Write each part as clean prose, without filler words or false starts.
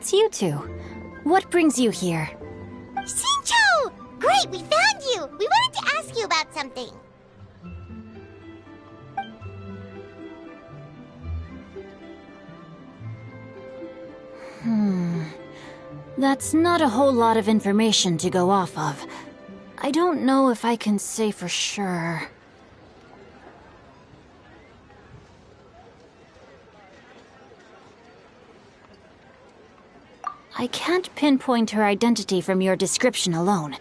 it's you two. What brings you here? Shincho! Great, we found you! We wanted to ask you about something. That's not a whole lot of information to go off of. I don't know if I can say for sure. I can't pinpoint her identity from your description alone,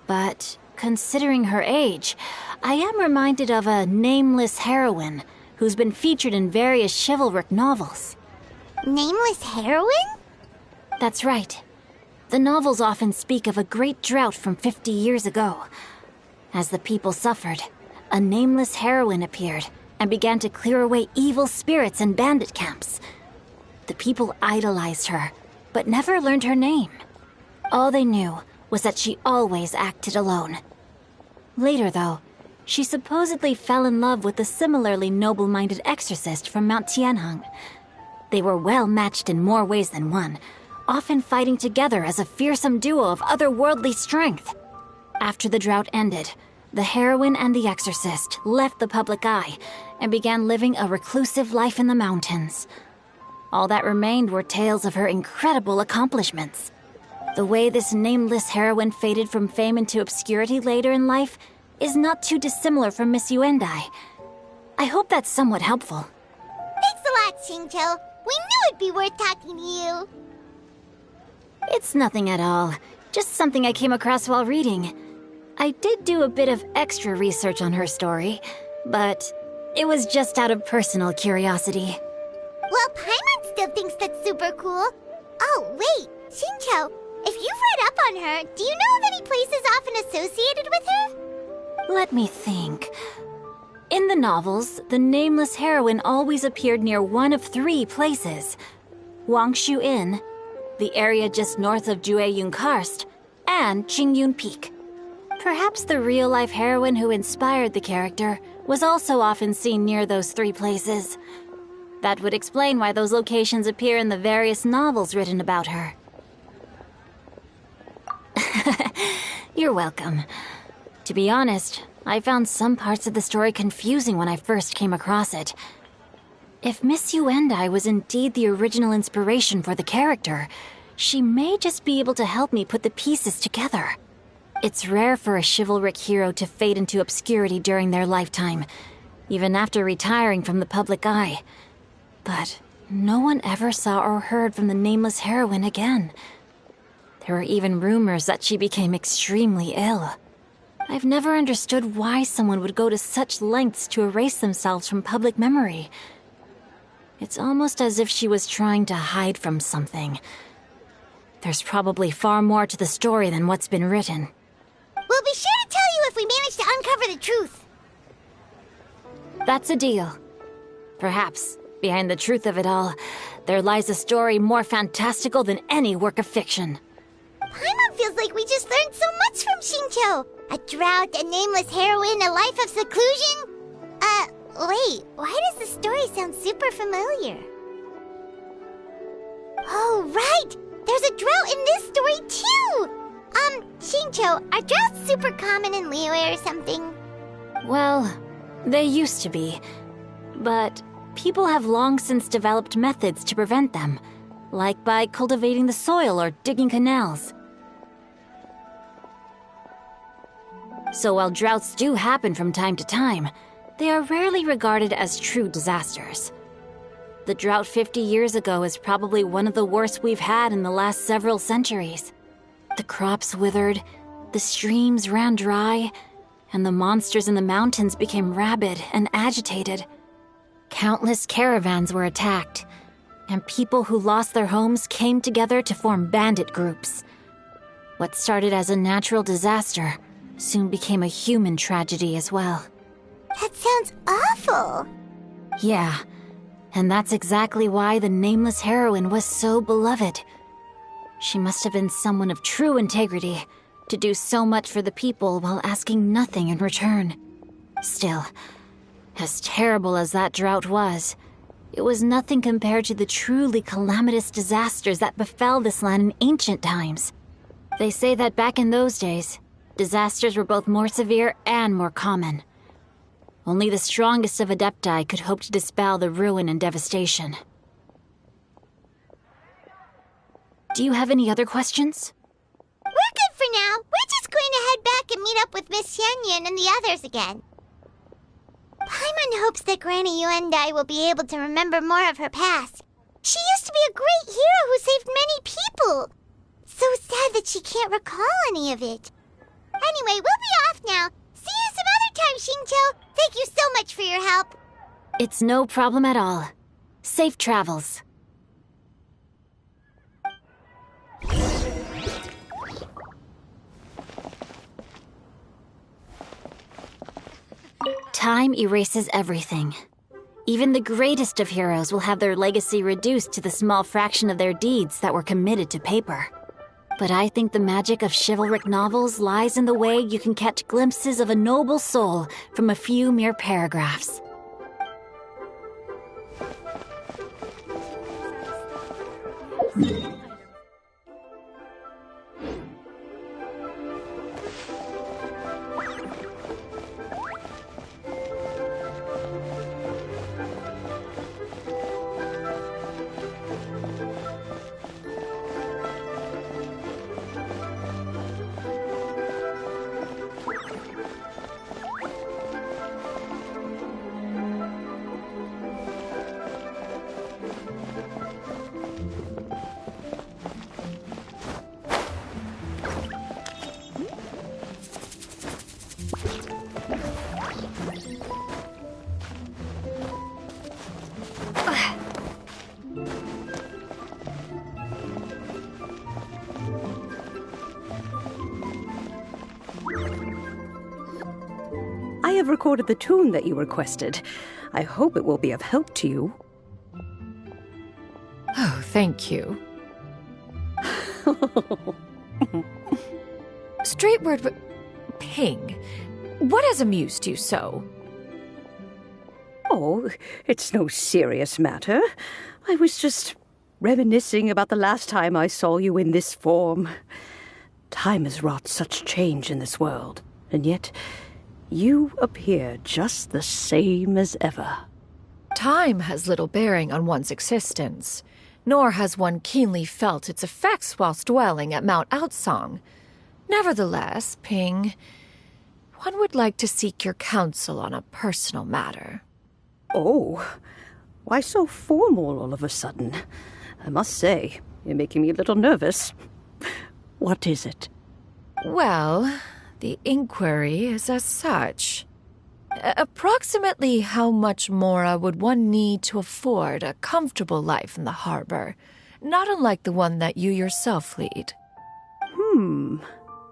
but considering her age, I am reminded of a nameless heroine who's been featured in various chivalric novels. Nameless heroine? That's right. The novels often speak of a great drought from 50 years ago. As the people suffered, a nameless heroine appeared and began to clear away evil spirits and bandit camps. The people idolized her, but never learned her name. All they knew was that she always acted alone. Later, though, she supposedly fell in love with a similarly noble-minded exorcist from Mount Tianheng. They were well matched in more ways than one, often fighting together as a fearsome duo of otherworldly strength. After the drought ended, the heroine and the exorcist left the public eye and began living a reclusive life in the mountains. All that remained were tales of her incredible accomplishments. The way this nameless heroine faded from fame into obscurity later in life is not too dissimilar from Miss Yuendai. I hope that's somewhat helpful. Thanks a lot, Shincho. We knew it'd be worth talking to you. It's nothing at all. Just something I came across while reading. I did do a bit of extra research on her story, but it was just out of personal curiosity. Well, Paimon still thinks that's super cool. Oh, wait, Shincho, if you've read up on her, do you know of any places often associated with her? Let me think. In the novels, the nameless heroine always appeared near one of 3 places. Wangshu Inn, the area just north of Jueyun Karst, and Qingyun Peak. Perhaps the real-life heroine who inspired the character was also often seen near those 3 places. That would explain why those locations appear in the various novels written about her. You're welcome. To be honest, I found some parts of the story confusing when I first came across it. If Miss Yuendai was indeed the original inspiration for the character, she may just be able to help me put the pieces together. It's rare for a chivalric hero to fade into obscurity during their lifetime, even after retiring from the public eye. But no one ever saw or heard from the nameless heroine again. There were even rumors that she became extremely ill. I've never understood why someone would go to such lengths to erase themselves from public memory. It's almost as if she was trying to hide from something. There's probably far more to the story than what's been written. We'll be sure to tell you if we manage to uncover the truth. That's a deal. Perhaps, behind the truth of it all, there lies a story more fantastical than any work of fiction. Paimon feels like we just learned so much from Shincho. A drought, a nameless heroine, a life of seclusion. Wait, why does the story sound super familiar? Oh, right! There's a drought in this story, too! Shincho, are droughts super common in Liyue or something? Well, they used to be. But people have long since developed methods to prevent them, like by cultivating the soil or digging canals. So while droughts do happen from time to time, they are rarely regarded as true disasters. The drought 50 years ago is probably one of the worst we've had in the last several centuries. The crops withered, the streams ran dry, and the monsters in the mountains became rabid and agitated. Countless caravans were attacked, and people who lost their homes came together to form bandit groups. What started as a natural disaster soon became a human tragedy as well. That sounds awful! Yeah, and that's exactly why the nameless heroine was so beloved. She must have been someone of true integrity, to do so much for the people while asking nothing in return. Still, as terrible as that drought was, It was nothing compared to the truly calamitous disasters that befell this land in ancient times. They say that back in those days, disasters were both more severe and more common. Only the strongest of Adepti could hope to dispel the ruin and devastation. Do you have any other questions? We're good for now. We're just going to head back and meet up with Miss Xianyan and the others again. Paimon hopes that Granny Yuendai will be able to remember more of her past. She used to be a great hero who saved many people. So sad that she can't recall any of it. Anyway, we'll be off now. See you some other time, Xingqiu. Thank you so much for your help. It's no problem at all. Safe travels. Time erases everything. Even the greatest of heroes will have their legacy reduced to the small fraction of their deeds that were committed to paper. But I think the magic of chivalric novels lies in the way you can catch glimpses of a noble soul from a few mere paragraphs. I have recorded the tune that you requested. I hope it will be of help to you. Oh, thank you. Straight word, Ping. What has amused you so? Oh, it's no serious matter. I was just reminiscing about the last time I saw you in this form. Time has wrought such change in this world, and yet you appear just the same as ever. Time has little bearing on one's existence, nor has one keenly felt its effects whilst dwelling at Mount Outsong. Nevertheless, Ping, one would like to seek your counsel on a personal matter. Oh, why so formal all of a sudden? I must say, you're making me a little nervous. What is it? Well, the inquiry is as such. Approximately how much more would one need to afford a comfortable life in the harbor, not unlike the one that you yourself lead?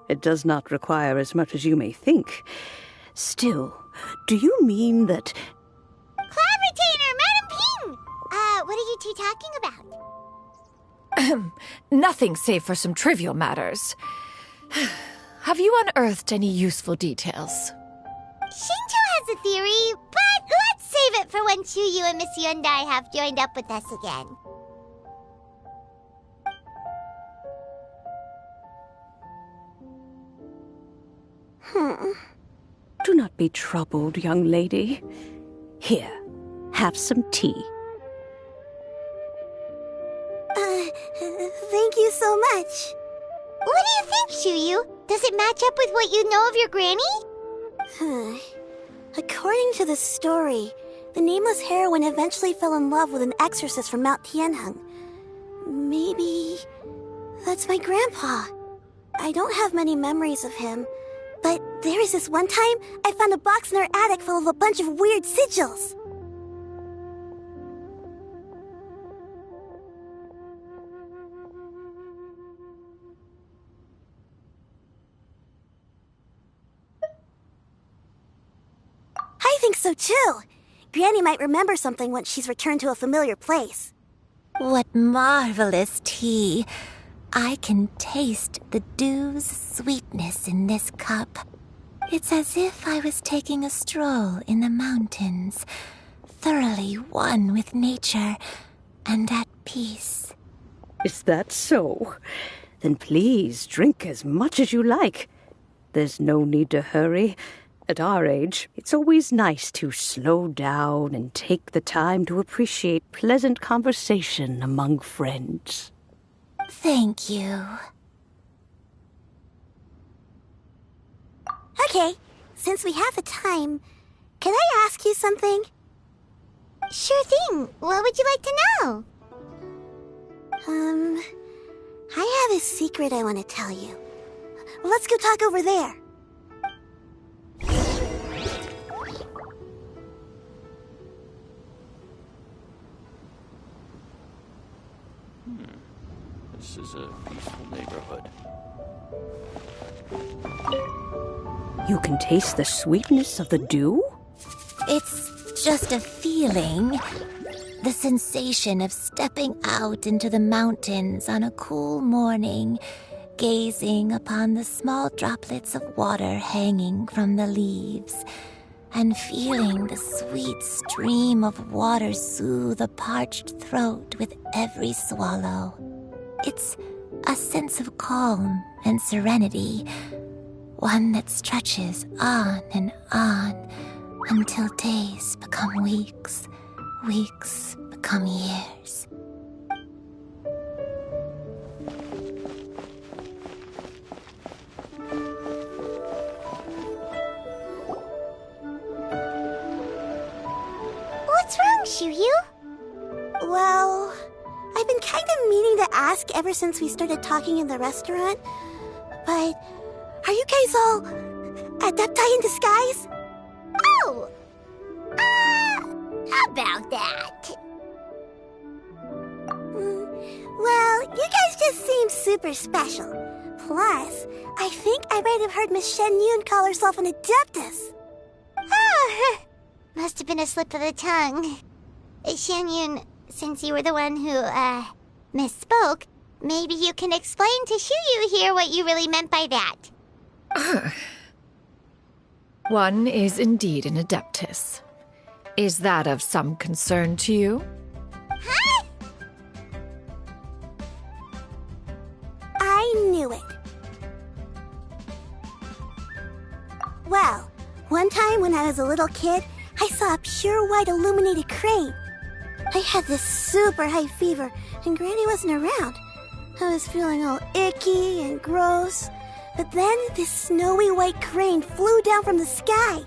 It does not require as much as you may think. Still, do you mean that... Cloud Retainer, Madam Ping! What are you two talking about? Nothing save for some trivial matters. Have you unearthed any useful details? Xingqiu has a theory, but let's save it for when Chuyu and Miss Yuendai have joined up with us again. Do not be troubled, young lady. Here, have some tea. Thank you so much. What do you think, Chuyu? Does it match up with what you know of your granny? According to the story, the nameless heroine eventually fell in love with an exorcist from Mount Tianheng. Maybe that's my grandpa. I don't have many memories of him, but there was this one time I found a box in our attic full of a bunch of weird sigils. I think so too. Granny might remember something once she's returned to a familiar place. What marvelous tea. I can taste the dew's sweetness in this cup. It's as if I was taking a stroll in the mountains, thoroughly one with nature and at peace. Is that so? Then please drink as much as you like. There's no need to hurry. At our age, it's always nice to slow down and take the time to appreciate pleasant conversation among friends. Thank you. Okay, since we have the time, can I ask you something? Sure thing. What would you like to know? I have a secret I want to tell you. Let's go talk over there. This is a peaceful neighborhood. You can taste the sweetness of the dew? It's just a feeling. The sensation of stepping out into the mountains on a cool morning, gazing upon the small droplets of water hanging from the leaves, and feeling the sweet stream of water soothe a parched throat with every swallow. It's a sense of calm and serenity, one that stretches on and on until days become weeks, weeks become years. What's wrong, Shiryu? Well, I've been kind of meaning to ask ever since we started talking in the restaurant, but are you guys all adepti in disguise? Oh! How about that? Well, you guys just seem super special. Plus, I think I might have heard Miss Shen Yun call herself an adeptus. Oh, must have been a slip of the tongue. Shen Yun, since you were the one who, misspoke, maybe you can explain to Shiryu here what you really meant by that. One is indeed an adeptus. Is that of some concern to you? Huh? I knew it. Well, one time when I was a little kid, I saw a pure white illuminated crane. I had this super high fever, and Granny wasn't around. I was feeling all icky and gross. But then this snowy white crane flew down from the sky.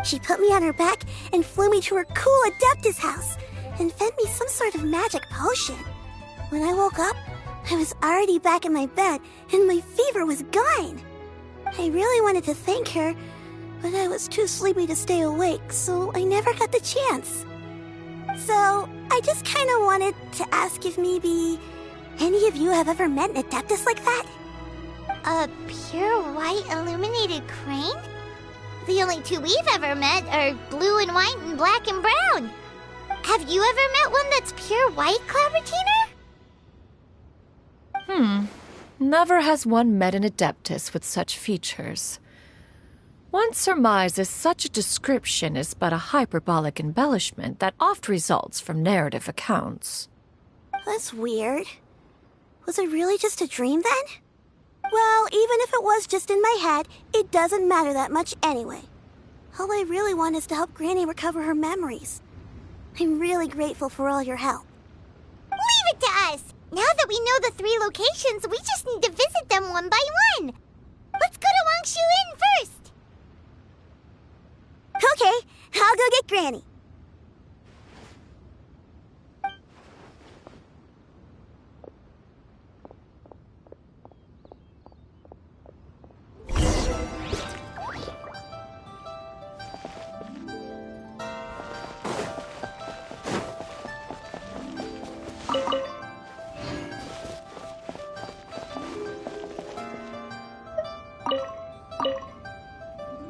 She put me on her back and flew me to her cool Adeptus house and fed me some sort of magic potion. When I woke up, I was already back in my bed and my fever was gone. I really wanted to thank her, but I was too sleepy to stay awake, so I never got the chance. So I just kind of wanted to ask if maybe any of you have ever met an Adeptus like that? A pure white illuminated crane? The only two we've ever met are blue and white and black and brown. Have you ever met one that's pure white, Clavertina? Never has one met an adeptus with such features. One surmises such a description is but a hyperbolic embellishment that oft results from narrative accounts. That's weird. Was it really just a dream then? Well, even if it was just in my head, it doesn't matter that much anyway. All I really want is to help Granny recover her memories. I'm really grateful for all your help. Leave it to us! Now that we know the 3 locations, we just need to visit them one by one. Let's go to Wangshu Inn first. Okay, I'll go get Granny.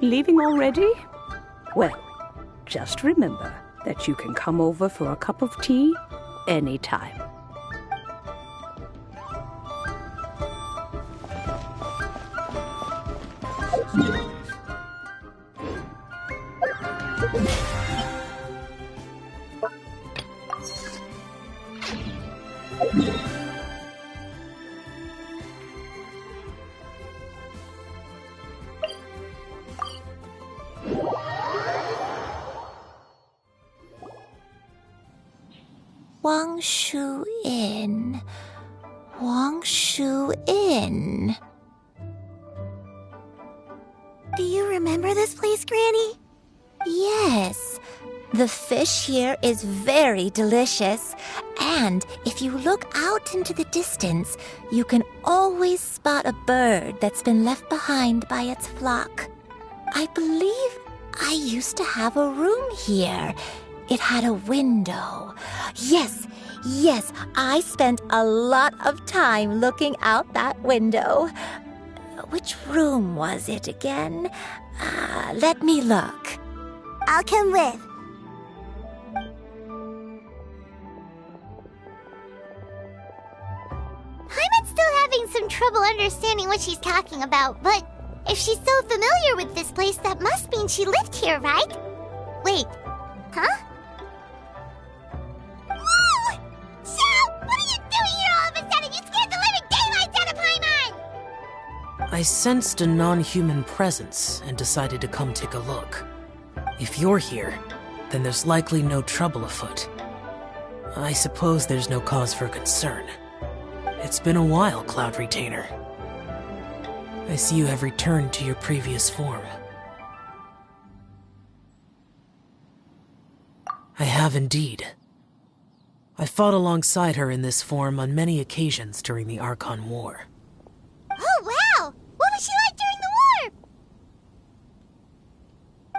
Leaving already? Well, just remember that you can come over for a cup of tea anytime. Wangshu Inn. Wangshu Inn. Do you remember this place, Granny? Yes. The fish here is very delicious. And if you look out into the distance, you can always spot a bird that's been left behind by its flock. I believe I used to have a room here. It had a window. Yes, I spent a lot of time looking out that window. Which room was it again? Let me look. I'll come with. Paimon's still having some trouble understanding what she's talking about, but if she's so familiar with this place, that must mean she lived here, right? Wait, huh? Whoa! Shao! What are you doing here all of a sudden? You scared the living daylights out of Paimon! I sensed a non-human presence and decided to come take a look. If you're here, then there's likely no trouble afoot. I suppose there's no cause for concern. It's been a while, Cloud Retainer. I see you have returned to your previous form. I have indeed. I fought alongside her in this form on many occasions during the Archon War. Oh, wow! What was she like during the war?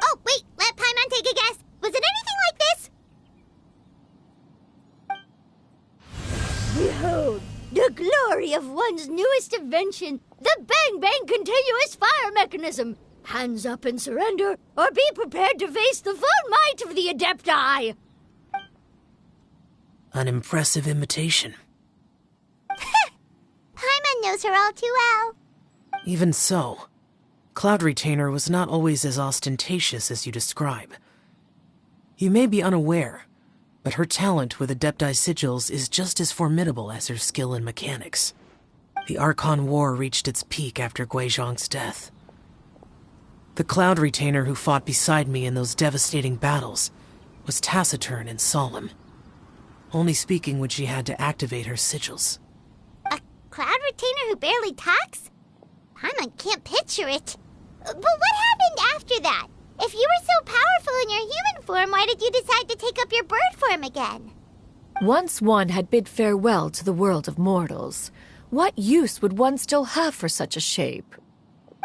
Oh, wait, let Paimon take a guess. Was it anything like this? Behold, the glory of one's newest invention, the Bang Bang continuous fire mechanism. Hands up and surrender, or be prepared to face the full might of the Adepti. An impressive imitation. Paimon knows her all too well. Even so, Cloud Retainer was not always as ostentatious as you describe. You may be unaware, but her talent with Adepti sigils is just as formidable as her skill in mechanics. The Archon War reached its peak after Guizhong's death. The Cloud Retainer who fought beside me in those devastating battles was taciturn and solemn, only speaking when she had to activate her sigils. A Cloud Retainer who barely talks? Paimon can't picture it. But what happened after that? If you were so powerful in your human form, why did you decide to take up your bird form again? Once one had bid farewell to the world of mortals, what use would one still have for such a shape?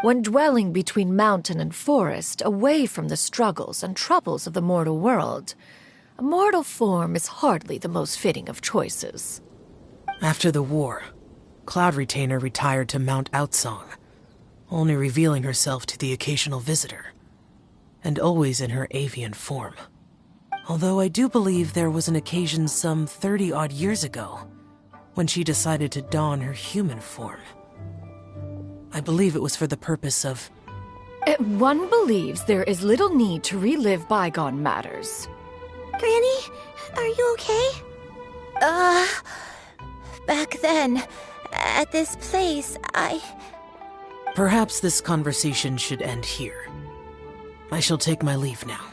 When dwelling between mountain and forest, away from the struggles and troubles of the mortal world, a mortal form is hardly the most fitting of choices. After the war, Cloud Retainer retired to Mount Outsong, only revealing herself to the occasional visitor, and always in her avian form. Although I do believe there was an occasion some 30-odd years ago when she decided to don her human form. I believe it was for the purpose of... One believes there is little need to relive bygone matters. Granny, are you okay? Back then, at this place, Perhaps this conversation should end here. I shall take my leave now.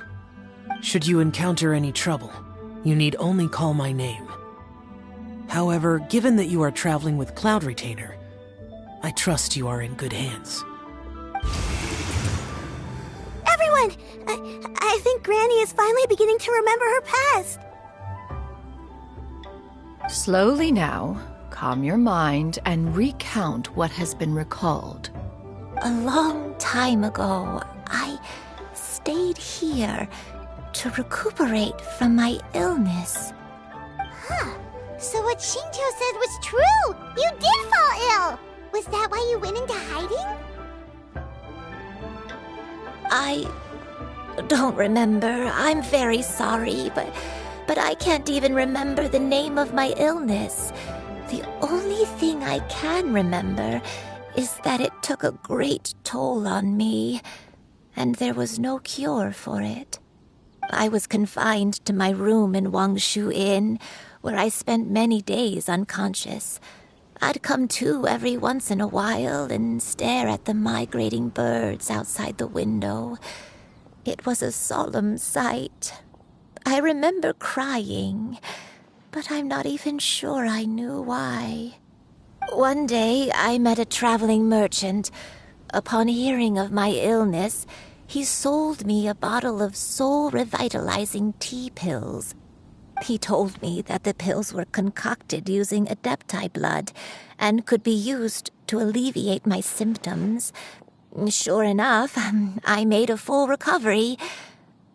Should you encounter any trouble, you need only call my name. However, given that you are traveling with Cloud Retainer, I trust you are in good hands. Everyone! I think Granny is finally beginning to remember her past. Slowly now, calm your mind and recount what has been recalled. a long time ago, I stayed here to recuperate from my illness. Huh. So what Shinto said was true! You did fall ill! Was that why you went into hiding? I don't remember. I'm very sorry, but I can't even remember the name of my illness. The only thing I can remember is that it took a great toll on me, and there was no cure for it. I was confined to my room in Wangshu Inn, where I spent many days unconscious. I'd come to every once in a while and stare at the migrating birds outside the window. It was a solemn sight. I remember crying, but I'm not even sure I knew why. One day, I met a traveling merchant. Upon hearing of my illness, he sold me a bottle of soul-revitalizing tea pills. He told me that the pills were concocted using Adepti blood and could be used to alleviate my symptoms. Sure enough, I made a full recovery.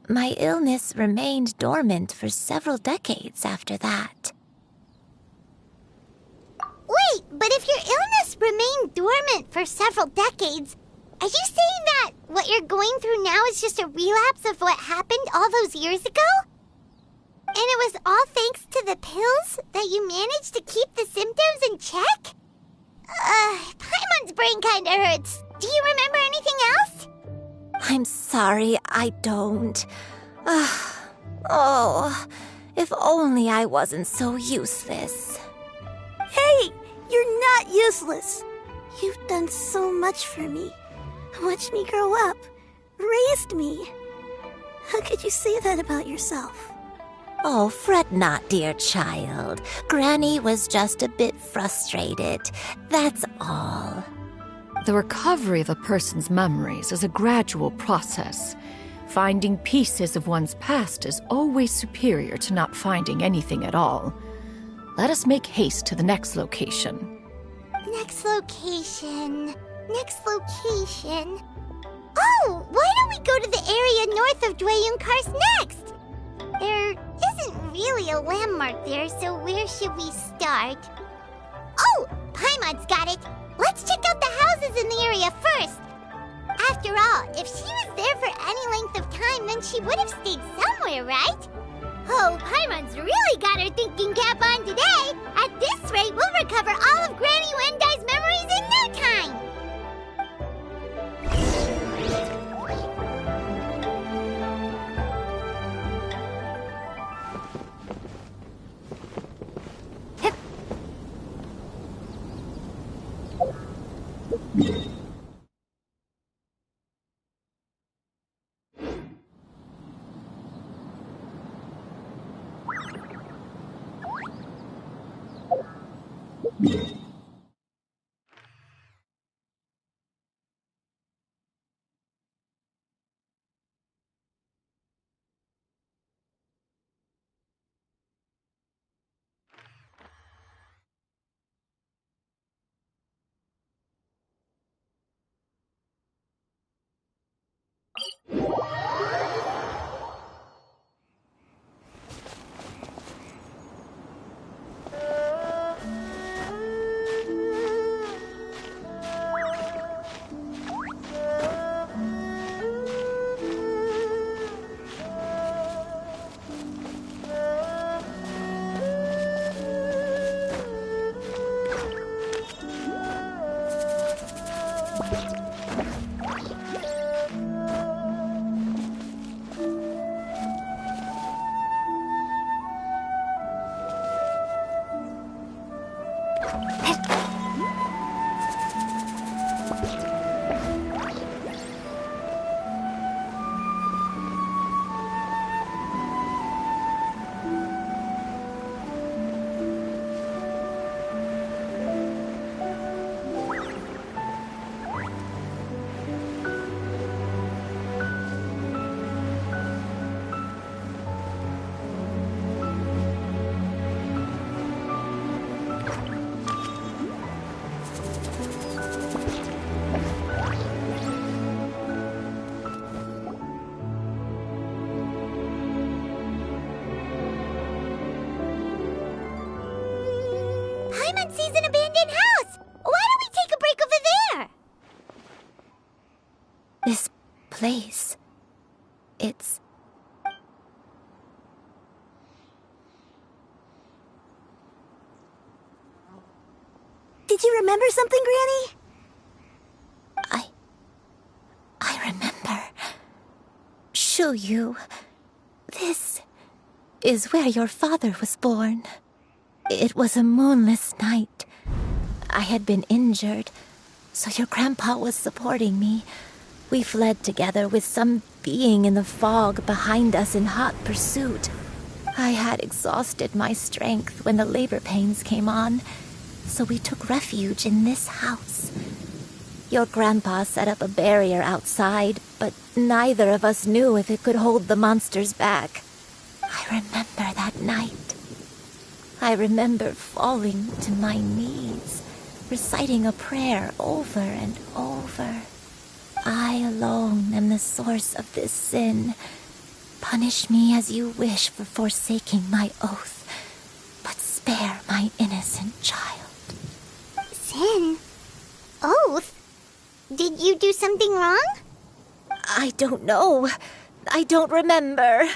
My illness remained dormant for several decades after that. Wait, but if your illness remained dormant for several decades, are you saying that what you're going through now is just a relapse of what happened all those years ago? And it was all thanks to the pills that you managed to keep the symptoms in check? Paimon's brain kinda hurts. Do you remember anything else? I'm sorry, I don't. Oh, if only I wasn't so useless. Hey, you're not useless. You've done so much for me. Watched me grow up. Raised me. How could you say that about yourself? Oh, fret not, dear child. Granny was just a bit frustrated. That's all. The recovery of a person's memories is a gradual process. Finding pieces of one's past is always superior to not finding anything at all. Let us make haste to the next location. Next location. Oh, why don't we go to the area north of Dwayunkars next? There isn't really a landmark there, so where should we start? Oh, Paimon's got it. Let's check out the houses in the area first. After all, if she was there for any length of time, then she would have stayed somewhere, right? Oh, Paimon's really got her thinking cap on today. At this rate, we'll recover all of Granny Wendai's memories in no time. Paimon sees an abandoned house. Why don't we take a break over there? This place... it's... Did you remember something, Granny? I remember. Shuyu. This is where your father was born. It was a moonless night. I had been injured, so your grandpa was supporting me. We fled together with some being in the fog behind us in hot pursuit. I had exhausted my strength when the labor pains came on, so we took refuge in this house. Your grandpa set up a barrier outside, but neither of us knew if it could hold the monsters back. I remember that night. I remember falling to my knees, reciting a prayer over and over. I alone am the source of this sin. Punish me as you wish for forsaking my oath, but spare my innocent child. Sin? Oath? Did you do something wrong? I don't know. I don't remember.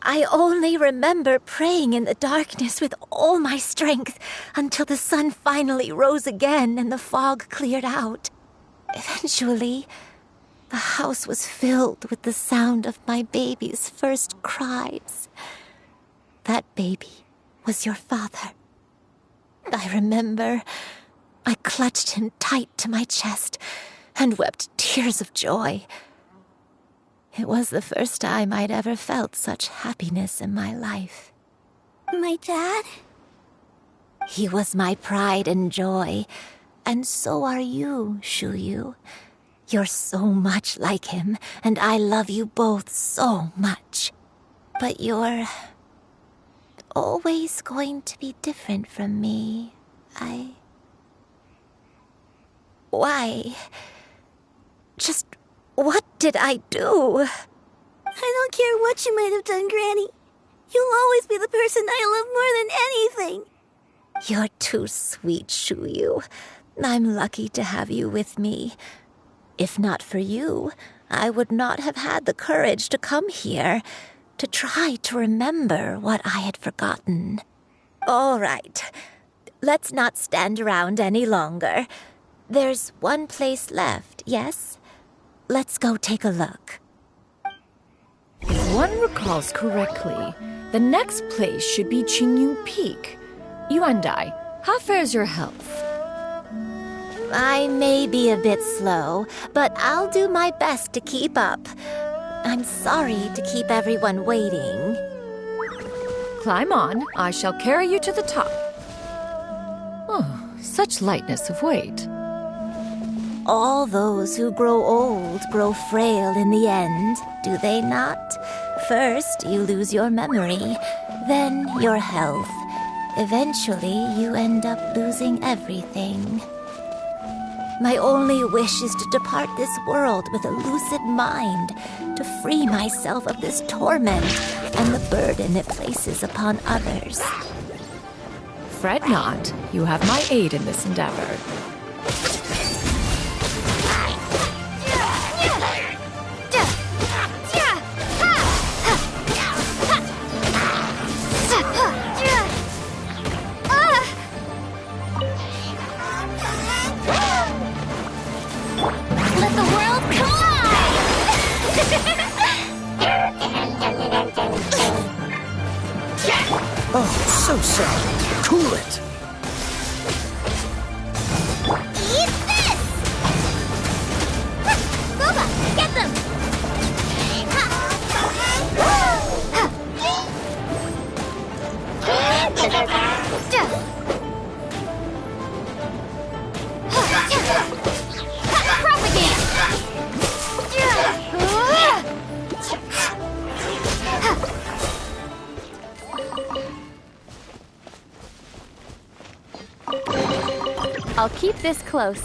I only remember praying in the darkness with all my strength until the sun finally rose again and the fog cleared out. Eventually, the house was filled with the sound of my baby's first cries. That baby was your father. I remember I clutched him tight to my chest and wept tears of joy. It was the first time I'd ever felt such happiness in my life. My dad? He was my pride and joy, and so are you, Shuyu. You're so much like him, and I love you both so much. But you're always going to be different from me. Why? Just what did I do? I don't care what you might have done, Granny. You'll always be the person I love more than anything. You're too sweet, Shuyu. I'm lucky to have you with me. If not for you, I would not have had the courage to come here, to try to remember what I had forgotten. All right, let's not stand around any longer. There's one place left, yes? Let's go take a look. If one recalls correctly, the next place should be Qingyu Peak. Yuandai, how fares your health? I may be a bit slow, but I'll do my best to keep up. I'm sorry to keep everyone waiting. Climb on, I shall carry you to the top. Oh, such lightness of weight. All those who grow old grow frail in the end, do they not? First, you lose your memory, then your health. Eventually, you end up losing everything. My only wish is to depart this world with a lucid mind, to free myself of this torment and the burden it places upon others. Fret not, you have my aid in this endeavor. Let the world collide! Oh, so sad. Cool it. Eat this! Boba, get them! I'll keep this close.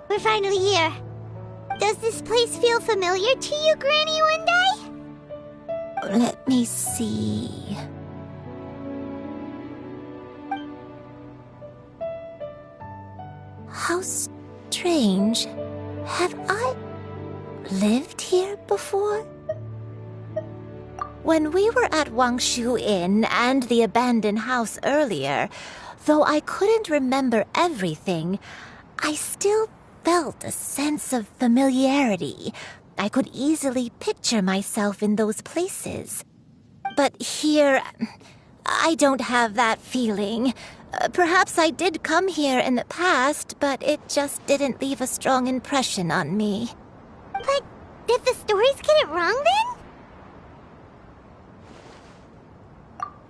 We're finally here. Does this place feel familiar to you, Granny Yuandai? Let me see. How strange. Have I lived here before? When we were at Wangshu Inn and the abandoned house earlier, though I couldn't remember everything, I still felt a sense of familiarity. I could easily picture myself in those places. But here, I don't have that feeling. Perhaps I did come here in the past, but it just didn't leave a strong impression on me. But did the stories get it wrong then?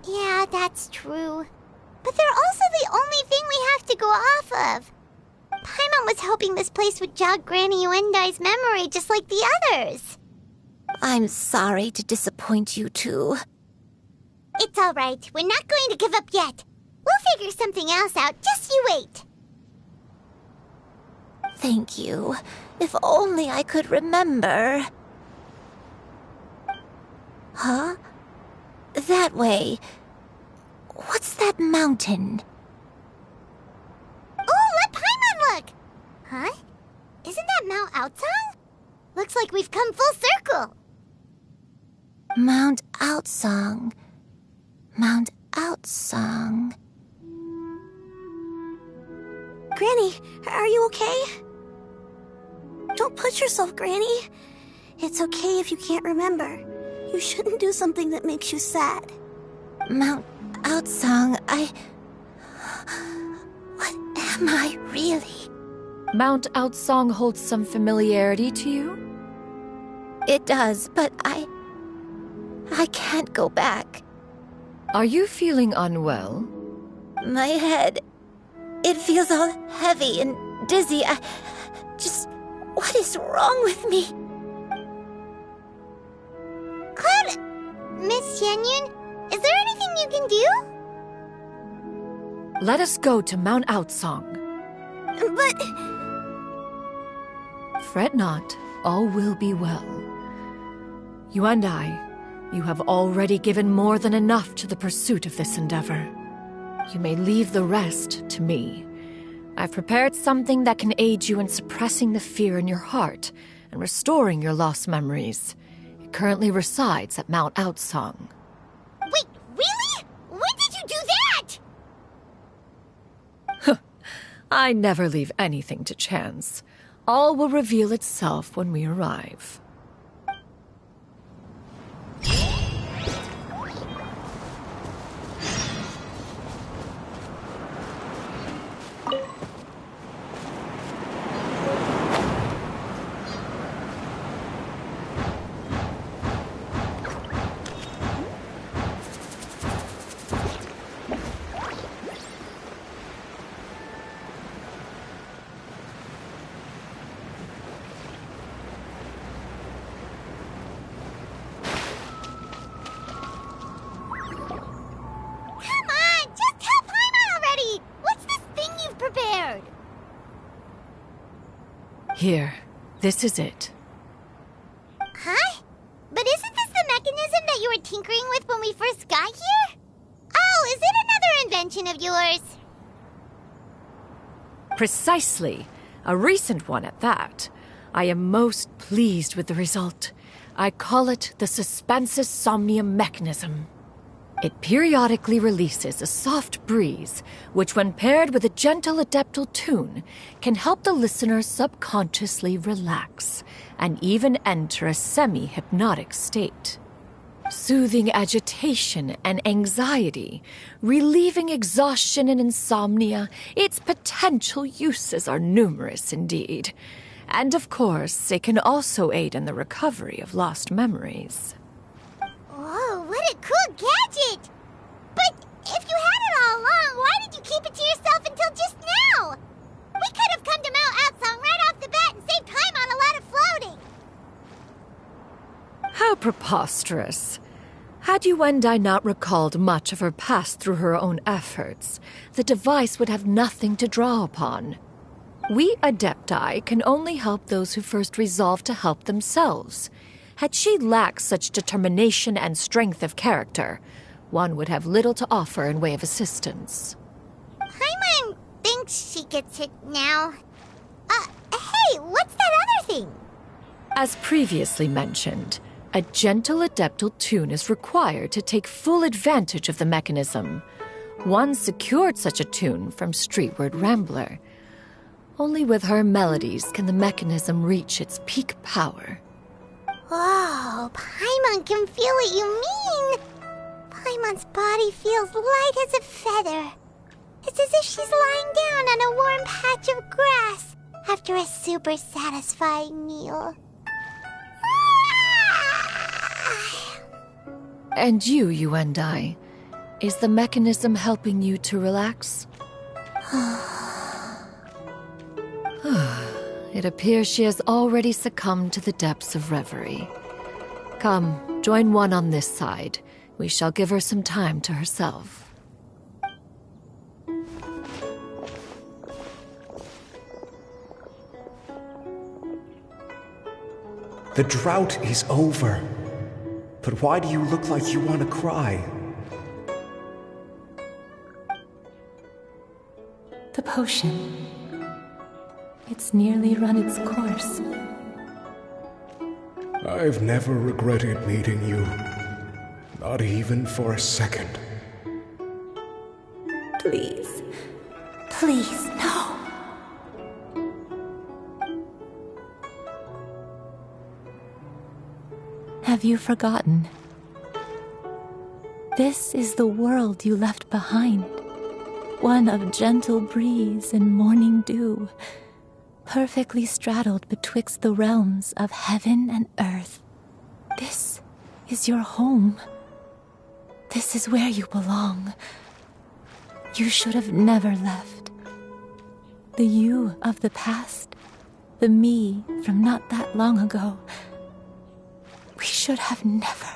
Yeah, that's true. But they're also the only thing we have to go off of. Paimon was hoping this place would jog Granny Uendai's memory just like the others. I'm sorry to disappoint you too. It's all right. We're not going to give up yet. We'll figure something else out. Just you wait. Thank you. If only I could remember. Huh? That way. What's that mountain? Oh, let Paimon look! Huh? Isn't that Mount Outsong? Looks like we've come full circle. Mount Outsong. Mount Outsong. Granny, are you okay? Don't push yourself, Granny. It's okay if you can't remember. You shouldn't do something that makes you sad. Mount Outsong, What am I really? Mount Outsong holds some familiarity to you? It does, but I can't go back. Are you feeling unwell? My head, it feels all heavy and dizzy. What is wrong with me? Cloud, Miss Xianyun, is there anything you can do? Let us go to Mount Outsong. But... Fret not, all will be well. You and I, you have already given more than enough to the pursuit of this endeavor. You may leave the rest to me. I've prepared something that can aid you in suppressing the fear in your heart and restoring your lost memories. It currently resides at Mount Outsong. Wait, really? When did you do that? I never leave anything to chance. All will reveal itself when we arrive. Here, this is it. Huh? But isn't this the mechanism that you were tinkering with when we first got here? Oh, is it another invention of yours? Precisely. A recent one at that. I am most pleased with the result. I call it the Suspensus Somnium mechanism. It periodically releases a soft breeze, which when paired with a gentle adeptal tune, can help the listener subconsciously relax and even enter a semi-hypnotic state. Soothing agitation and anxiety, relieving exhaustion and insomnia, its potential uses are numerous indeed. And of course, it can also aid in the recovery of lost memories. Whoa, what a cool gadget! But if you had it all along, why did you keep it to yourself until just now? We could have come to Mount Outsong right off the bat and saved time on a lot of floating. How preposterous. Had Yuendai not recalled much of her past through her own efforts, the device would have nothing to draw upon. We Adepti can only help those who first resolve to help themselves. Had she lacked such determination and strength of character, one would have little to offer in way of assistance. Paimon thinks she gets it now. Hey, what's that other thing? As previously mentioned, a gentle adeptal tune is required to take full advantage of the mechanism. One secured such a tune from Streetward Rambler. Only with her melodies can the mechanism reach its peak power. Whoa, Paimon can feel what you mean. Paimon's body feels light as a feather. It's as if she's lying down on a warm patch of grass after a super satisfying meal. And you and I, is the mechanism helping you to relax? It appears she has already succumbed to the depths of reverie. Come, join one on this side. We shall give her some time to herself. The drought is over. But why do you look like you want to cry? The potion. It's nearly run its course. I've never regretted meeting you. Not even for a second. Please. Please, no. Have you forgotten? This is the world you left behind. One of gentle breeze and morning dew, perfectly straddled betwixt the realms of heaven and earth. This is your home. This is where you belong. You should have never left. The you of the past, the me from not that long ago, we should have never.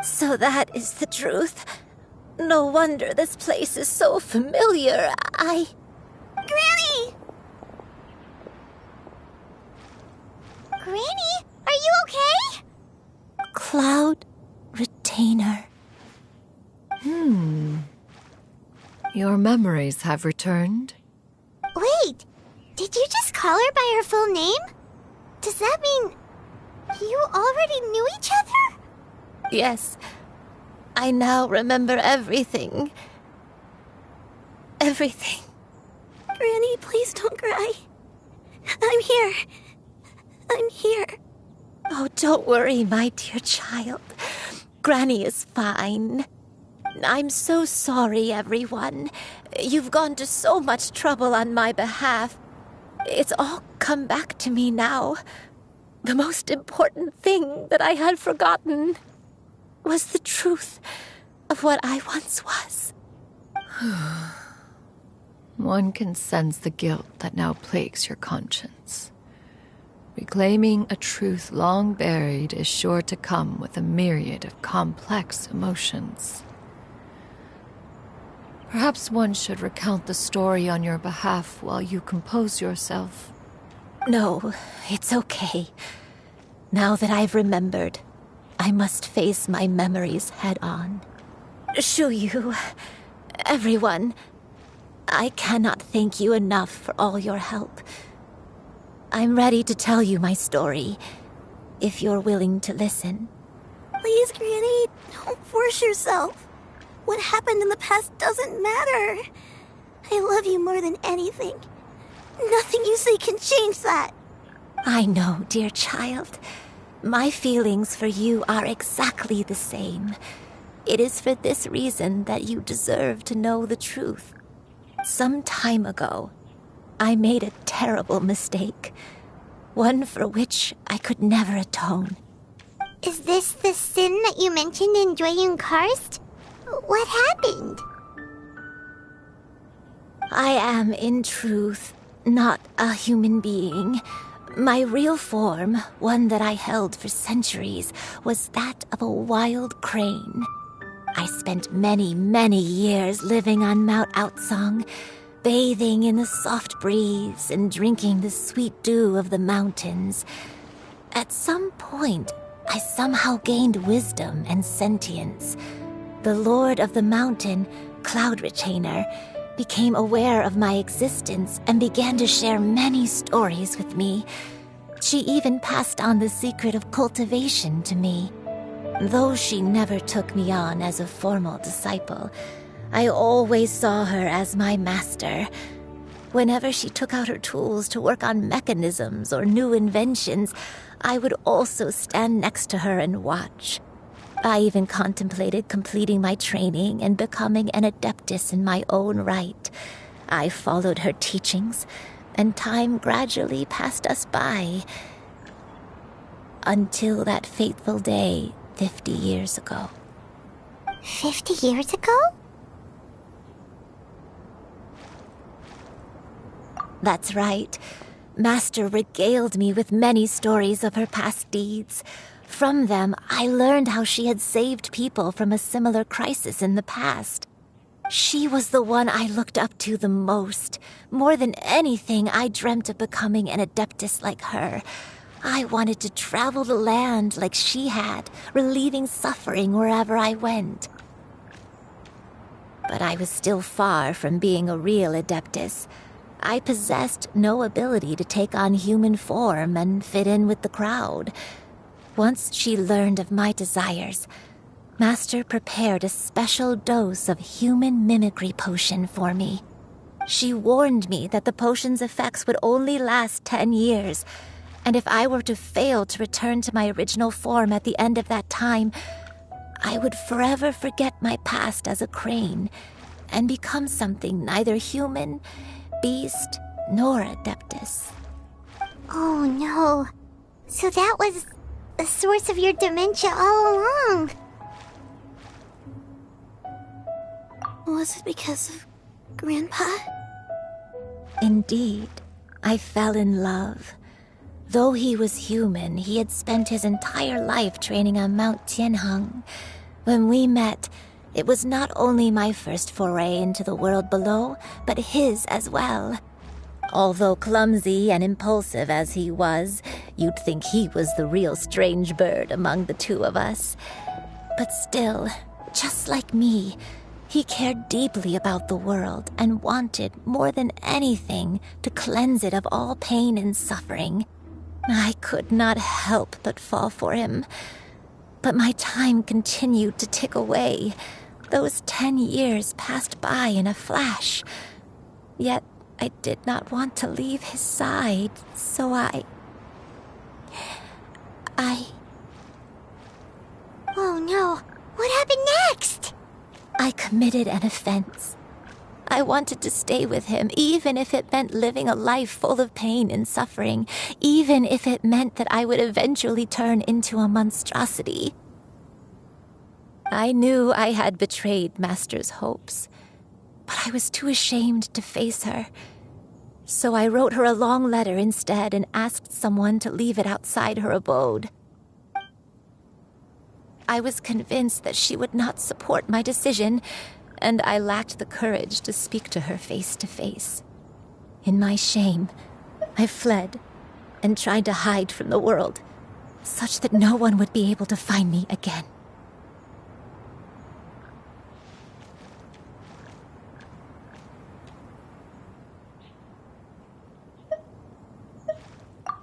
So that is the truth. No wonder this place is so familiar. Granny! Granny, are you okay? Cloud Retainer. Your memories have returned? Wait, did you just call her by her full name? Does that mean you already knew each other? Yes. I now remember everything. Everything. Granny, please don't cry. I'm here. I'm here. Oh, don't worry, my dear child. Granny is fine. I'm so sorry, everyone. You've gone to so much trouble on my behalf. It's all come back to me now. The most important thing that I had forgotten was the truth of what I once was. One can sense the guilt that now plagues your conscience. Reclaiming a truth long buried is sure to come with a myriad of complex emotions. Perhaps one should recount the story on your behalf while you compose yourself. No, it's okay. Now that I've remembered, I must face my memories head on. Shuyu, everyone, I cannot thank you enough for all your help. I'm ready to tell you my story, if you're willing to listen. Please, Granny, don't force yourself. What happened in the past doesn't matter. I love you more than anything. Nothing you say can change that. I know, dear child. My feelings for you are exactly the same. It is for this reason that you deserve to know the truth. Some time ago, I made a terrible mistake. One for which I could never atone. Is this the sin that you mentioned in Dwayun Karst? What happened? I am, in truth, not a human being. My real form, one that I held for centuries, was that of a wild crane. I spent many, many years living on Mount Outsong, bathing in the soft breeze and drinking the sweet dew of the mountains. At some point, I somehow gained wisdom and sentience. The Lord of the Mountain, Cloud Retainer, became aware of my existence and began to share many stories with me. She even passed on the secret of cultivation to me. Though she never took me on as a formal disciple, I always saw her as my master. Whenever she took out her tools to work on mechanisms or new inventions, I would also stand next to her and watch. I even contemplated completing my training and becoming an adeptus in my own right. I followed her teachings, and time gradually passed us by. Until that fateful day 50 years ago. 50 years ago? That's right. Master regaled me with many stories of her past deeds. From them, I learned how she had saved people from a similar crisis in the past. She was the one I looked up to the most. More than anything, I dreamt of becoming an adeptus like her. I wanted to travel the land like she had, relieving suffering wherever I went. But I was still far from being a real adeptus. I possessed no ability to take on human form and fit in with the crowd. Once she learned of my desires, Master prepared a special dose of human mimicry potion for me. She warned me that the potion's effects would only last 10 years, and if I were to fail to return to my original form at the end of that time, I would forever forget my past as a crane and become something neither human, beast, nor adeptus. Oh no. So that was the source of your dementia all along. Was it because of Grandpa? Indeed, I fell in love. Though he was human, he had spent his entire life training on Mount Tianheng. When we met, it was not only my first foray into the world below, but his as well. Although clumsy and impulsive as he was, you'd think he was the real strange bird among the two of us. But still, just like me, he cared deeply about the world and wanted, more than anything, to cleanse it of all pain and suffering. I could not help but fall for him. But my time continued to tick away. Those 10 years passed by in a flash. Yet I did not want to leave his side, so I... Oh no, what happened next? I committed an offense. I wanted to stay with him, even if it meant living a life full of pain and suffering, even if it meant that I would eventually turn into a monstrosity. I knew I had betrayed Master's hopes, but I was too ashamed to face her. So I wrote her a long letter instead and asked someone to leave it outside her abode. I was convinced that she would not support my decision, and I lacked the courage to speak to her face to face. In my shame, I fled and tried to hide from the world, such that no one would be able to find me again.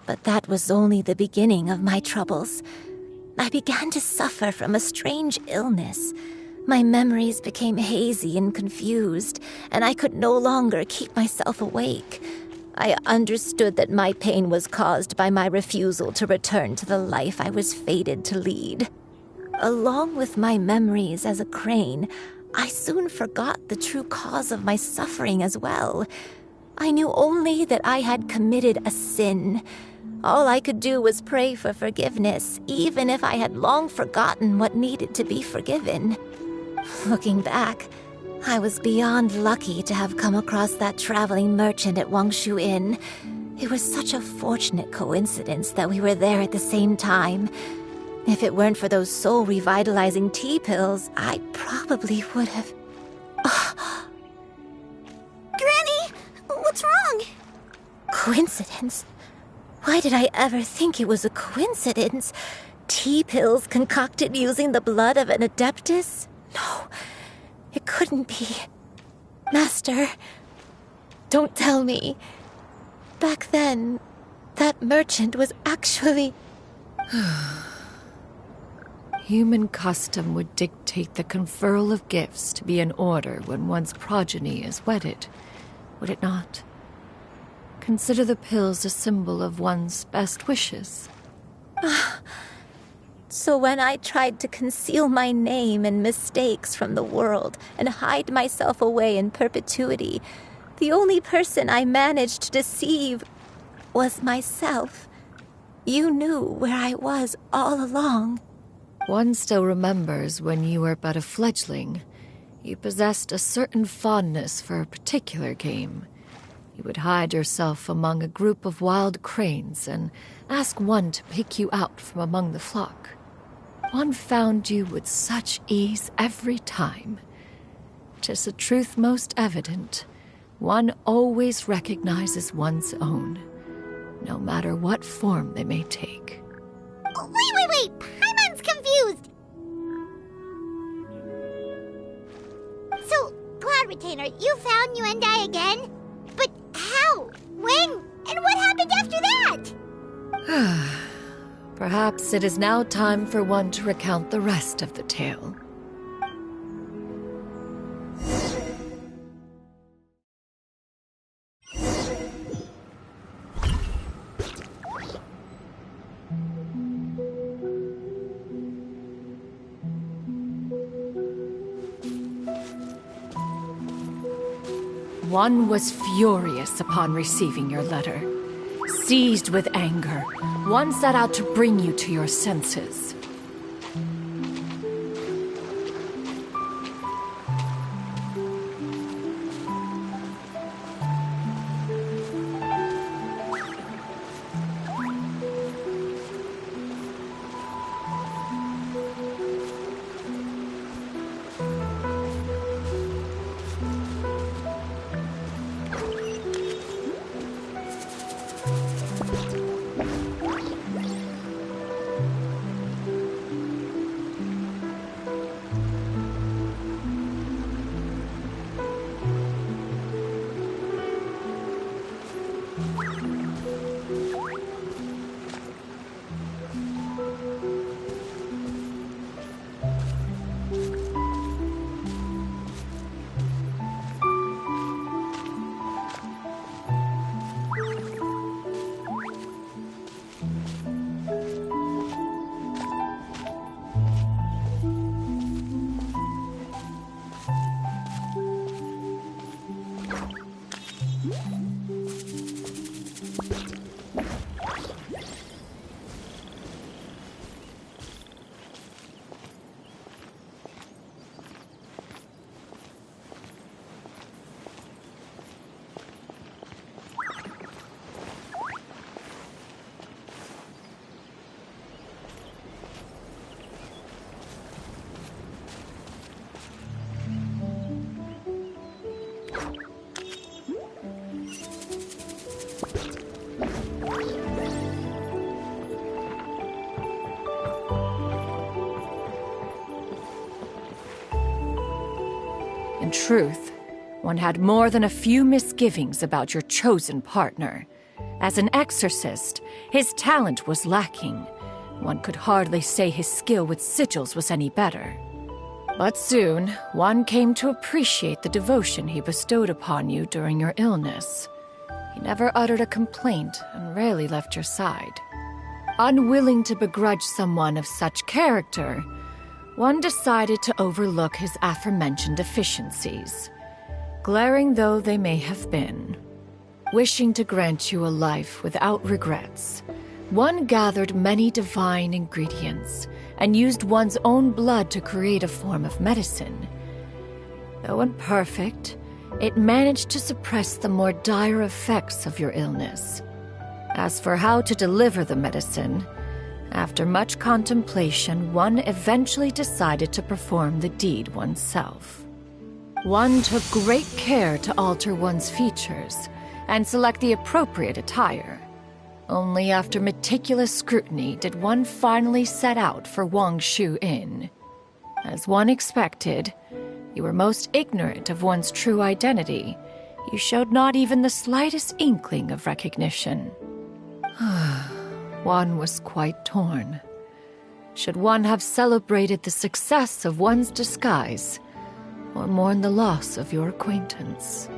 But that was only the beginning of my troubles. I began to suffer from a strange illness. My memories became hazy and confused, and I could no longer keep myself awake. I understood that my pain was caused by my refusal to return to the life I was fated to lead. Along with my memories as a crane, I soon forgot the true cause of my suffering as well. I knew only that I had committed a sin. All I could do was pray for forgiveness, even if I had long forgotten what needed to be forgiven. Looking back, I was beyond lucky to have come across that traveling merchant at Wangshu Inn. It was such a fortunate coincidence that we were there at the same time. If it weren't for those soul-revitalizing tea pills, I probably would have... Granny, what's wrong? Coincidence? Why did I ever think it was a coincidence? Tea pills concocted using the blood of an adeptus? No, it couldn't be. Master, don't tell me. Back then, that merchant was actually... Human custom would dictate the conferral of gifts to be in order when one's progeny is wedded, would it not? Consider the pills a symbol of one's best wishes. So when I tried to conceal my name and mistakes from the world and hide myself away in perpetuity, the only person I managed to deceive was myself. You knew where I was all along. One still remembers when you were but a fledgling. You possessed a certain fondness for a particular game. You would hide yourself among a group of wild cranes and ask one to pick you out from among the flock. One found you with such ease every time. 'Tis a truth most evident. One always recognizes one's own, no matter what form they may take. Wait! Paimon's confused! So, Cloud Retainer, you found Yuendai again? But how? When? And what happened after that? Perhaps it is now time for one to recount the rest of the tale. One was furious upon receiving your letter. Seized with anger, one set out to bring you to your senses. In truth, one had more than a few misgivings about your chosen partner. As an exorcist, his talent was lacking. One could hardly say his skill with sigils was any better. But soon, one came to appreciate the devotion he bestowed upon you during your illness. He never uttered a complaint and rarely left your side. Unwilling to begrudge someone of such character, one decided to overlook his aforementioned deficiencies, glaring though they may have been. Wishing to grant you a life without regrets, one gathered many divine ingredients and used one's own blood to create a form of medicine. Though imperfect, it managed to suppress the more dire effects of your illness. As for how to deliver the medicine, After much contemplation, one eventually decided to perform the deed oneself. One took great care to alter one's features and select the appropriate attire. Only after meticulous scrutiny did one finally set out for Wangshu Inn. As one expected, you were most ignorant of one's true identity. You showed not even the slightest inkling of recognition. One was quite torn. Should one have celebrated the success of one's disguise, or mourn the loss of your acquaintance?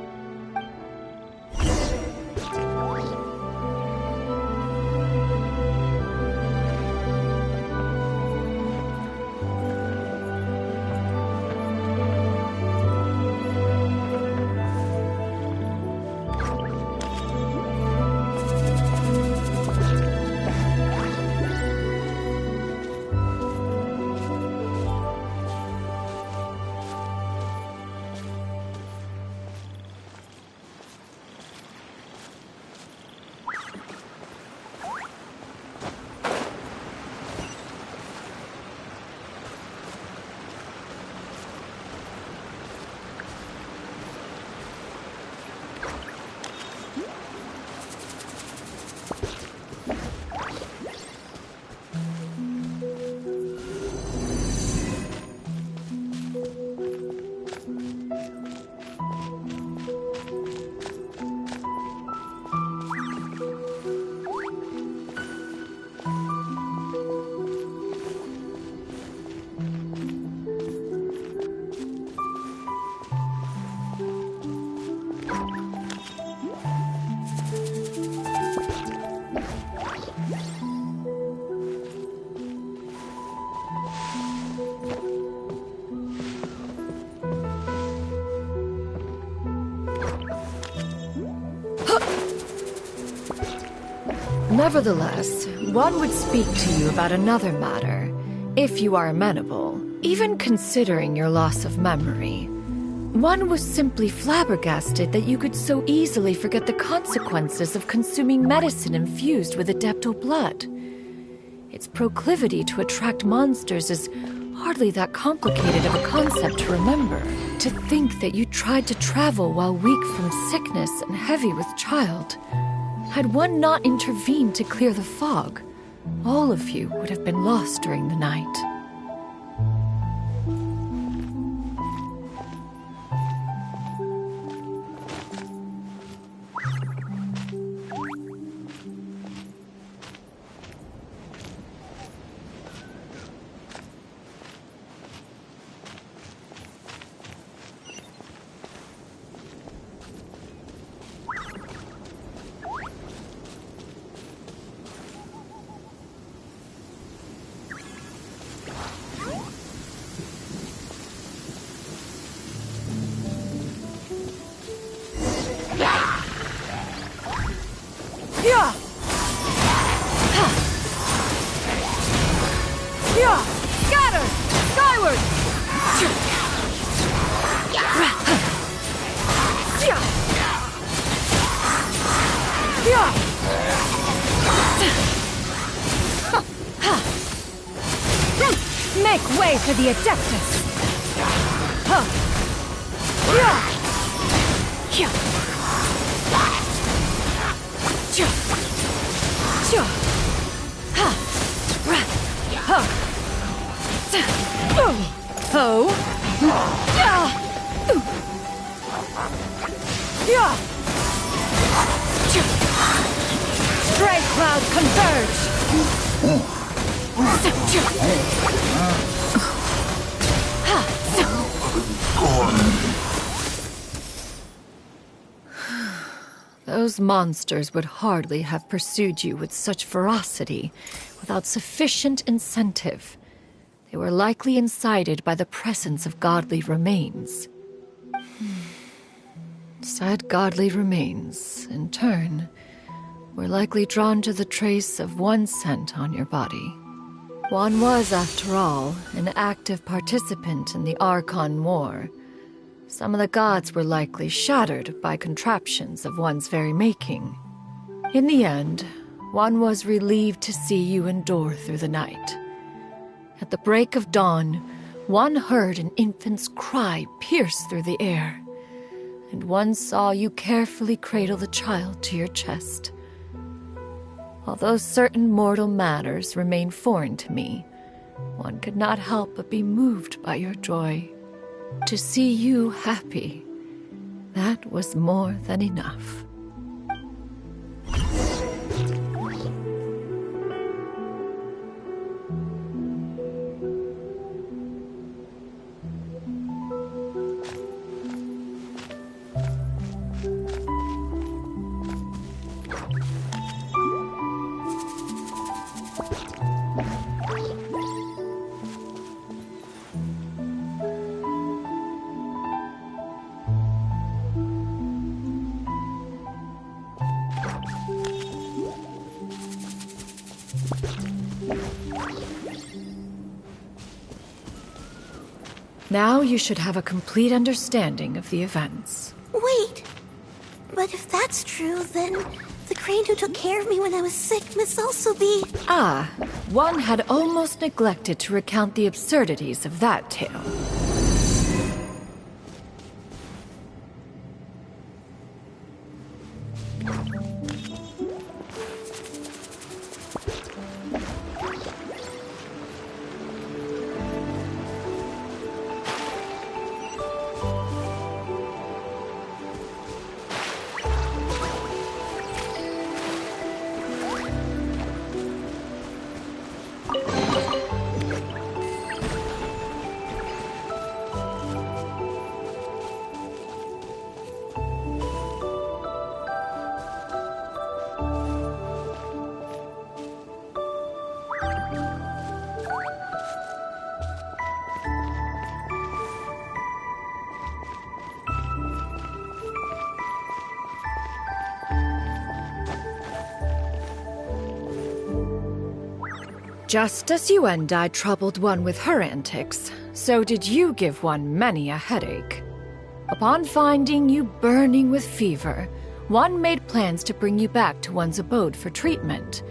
Nevertheless, one would speak to you about another matter, if you are amenable. Even considering your loss of memory, one was simply flabbergasted that you could so easily forget the consequences of consuming medicine infused with Adeptal blood. Its proclivity to attract monsters is hardly that complicated of a concept to remember. To think that you tried to travel while weak from sickness and heavy with child. Had one not intervened to clear the fog, all of you would have been lost during the night. Make way for the Adeptus! Stray clouds converge! Those monsters would hardly have pursued you with such ferocity without sufficient incentive. They were likely incited by the presence of godly remains. Said godly remains, in turn, were likely drawn to the trace of one scent on your body. One was, after all, an active participant in the Archon War. Some of the gods were likely shattered by contraptions of one's very making. In the end, one was relieved to see you endure through the night. At the break of dawn, one heard an infant's cry pierce through the air, and one saw you carefully cradle the child to your chest. Although certain mortal matters remain foreign to me, one could not help but be moved by your joy. To see you happy, that was more than enough. Now you should have a complete understanding of the events. Wait, but if that's true, then the crane who took care of me when I was sick must also be... Ah, one had almost neglected to recount the absurdities of that tale. Just as you and I troubled one with her antics, so did you give one many a headache. Upon finding you burning with fever, one made plans to bring you back to one's abode for treatment.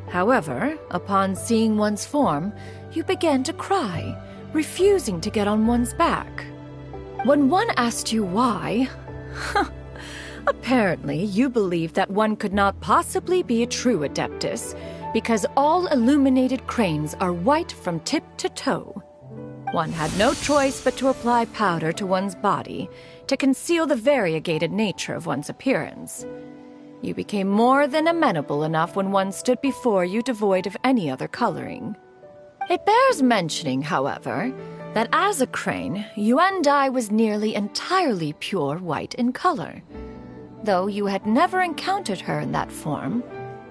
However, upon seeing one's form, you began to cry, refusing to get on one's back. When one asked you why, apparently you believed that one could not possibly be a true Adeptus, because all illuminated cranes are white from tip to toe. One had no choice but to apply powder to one's body to conceal the variegated nature of one's appearance. You became more than amenable enough when one stood before you devoid of any other coloring. It bears mentioning, however, that as a crane, Yuendai was nearly entirely pure white in color. Though you had never encountered her in that form,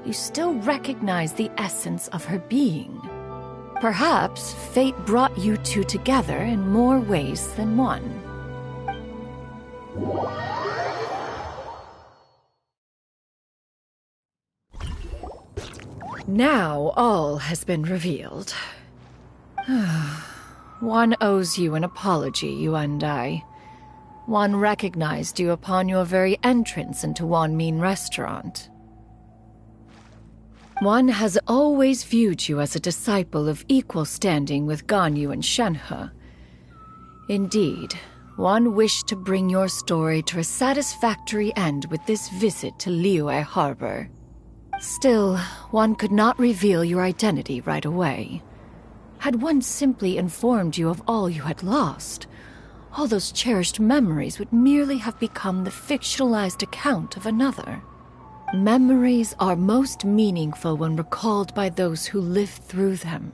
you still recognized the essence of her being. Perhaps fate brought you two together in more ways than one. Now all has been revealed. One owes you an apology, you and I. One recognized you upon your very entrance into Wanmin restaurant. One has always viewed you as a disciple of equal standing with Ganyu and Shenhe. Indeed, one wished to bring your story to a satisfactory end with this visit to Liyue Harbor. Still, one could not reveal your identity right away. Had one simply informed you of all you had lost, all those cherished memories would merely have become the fictionalized account of another. Memories are most meaningful when recalled by those who lived through them.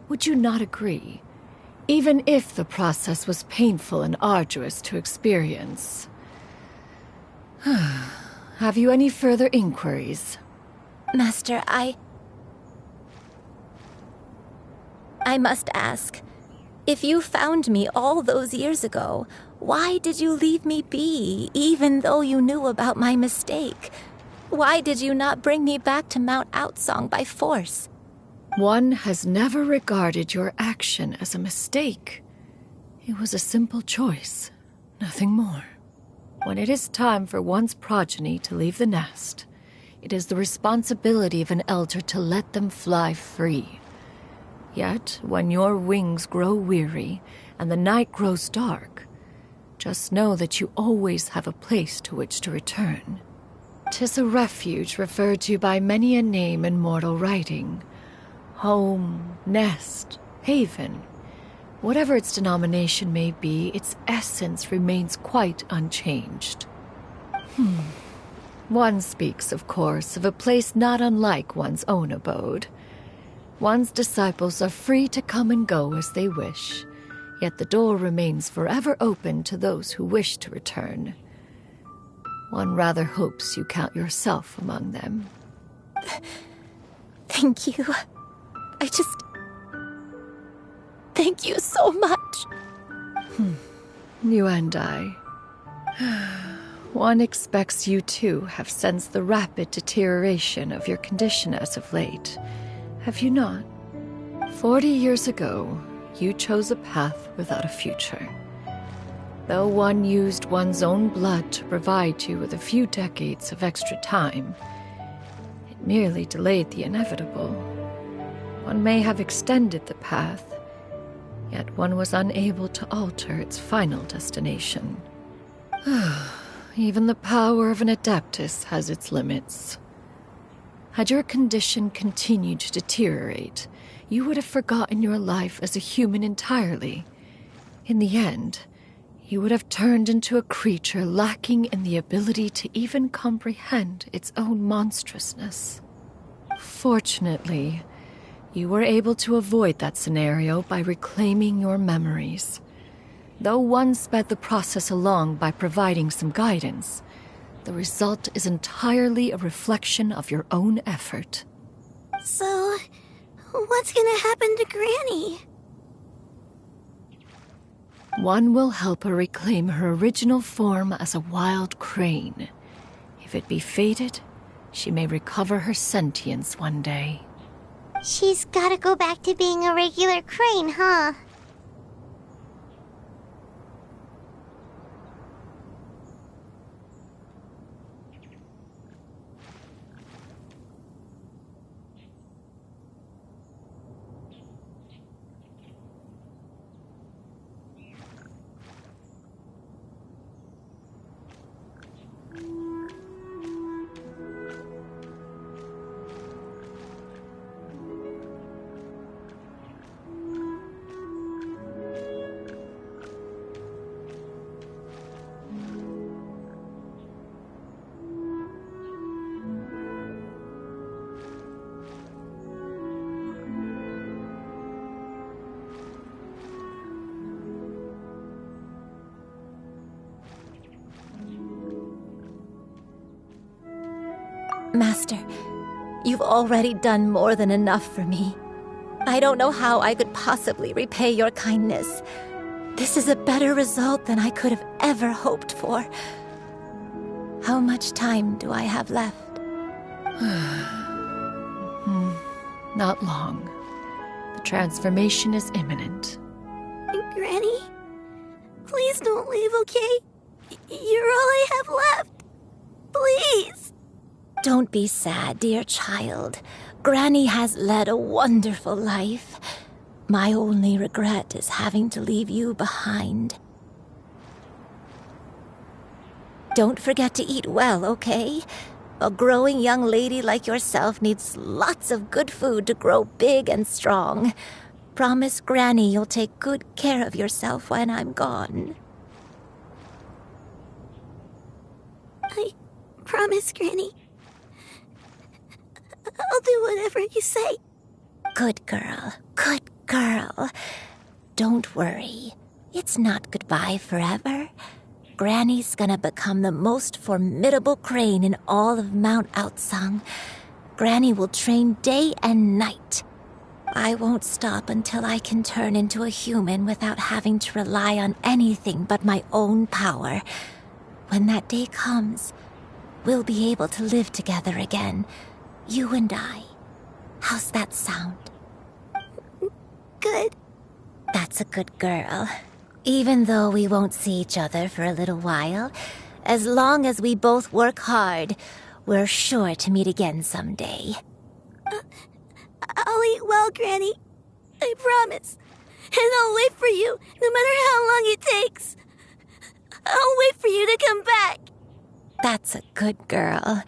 Would you not agree? Even if the process was painful and arduous to experience. Have you any further inquiries? Master, I must ask, if you found me all those years ago, why did you leave me be, even though you knew about my mistake? Why did you not bring me back to Mount Outsong by force? One has never regarded your action as a mistake. It was a simple choice, nothing more. When it is time for one's progeny to leave the nest, it is the responsibility of an elder to let them fly free. Yet, when your wings grow weary and the night grows dark, just know that you always have a place to which to return. 'Tis a refuge referred to by many a name in mortal writing. Home, nest, haven. Whatever its denomination may be, its essence remains quite unchanged. One speaks, of course, of a place not unlike one's own abode. One's disciples are free to come and go as they wish, yet the door remains forever open to those who wish to return. One rather hopes you count yourself among them. Thank you. Thank you so much. You and I. One expects you too have sensed the rapid deterioration of your condition as of late. Have you not? 40 years ago, you chose a path without a future. Though one used one's own blood to provide you with a few decades of extra time, it merely delayed the inevitable. One may have extended the path, yet one was unable to alter its final destination. Even the power of an adeptus has its limits. Had your condition continued to deteriorate, you would have forgotten your life as a human entirely. In the end, you would have turned into a creature lacking in the ability to even comprehend its own monstrousness. Fortunately, you were able to avoid that scenario by reclaiming your memories. Though one sped the process along by providing some guidance, the result is entirely a reflection of your own effort. So, what's gonna happen to Granny? One will help her reclaim her original form as a wild crane. If it be fated, she may recover her sentience one day. She's gotta go back to being a regular crane, huh? Master, you've already done more than enough for me. I don't know how I could possibly repay your kindness. This is a better result than I could have ever hoped for. How much time do I have left? Not long. The transformation is imminent. Granny? Please don't leave, okay? You're all I have left. Please. Don't be sad, dear child. Granny has led a wonderful life. My only regret is having to leave you behind. Don't forget to eat well, okay? A growing young lady like yourself needs lots of good food to grow big and strong. Promise Granny you'll take good care of yourself when I'm gone. I promise, Granny. I'll do whatever you say. Good girl, good girl. Don't worry. It's not goodbye forever. Granny's gonna become the most formidable crane in all of Mount Outsung. Granny will train day and night. I won't stop until I can turn into a human without having to rely on anything but my own power. When that day comes, we'll be able to live together again. You and I. How's that sound? Good. That's a good girl. Even though we won't see each other for a little while, as long as we both work hard, We're sure to meet again someday. I'll eat well, Granny. I promise. And I'll wait for you, no matter how long it takes. I'll wait for you to come back. That's a good girl.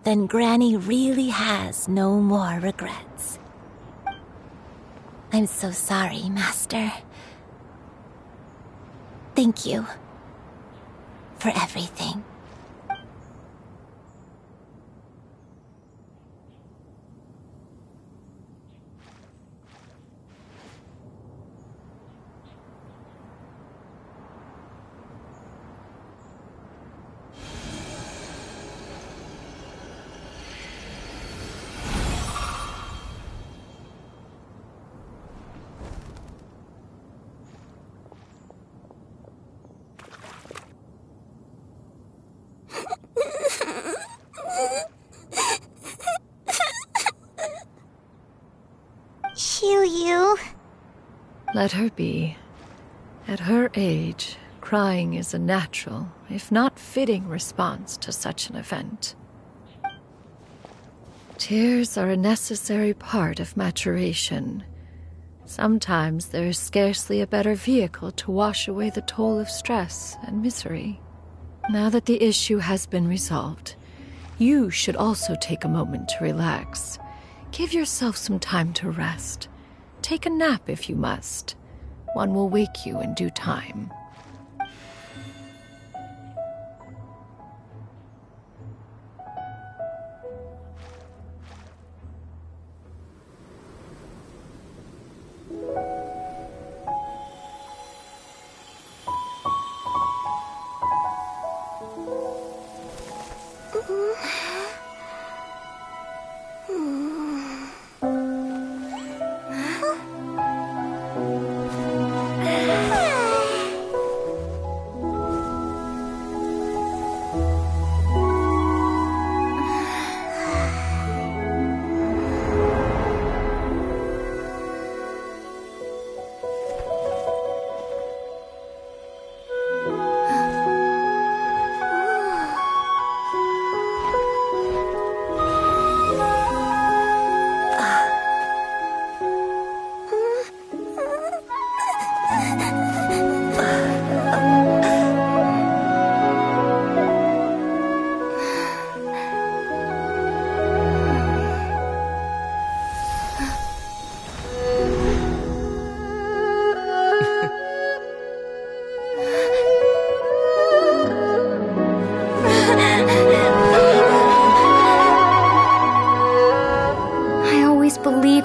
Then Granny really has no more regrets. I'm so sorry, Master. Thank you for everything. You. Let her be. At her age, crying is a natural, if not fitting, response to such an event. Tears are a necessary part of maturation. Sometimes there is scarcely a better vehicle to wash away the toll of stress and misery. Now that the issue has been resolved, you should also take a moment to relax. Give yourself some time to rest. Take a nap if you must. One will wake you in due time.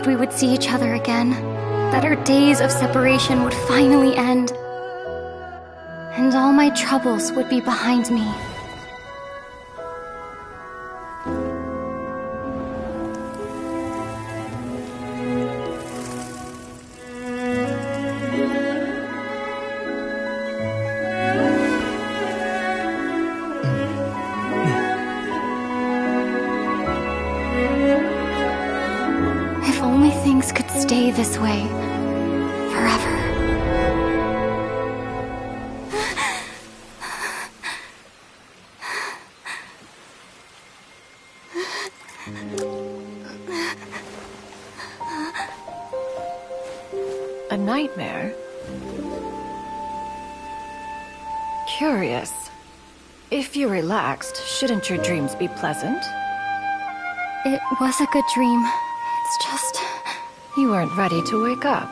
We would see each other again, that our days of separation would finally end, and all my troubles would be behind me. Things could stay this way forever. A nightmare? Curious. If you're relaxed, shouldn't your dreams be pleasant? It was a good dream. It's just... You weren't ready to wake up.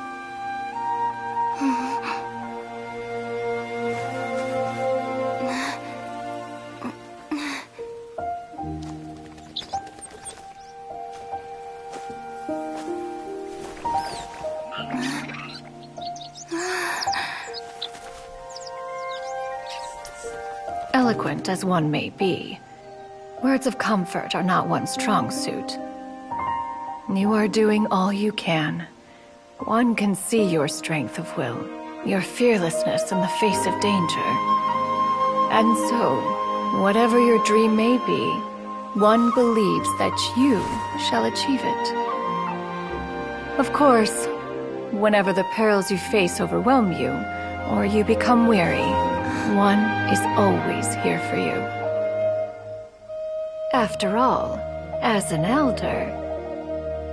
Eloquent as one may be, words of comfort are not one's strong suit. You are doing all you can. One can see your strength of will, your fearlessness in the face of danger. And so, whatever your dream may be, one believes that you shall achieve it. Of course, whenever the perils you face overwhelm you, or you become weary, one is always here for you. After all, as an elder,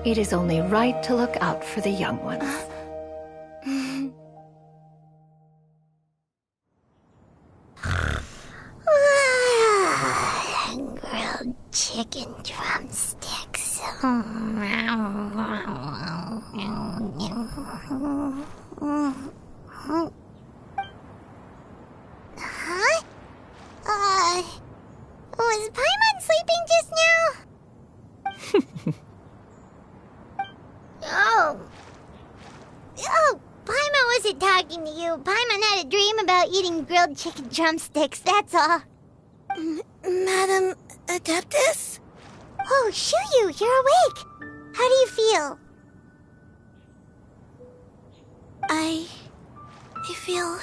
it is only right to look out for the young ones. Grilled chicken drumsticks. Huh? Was Paimon sleeping just now? Oh, Paimon wasn't talking to you. Paimon had a dream about eating grilled chicken drumsticks, that's all. Madam Adeptus? Oh, Shuyu, you're awake. How do you feel? I feel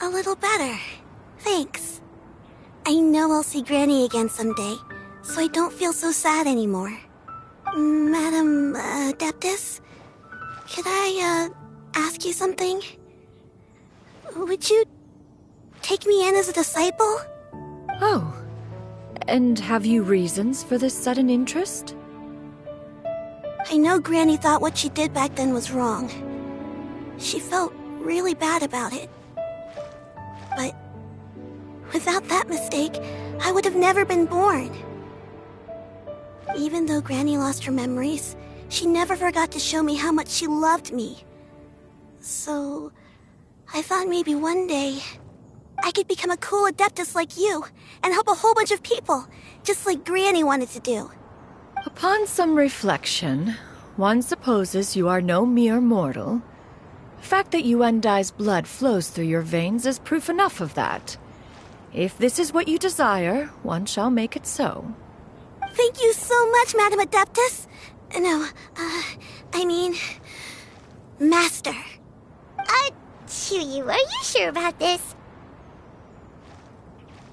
a little better. Thanks. I know I'll see Granny again someday, so I don't feel so sad anymore. Madam Adeptus, could I ask you something? Would you take me in as a disciple? Oh, and have you reasons for this sudden interest? I know Granny thought what she did back then was wrong. She felt really bad about it. But without that mistake, I would have never been born. Even though Granny lost her memories, she never forgot to show me how much she loved me. So, I thought maybe one day I could become a cool Adeptus like you and help a whole bunch of people, just like Granny wanted to do. Upon some reflection, one supposes you are no mere mortal. The fact that Yuendai's blood flows through your veins is proof enough of that. If this is what you desire, one shall make it so. Thank you so much, Madam Adeptus. No, I mean, Master. Chuyu, are you sure about this?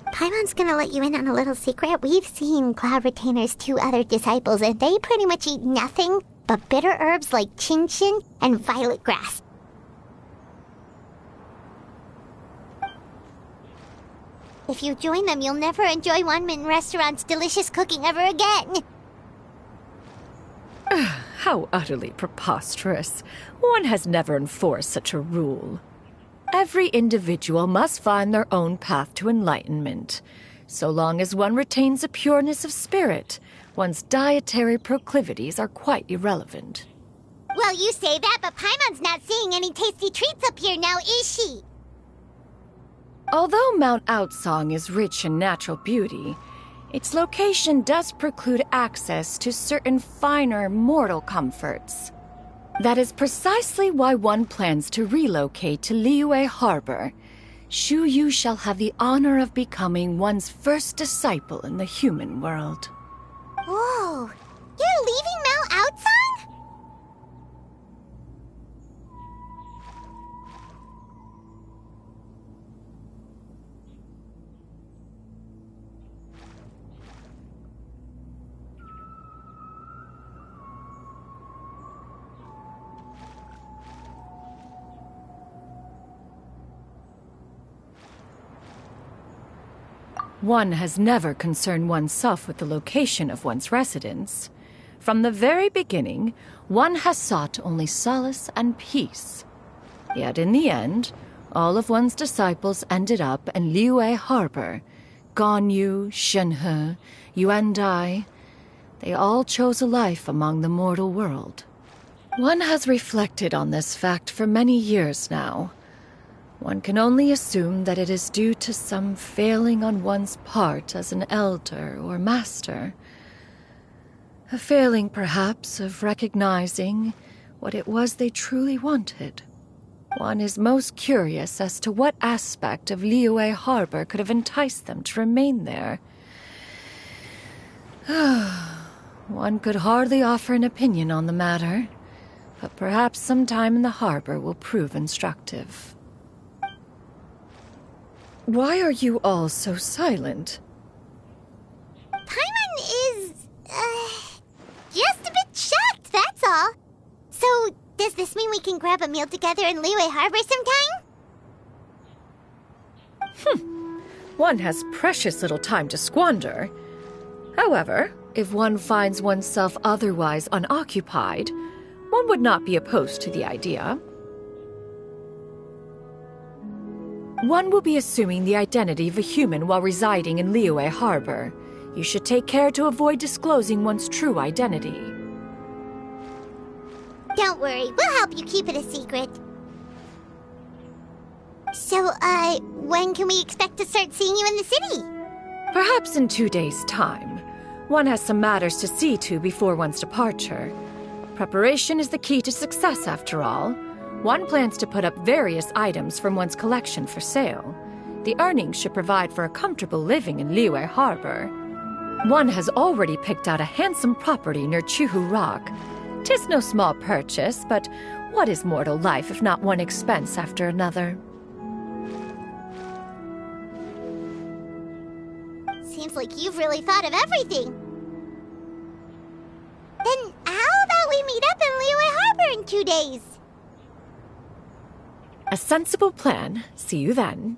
Paimon's gonna let you in on a little secret. We've seen Cloud Retainer's 2 other disciples, and they pretty much eat nothing but bitter herbs like chin-chin and violet grass. If you join them, you'll never enjoy Wanmin Restaurant's delicious cooking ever again. How utterly preposterous. One has never enforced such a rule. Every individual must find their own path to enlightenment. So long as one retains a pureness of spirit, one's dietary proclivities are quite irrelevant. Well, you say that, but Paimon's not seeing any tasty treats up here now, is she? Although Mount Outsong is rich in natural beauty, its location does preclude access to certain finer mortal comforts. That is precisely why one plans to relocate to Liyue Harbor. Shuyu shall have the honor of becoming one's first disciple in the human world. Whoa! You're leaving Mount Outsong? One has never concerned oneself with the location of one's residence. From the very beginning, one has sought only solace and peace. Yet in the end, all of one's disciples ended up in Liyue Harbor. Ganyu, Shenhe, Yuendai, they all chose a life among the mortal world. One has reflected on this fact for many years now. One can only assume that it is due to some failing on one's part as an elder or master. A failing, perhaps, of recognizing what it was they truly wanted. One is most curious as to what aspect of Liyue Harbor could have enticed them to remain there. One could hardly offer an opinion on the matter, but perhaps some time in the harbor will prove instructive. Why are you all so silent? Paimon is, just a bit shocked, that's all. So, does this mean we can grab a meal together in Liyue Harbor sometime? One has precious little time to squander. However, if one finds oneself otherwise unoccupied, one would not be opposed to the idea. One will be assuming the identity of a human while residing in Liyue Harbor. You should take care to avoid disclosing one's true identity. Don't worry, we'll help you keep it a secret. So, when can we expect to start seeing you in the city? Perhaps in 2 days' time. One has some matters to see to before one's departure. Preparation is the key to success, after all. One plans to put up various items from one's collection for sale. The earnings should provide for a comfortable living in Liyue Harbor. One has already picked out a handsome property near Chuhu Rock. 'Tis no small purchase, but what is mortal life if not one expense after another? Seems like you've really thought of everything. Then how about we meet up in Liyue Harbor in 2 days? A sensible plan. See you then.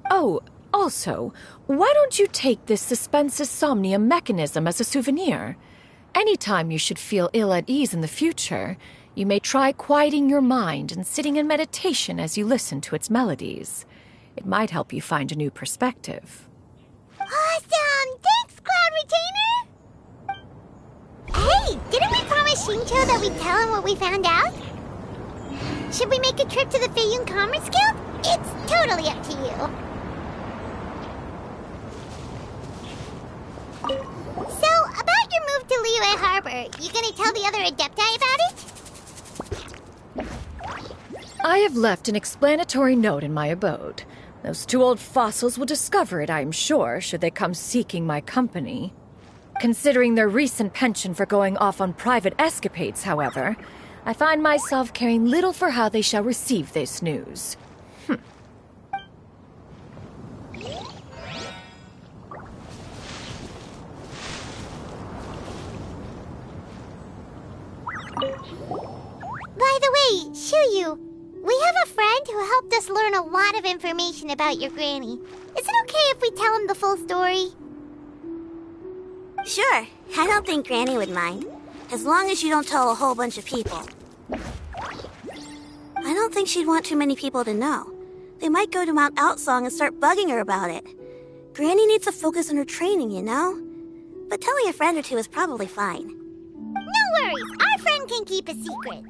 Oh, also, why don't you take this suspense somnium mechanism as a souvenir? Anytime you should feel ill at ease in the future, you may try quieting your mind and sitting in meditation as you listen to its melodies. It might help you find a new perspective. Awesome! Thanks, Cloud Retainer! Hey, didn't we promise Shincho that we'd tell him what we found out? Should we make a trip to the Feiyun Commerce Guild? It's totally up to you. So, about your move to Liyue Harbor, you gonna tell the other Adepti about it? I have left an explanatory note in my abode. Those 2 old fossils will discover it, I am sure, should they come seeking my company. Considering their recent penchant for going off on private escapades, however, I find myself caring little for how they shall receive this news. By the way, Shuyu, we have a friend who helped us learn a lot of information about your granny. Is it okay if we tell him the full story? Sure, I don't think Granny would mind. As long as you don't tell a whole bunch of people. I don't think she'd want too many people to know. They might go to Mount Outsong and start bugging her about it. Granny needs to focus on her training, you know? But telling a friend or two is probably fine. No worries, our friend can keep a secret.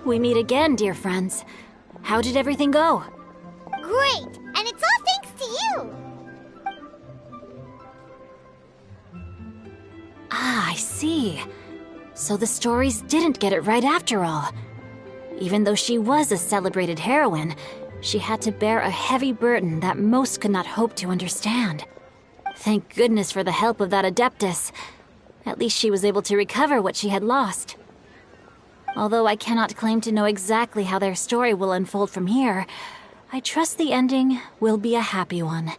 We meet again, dear friends. How did everything go? Great! And it's all thanks to you! Ah, I see. So the stories didn't get it right after all. Even though she was a celebrated heroine, she had to bear a heavy burden that most could not hope to understand. Thank goodness for the help of that Adeptus. At least she was able to recover what she had lost. Although I cannot claim to know exactly how their story will unfold from here, I trust the ending will be a happy one.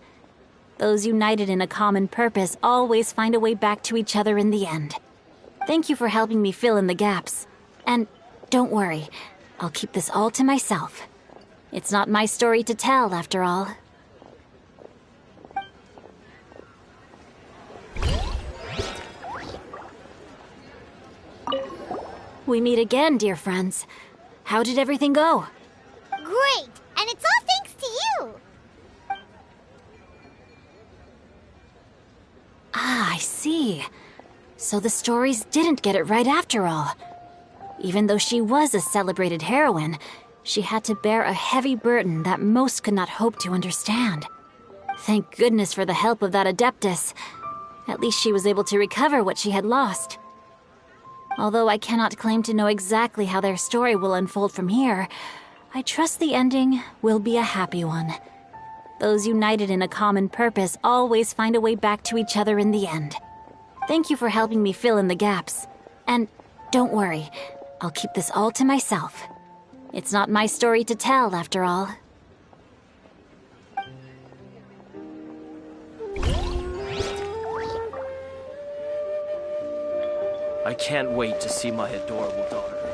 Those united in a common purpose always find a way back to each other in the end. Thank you for helping me fill in the gaps. And don't worry, I'll keep this all to myself. It's not my story to tell, after all. We meet again, dear friends. How did everything go? Great! And it's all thanks to you! Ah, I see. So the stories didn't get it right after all. Even though she was a celebrated heroine, she had to bear a heavy burden that most could not hope to understand. Thank goodness for the help of that Adeptus. At least she was able to recover what she had lost. Although I cannot claim to know exactly how their story will unfold from here, I trust the ending will be a happy one. Those united in a common purpose always find a way back to each other in the end. Thank you for helping me fill in the gaps. And don't worry, I'll keep this all to myself. It's not my story to tell, after all. I can't wait to see my adorable daughter again.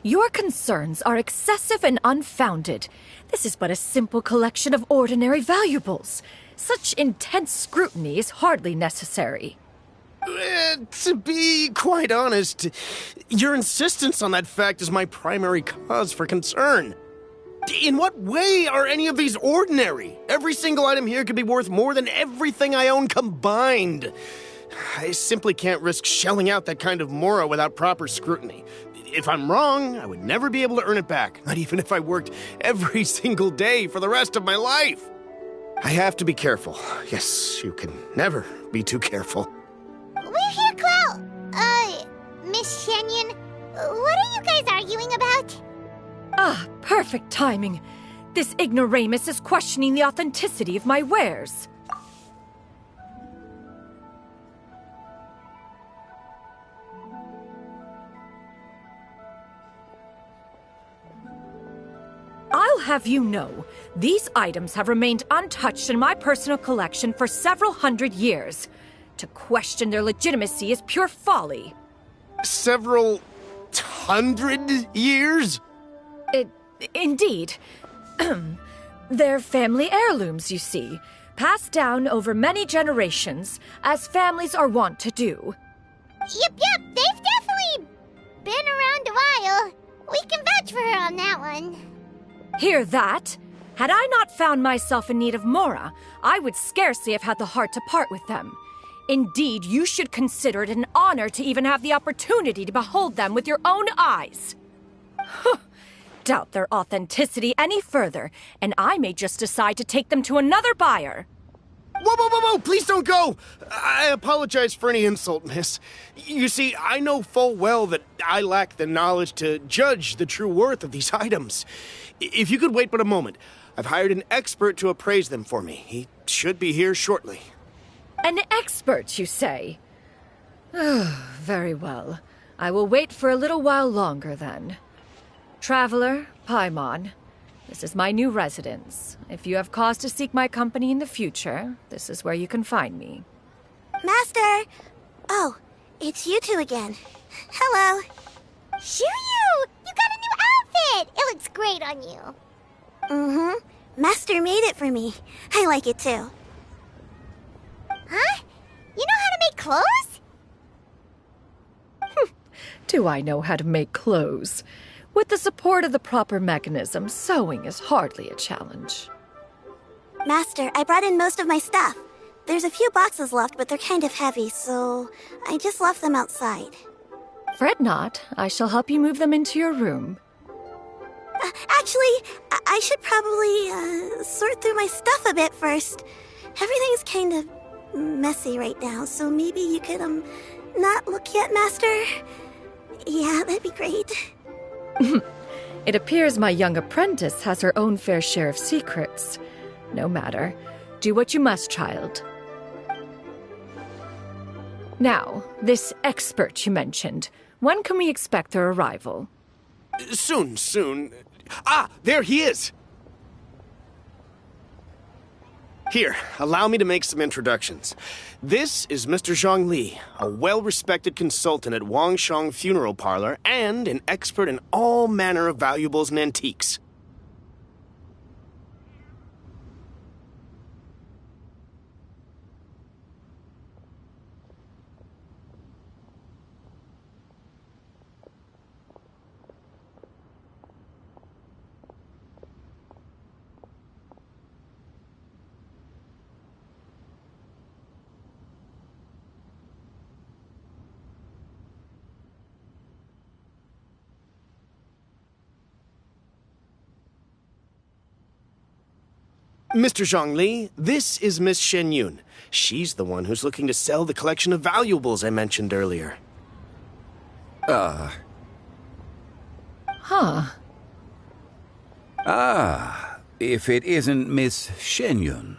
Your concerns are excessive and unfounded. This is but a simple collection of ordinary valuables. Such intense scrutiny is hardly necessary. To be quite honest, your insistence on that fact is my primary cause for concern. In what way are any of these ordinary? Every single item here could be worth more than everything I own combined. I simply can't risk shelling out that kind of mora without proper scrutiny. If I'm wrong, I would never be able to earn it back, not even if I worked every single day for the rest of my life. I have to be careful. Yes, you can never be too careful. We're here, Clow. Miss Shenyan, what are you guys arguing about? Ah, perfect timing. This ignoramus is questioning the authenticity of my wares. I'll have you know, these items have remained untouched in my personal collection for several hundred years. To question their legitimacy is pure folly. Several hundred years? Indeed. They're family heirlooms, you see, passed down over many generations, as families are wont to do. Yep, they've definitely been around a while. We can vouch for her on that one. Hear that? Had I not found myself in need of Mora, I would scarcely have had the heart to part with them. Indeed, you should consider it an honor to even have the opportunity to behold them with your own eyes. Doubt their authenticity any further, and I may just decide to take them to another buyer. Whoa! Please don't go! I apologize for any insult, miss. You see, I know full well that I lack the knowledge to judge the true worth of these items. If you could wait but a moment, I've hired an expert to appraise them for me. He should be here shortly. An expert, you say? Very well. I will wait for a little while longer, then. Traveler, Paimon. This is my new residence. If you have cause to seek my company in the future, this is where you can find me. Master! Oh, it's you two again. Hello. Shuyu! You got a new outfit! It looks great on you. Mm-hmm. Master made it for me. I like it too. Huh? You know how to make clothes? Do I know how to make clothes? With the support of the proper mechanism, sewing is hardly a challenge. Master, I brought in most of my stuff. There's a few boxes left, but they're kind of heavy, so I just left them outside. Fret not. I shall help you move them into your room. Actually, I should probably sort through my stuff a bit first. Everything's kind of messy right now, so maybe you could, not look yet, Master? Yeah, that'd be great. It appears my young apprentice has her own fair share of secrets. No matter. Do what you must, child. Now, this expert you mentioned. When can we expect their arrival? Soon. Ah, there he is! Here, allow me to make some introductions. This is Mr. Zhongli, a well-respected consultant at Wangshang Funeral Parlor and an expert in all manner of valuables and antiques. Mr. Zhongli, this is Miss Shenyun. She's the one who's looking to sell the collection of valuables I mentioned earlier. Huh. Ah, if it isn't Miss Shenyun.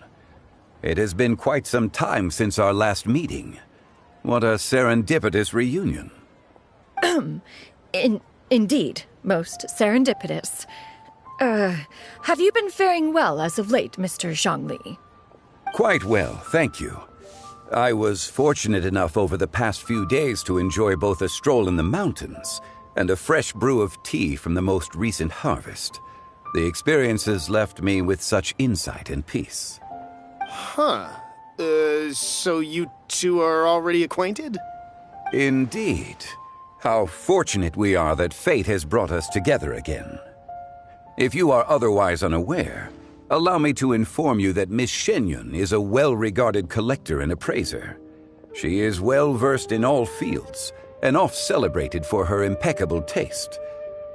It has been quite some time since our last meeting. What a serendipitous reunion. Indeed, most serendipitous. Have you been faring well as of late, Mr. Zhongli? Quite well, thank you. I was fortunate enough over the past few days to enjoy both a stroll in the mountains and a fresh brew of tea from the most recent harvest. The experiences left me with such insight and peace. Huh. So you two are already acquainted? Indeed. How fortunate we are that fate has brought us together again. If you are otherwise unaware, allow me to inform you that Miss Shenyun is a well-regarded collector and appraiser. She is well-versed in all fields, and oft-celebrated for her impeccable taste.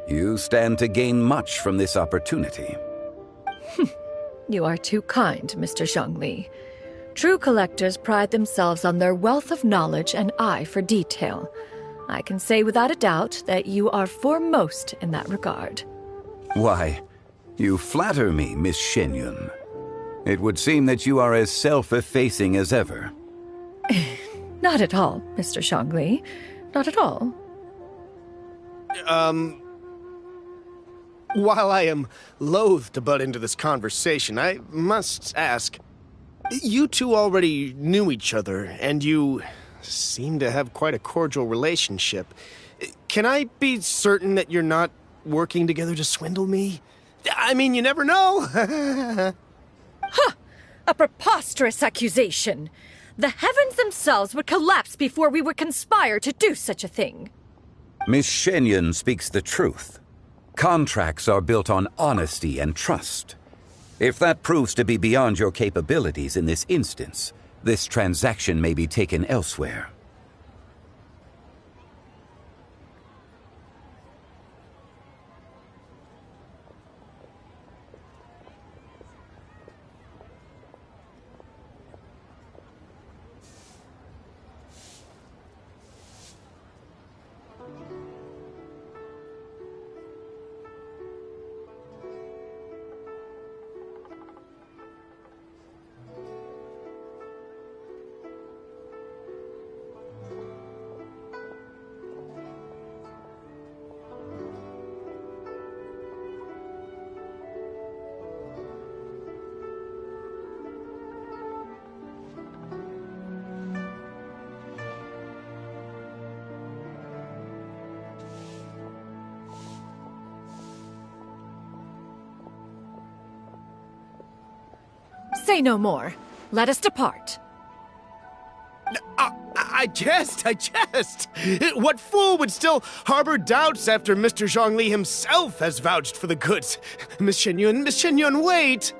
You stand to gain much from this opportunity. You are too kind, Mr. Zhongli. True collectors pride themselves on their wealth of knowledge and eye for detail. I can say without a doubt that you are foremost in that regard. Why, you flatter me, Miss Shenyun. It would seem that you are as self-effacing as ever. Not at all, Mr. Zhongli. Not at all. While I am loath to butt into this conversation, I must ask, you two already knew each other, and you seem to have quite a cordial relationship. Can I be certain that you're not working together to swindle me? I mean, you never know. Ha! A preposterous accusation. The heavens themselves would collapse before we would conspire to do such a thing. Miss Shenyun speaks the truth. Contracts are built on honesty and trust. If that proves to be beyond your capabilities in this instance, this transaction may be taken elsewhere. Say no more. Let us depart. I jest. What fool would still harbor doubts after Mr. Zhongli himself has vouched for the goods? Miss Shenyun, wait!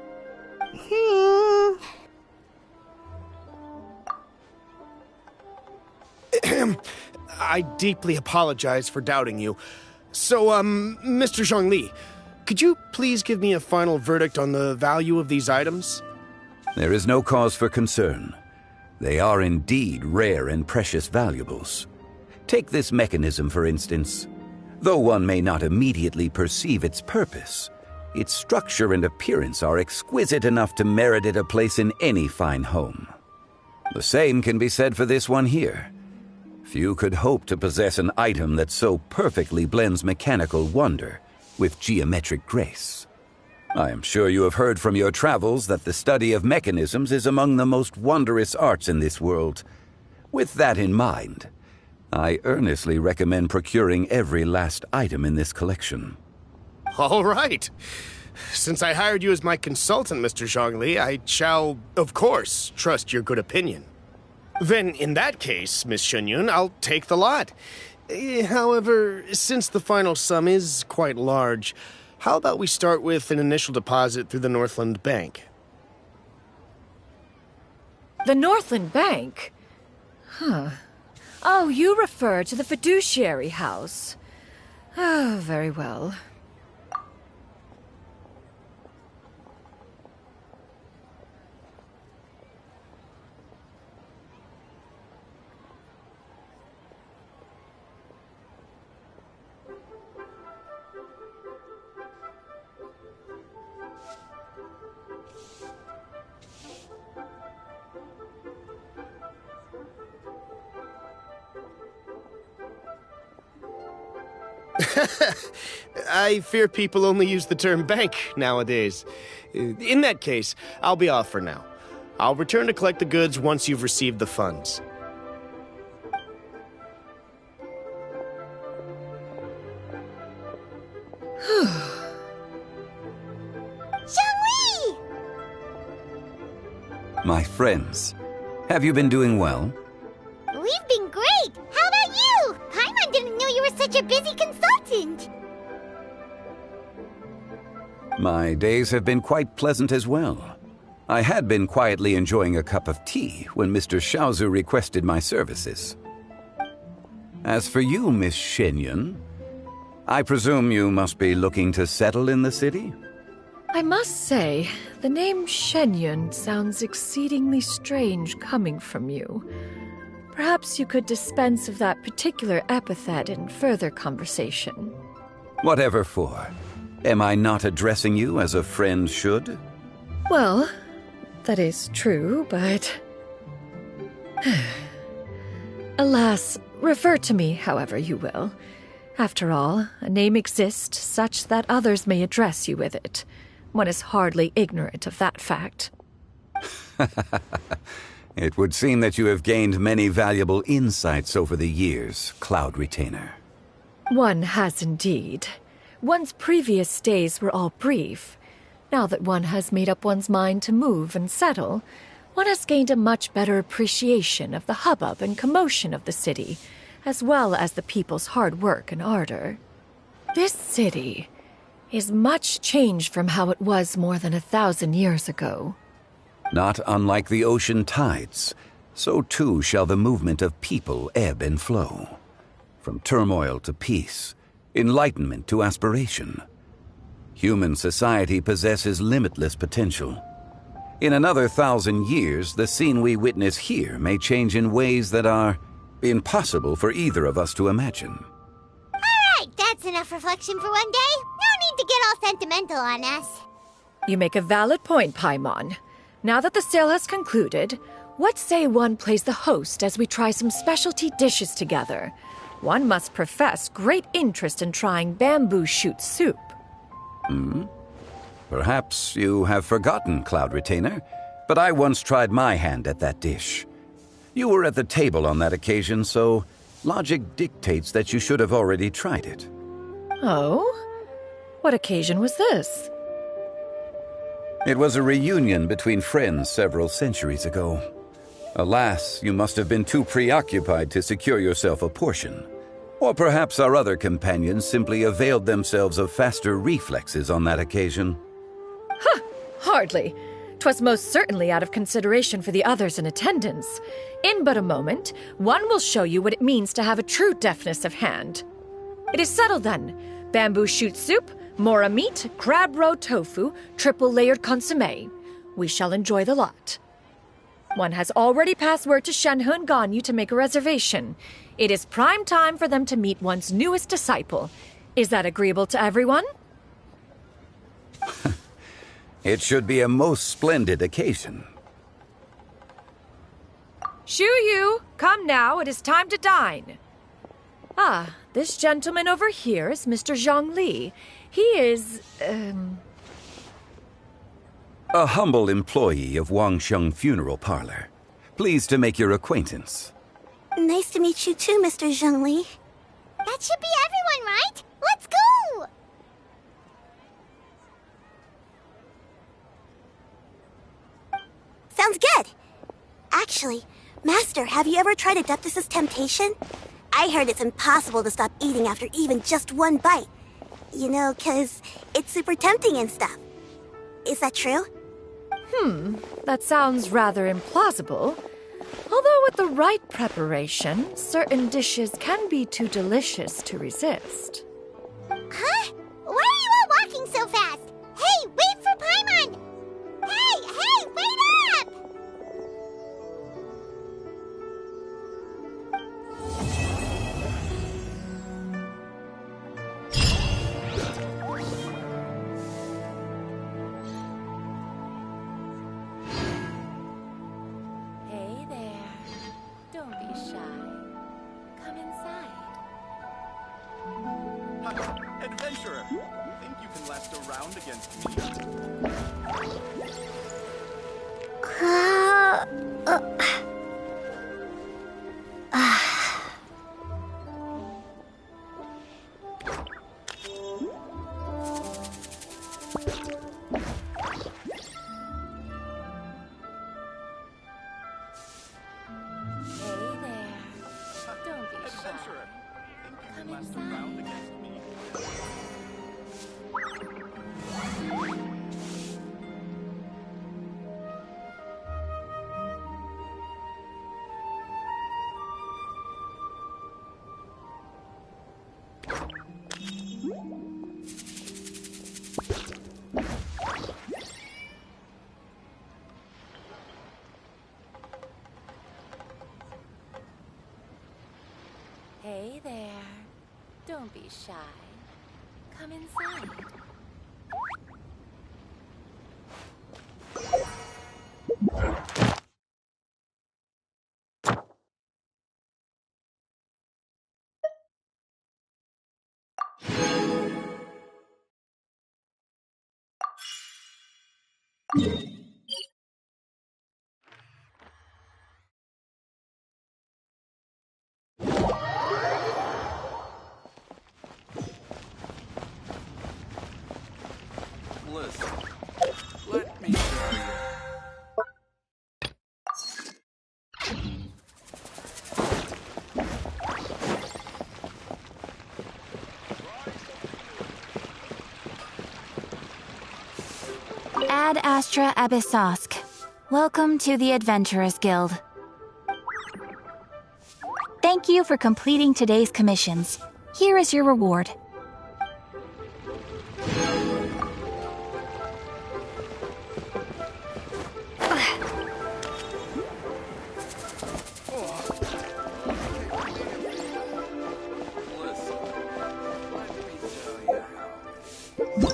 I deeply apologize for doubting you. So, Mr. Zhongli, could you please give me a final verdict on the value of these items? There is no cause for concern. They are indeed rare and precious valuables. Take this mechanism, for instance. Though one may not immediately perceive its purpose, its structure and appearance are exquisite enough to merit it a place in any fine home. The same can be said for this one here. Few could hope to possess an item that so perfectly blends mechanical wonder with geometric grace. I am sure you have heard from your travels that the study of mechanisms is among the most wondrous arts in this world. With that in mind, I earnestly recommend procuring every last item in this collection. All right. Since I hired you as my consultant, Mr. Zhongli, I shall, of course, trust your good opinion. Then, in that case, Miss Shenyun, I'll take the lot. However, since the final sum is quite large, how about we start with an initial deposit through the Northland Bank? The Northland Bank? Huh. Oh, you refer to the fiduciary house. Oh, very well. I fear people only use the term bank nowadays. In that case, I'll be off for now. I'll return to collect the goods once you've received the funds. Zhongli! My friends, have you been doing well? We've been great! How about you? Paimon didn't know you were such a busy consultant! My days have been quite pleasant as well. I had been quietly enjoying a cup of tea when Mr. Xiaozu requested my services. As for you, Miss Shenyun, I presume you must be looking to settle in the city? I must say, the name Shenyun sounds exceedingly strange coming from you. Perhaps you could dispense of that particular epithet in further conversation. Whatever for. Am I not addressing you as a friend should? Well, that is true, but... Alas, refer to me however you will. After all, a name exists such that others may address you with it. One is hardly ignorant of that fact. It would seem that you have gained many valuable insights over the years, Cloud Retainer. One has indeed. One's previous days were all brief. Now that one has made up one's mind to move and settle, one has gained a much better appreciation of the hubbub and commotion of the city, as well as the people's hard work and ardor. This city is much changed from how it was more than 1,000 years ago. Not unlike the ocean tides, so too shall the movement of people ebb and flow. From turmoil to peace, enlightenment to aspiration. Human society possesses limitless potential. In another 1,000 years, the scene we witness here may change in ways that are impossible for either of us to imagine. Alright, that's enough reflection for one day. No need to get all sentimental on us. You make a valid point, Paimon. Now that the sale has concluded, what say one plays the host as we try some specialty dishes together? One must profess great interest in trying bamboo shoot soup. Perhaps you have forgotten, Cloud Retainer, but I once tried my hand at that dish. You were at the table on that occasion, so logic dictates that you should have already tried it. Oh? What occasion was this? It was a reunion between friends several centuries ago. Alas, you must have been too preoccupied to secure yourself a portion. Or perhaps our other companions simply availed themselves of faster reflexes on that occasion. Huh, hardly. 'Twas most certainly out of consideration for the others in attendance. In but a moment, one will show you what it means to have a true deftness of hand. It is settled then. Bamboo shoot soup, mora meat, crab roe tofu, triple-layered consommé. We shall enjoy the lot. One has already passed word to Shenhe and Ganyu to make a reservation. It is prime time for them to meet one's newest disciple. Is that agreeable to everyone? It should be a most splendid occasion. Shu Yu, come now, it is time to dine. Ah, this gentleman over here is Mr. Zhang Li. He is, A humble employee of Wangsheng Funeral Parlor. Pleased to make your acquaintance. Nice to meet you too, Mr. Zhengli. That should be everyone, right? Let's go! Sounds good. Actually, Master, have you ever tried Adeptus' temptation? I heard it's impossible to stop eating after even just one bite. You know, 'cause it's super tempting and stuff. Is that true? That sounds rather implausible. Although with the right preparation, certain dishes can be too delicious to resist. Huh? Why are you all walking so fast? Hey, wait for Paimon! Hey, wait up! Hey there. Don't be shy. Come inside. Adventurer, think you can last a round against me? Hey there. Don't be shy. Adventurer, think you can Come last a inside. round against me? Hey there. Don't be shy. Come inside. Listen, let me show you. Ad Astra Abyssosk. Welcome to the Adventurers Guild. Thank you for completing today's commissions. Here is your reward. Listen, let me tell you how.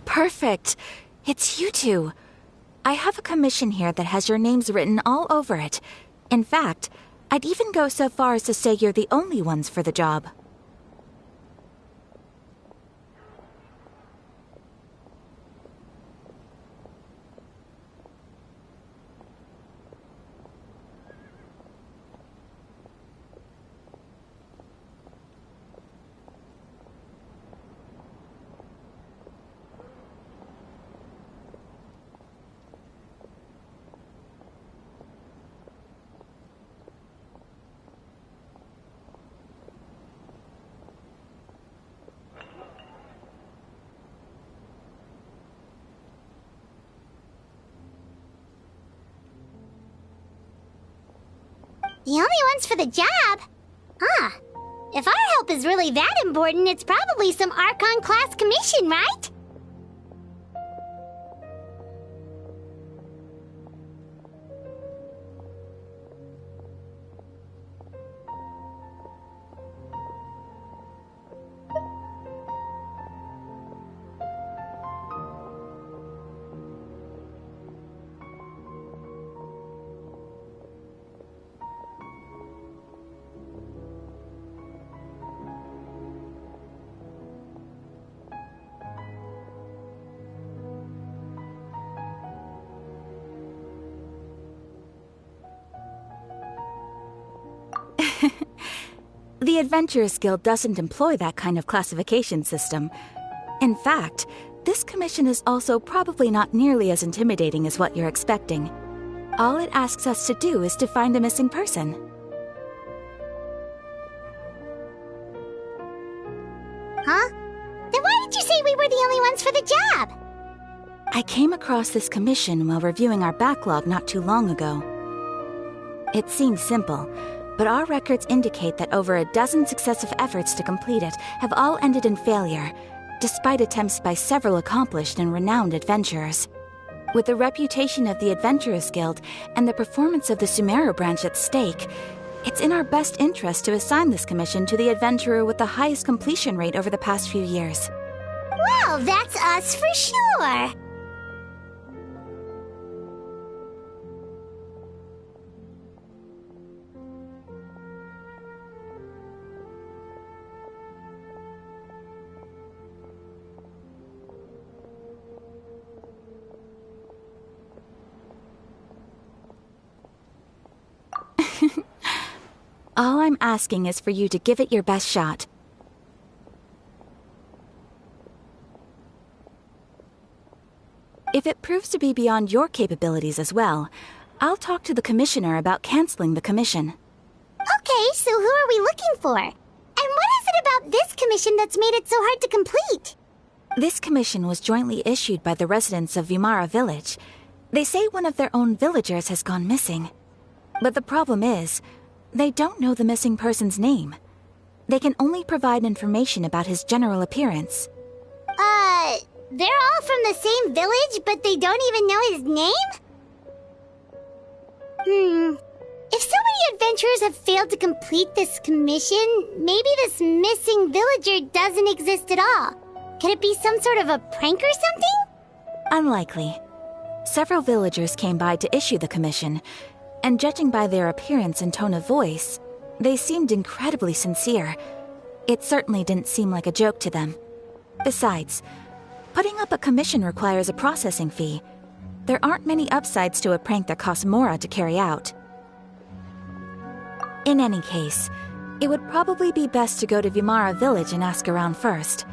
Perfect. It's you two. I have a commission here that has your names written all over it. In fact, I'd even go so far as to say you're the only ones for the job. The only ones for the job? Huh. If our help is really that important, it's probably some Archon-class commission, right? The Adventurers Guild doesn't employ that kind of classification system. In fact, this commission is also probably not nearly as intimidating as what you're expecting. All it asks us to do is to find a missing person. Huh? Then why did you say we were the only ones for the job? I came across this commission while reviewing our backlog not too long ago. It seems simple, but our records indicate that over a dozen successive efforts to complete it have all ended in failure, despite attempts by several accomplished and renowned adventurers. With the reputation of the Adventurers Guild and the performance of the Sumeru branch at stake, it's in our best interest to assign this commission to the adventurer with the highest completion rate over the past few years. Well, that's us for sure. All I'm asking is for you to give it your best shot. If it proves to be beyond your capabilities as well, I'll talk to the commissioner about canceling the commission. Okay, so who are we looking for? And what is it about this commission that's made it so hard to complete? This commission was jointly issued by the residents of Vimara Village. They say one of their own villagers has gone missing. But the problem is, they don't know the missing person's name. They can only provide information about his general appearance. they're all from the same village, but they don't even know his name? If so many adventurers have failed to complete this commission, maybe this missing villager doesn't exist at all. Could it be some sort of a prank or something? Unlikely. Several villagers came by to issue the commission, and judging by their appearance and tone of voice, they seemed incredibly sincere. It certainly didn't seem like a joke to them. Besides, putting up a commission requires a processing fee. There aren't many upsides to a prank that costs Mora to carry out. In any case, it would probably be best to go to Vimara village and ask around first.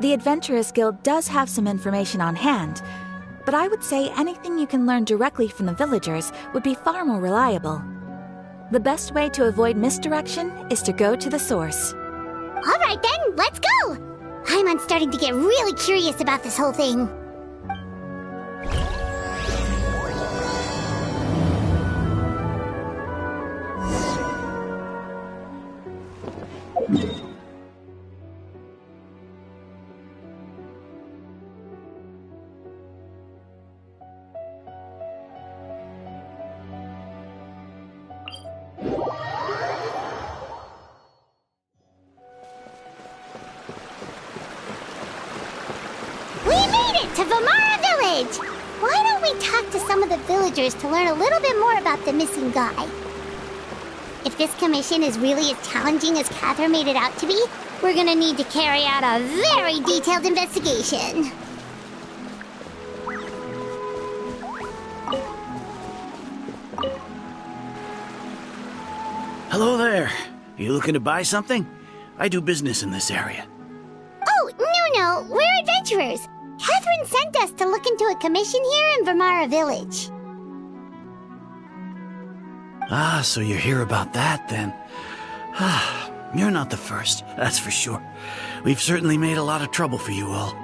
The Adventurers Guild does have some information on hand, but I would say anything you can learn directly from the villagers would be far more reliable. The best way to avoid misdirection is to go to the source. All right then, let's go! I'm starting to get really curious about this whole thing. To Vimara Village! Why don't we talk to some of the villagers to learn a little bit more about the missing guy? If this commission is really as challenging as Catherine made it out to be, we're gonna need to carry out a very detailed investigation. Hello there. You looking to buy something? I do business in this area. Oh, no, we're adventurers. Catherine sent us to look into a commission here in Vimara Village. Ah, so you're here about that, then. Ah, you're not the first, that's for sure. We've certainly made a lot of trouble for you all.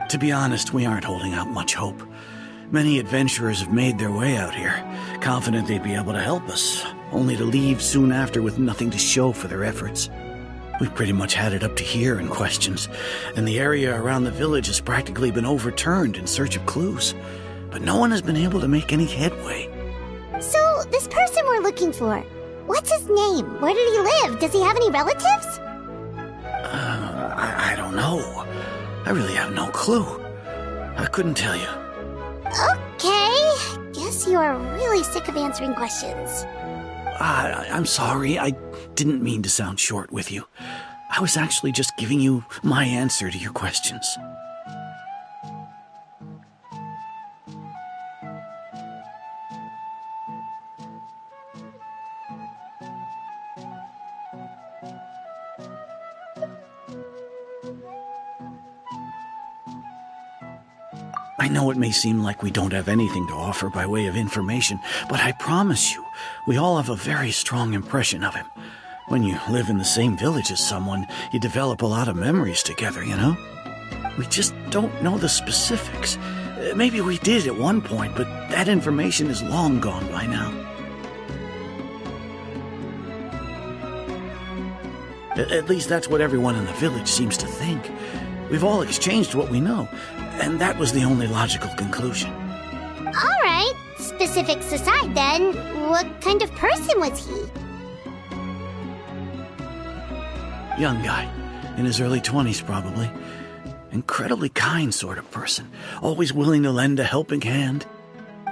To be honest, we aren't holding out much hope. Many adventurers have made their way out here, confident they'd be able to help us, only to leave soon after with nothing to show for their efforts. We've pretty much had it up to here in questions, and the area around the village has practically been overturned in search of clues. But no one has been able to make any headway. So, this person we're looking for, what's his name? Where did he live? Does he have any relatives? I don't know. I really have no clue. I couldn't tell you. Okay, guess you are really sick of answering questions. I'm sorry, I didn't mean to sound short with you. I was actually just giving you my answer to your questions. I know it may seem like we don't have anything to offer by way of information, but I promise you, we all have a very strong impression of him. When you live in the same village as someone, you develop a lot of memories together, you know? We just don't know the specifics. Maybe we did at one point, but that information is long gone by now. At least that's what everyone in the village seems to think. We've all exchanged what we know, and that was the only logical conclusion. All right, specifics aside then, what kind of person was he? Young guy, in his early 20s probably. Incredibly kind sort of person, always willing to lend a helping hand.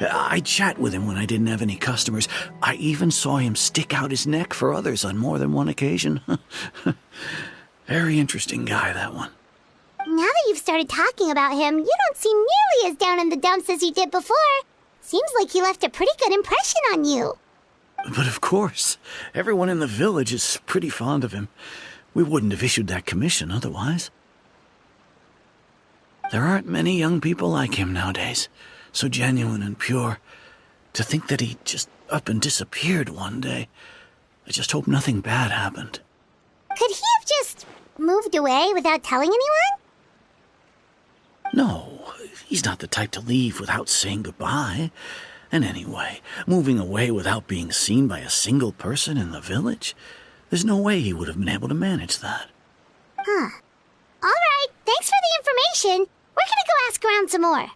I'd chat with him when I didn't have any customers. I even saw him stick out his neck for others on more than one occasion. Very interesting guy, that one. Now that you've started talking about him, you don't seem nearly as down in the dumps as you did before. Seems like he left a pretty good impression on you. But of course, everyone in the village is pretty fond of him. We wouldn't have issued that commission otherwise. There aren't many young people like him nowadays, so genuine and pure. To think that he just up and disappeared one day. I just hope nothing bad happened. Could he have just moved away without telling anyone? No, he's not the type to leave without saying goodbye. And anyway, moving away without being seen by a single person in the village? There's no way he would have been able to manage that. Huh. All right, thanks for the information. We're gonna go ask around some more.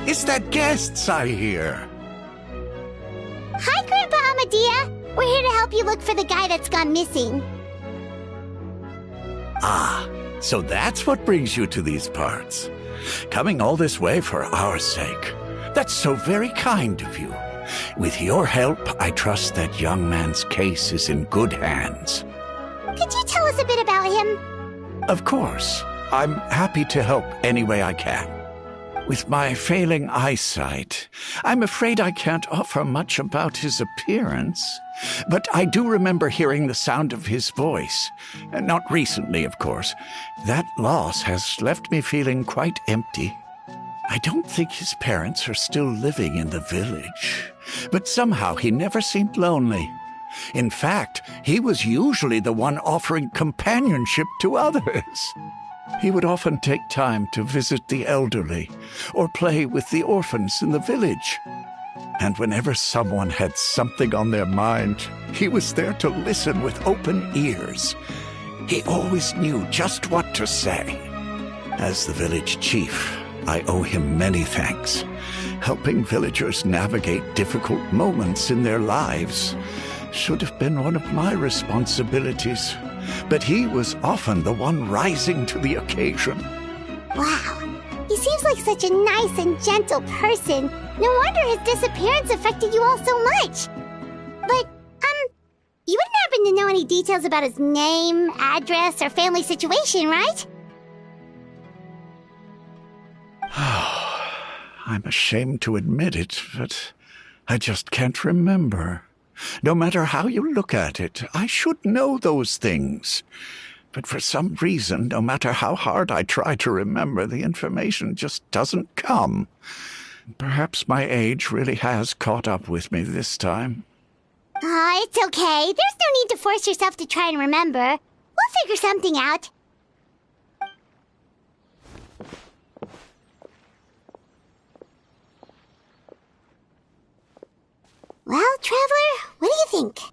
Is that guests I hear? Hi, Grandpa Amadea. We're here to help you look for the guy that's gone missing. Ah, so that's what brings you to these parts. Coming all this way for our sake. That's so very kind of you. With your help, I trust that young man's case is in good hands. Could you tell us a bit about him? Of course. I'm happy to help any way I can. With my failing eyesight, I'm afraid I can't offer much about his appearance. But I do remember hearing the sound of his voice. Not recently, of course. That loss has left me feeling quite empty. I don't think his parents are still living in the village. But somehow he never seemed lonely. In fact, he was usually the one offering companionship to others. He would often take time to visit the elderly or play with the orphans in the village. And whenever someone had something on their mind, he was there to listen with open ears. He always knew just what to say. As the village chief, I owe him many thanks. Helping villagers navigate difficult moments in their lives should have been one of my responsibilities. But he was often the one rising to the occasion. Wow. He seems like such a nice and gentle person. No wonder his disappearance affected you all so much. But, you wouldn't happen to know any details about his name, address, or family situation, right? I'm ashamed to admit it, but I just can't remember. No matter how you look at it, I should know those things. But for some reason, no matter how hard I try to remember, the information just doesn't come. Perhaps my age really has caught up with me this time. It's okay. There's no need to force yourself to try and remember. We'll figure something out. Well, Traveler, what do you think?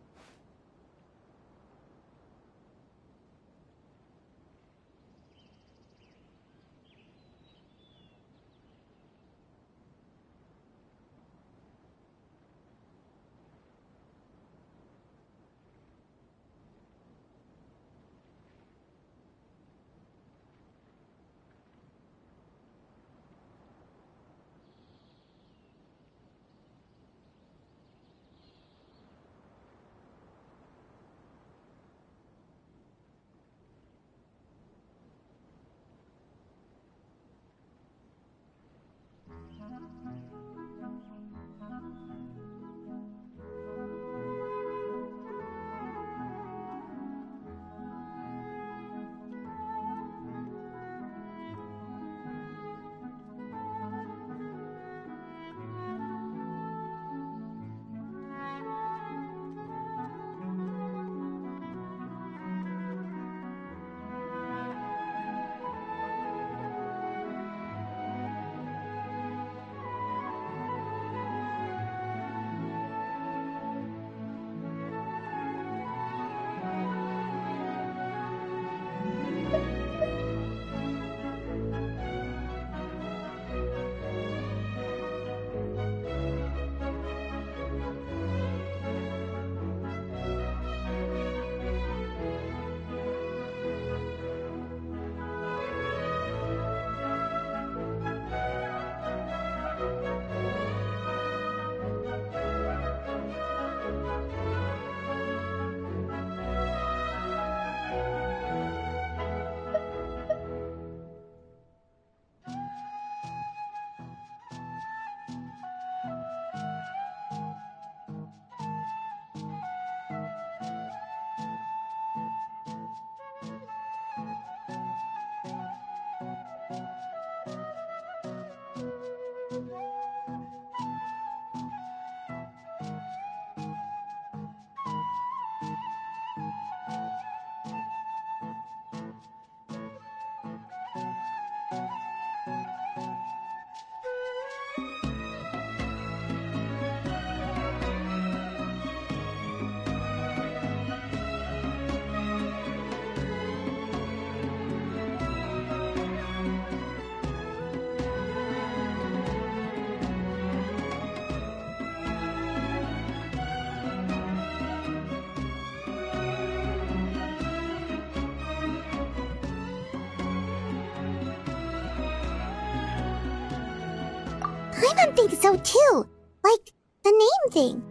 Paimon thinks so too. Like, the name thing.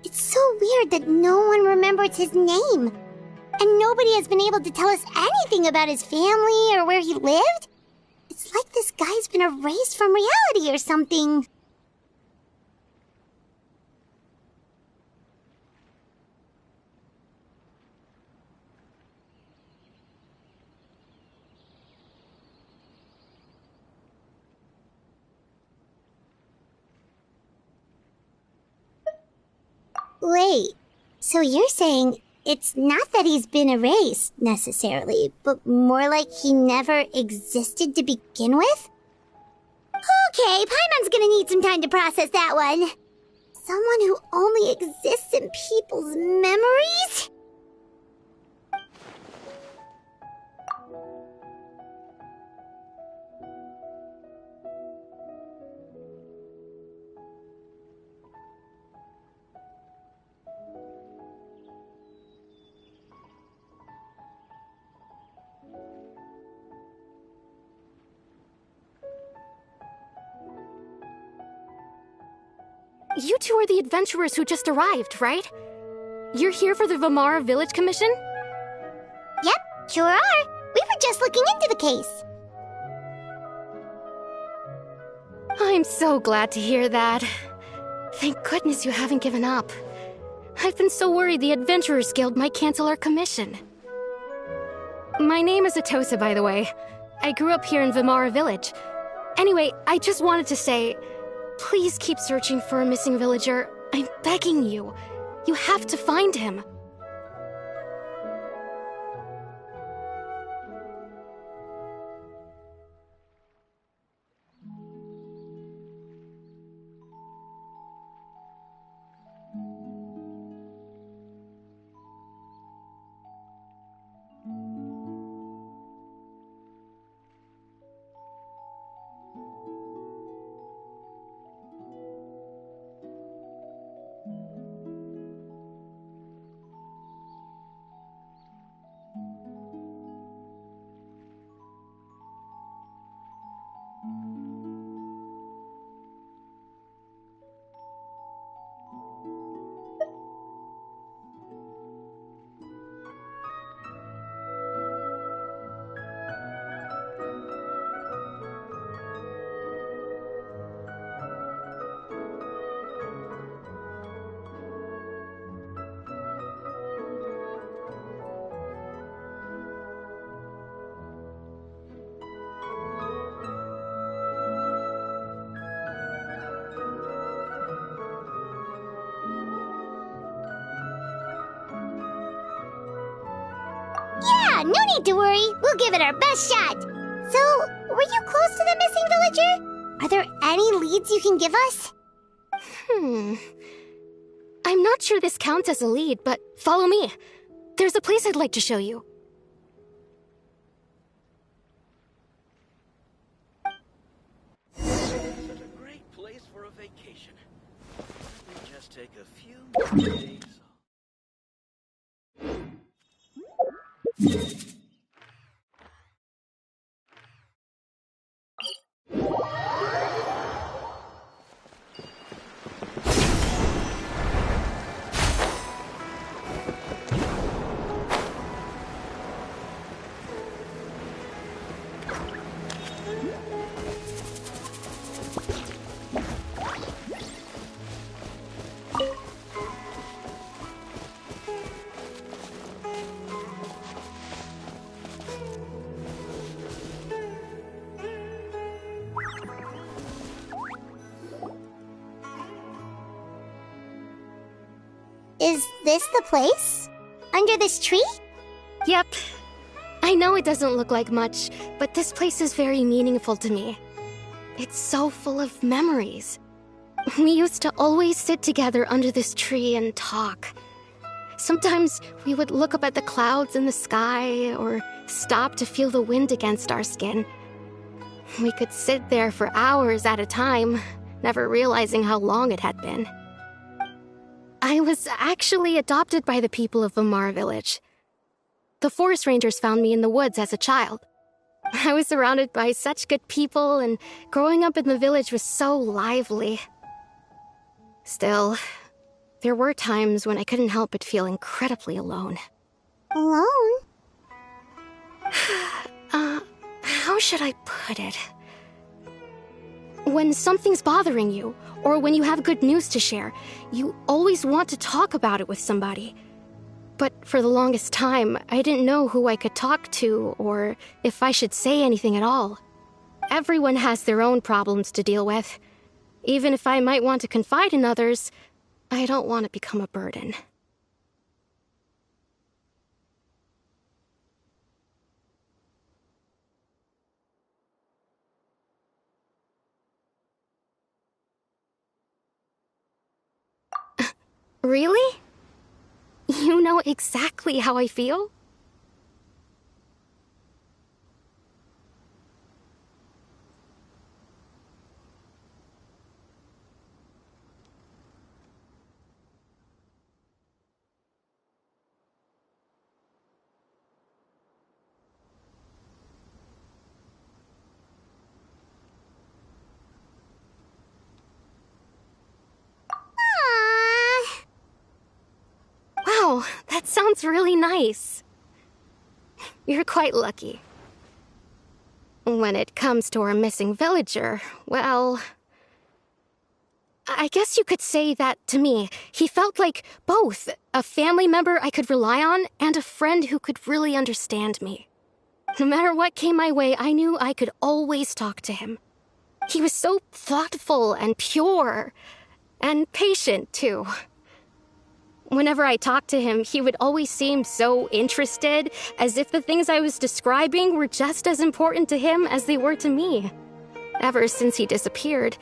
It's so weird that no one remembers his name. And nobody has been able to tell us anything about his family or where he lived. It's like this guy's been erased from reality or something. Wait, so you're saying it's not that he's been erased, necessarily, but more like he never existed to begin with? Okay, Paimon's gonna need some time to process that one. Someone who only exists in people's memories? You two are the adventurers who just arrived, right? You're here for the Vamara Village Commission? Yep, sure are. We were just looking into the case. I'm so glad to hear that. Thank goodness you haven't given up. I've been so worried the Adventurers Guild might cancel our commission. My name is Atosa, by the way. I grew up here in Vamara Village. Anyway, I just wanted to say, please keep searching for a missing villager. I'm begging you. You have to find him. Yeah, no need to worry. We'll give it our best shot. So, were you close to the missing villager? Are there any leads you can give us? I'm not sure this counts as a lead, but follow me. There's a place I'd like to show you. Such a great place for a vacation. Let me just take a few more days. Is this the place? Under this tree? Yep. I I know it doesn't look like much, but this place is very meaningful to me. It's so full of memories. We used to always sit together under this tree and talk. Sometimes we would look up at the clouds in the sky or stop to feel the wind against our skin. We could sit there for hours at a time, never realizing how long it had been. I was actually adopted by the people of Vamar village. The forest rangers found me in the woods as a child. I was surrounded by such good people, and growing up in the village was so lively. Still, there were times when I couldn't help but feel incredibly alone. Alone? How should I put it? When something's bothering you, or when you have good news to share, you always want to talk about it with somebody. But for the longest time, I didn't know who I could talk to, or if I should say anything at all. Everyone has their own problems to deal with. Even if I might want to confide in others, I don't want to become a burden. Really? You know exactly how I feel? Wow, that sounds really nice. You're quite lucky. When it comes to our missing villager, well, I guess you could say that to me. He felt like both a family member I could rely on and a friend who could really understand me. No matter what came my way, I knew I could always talk to him. He was so thoughtful and pure, and patient, too. Whenever I talked to him, he would always seem so interested, as if the things I was describing were just as important to him as they were to me. Ever since he disappeared,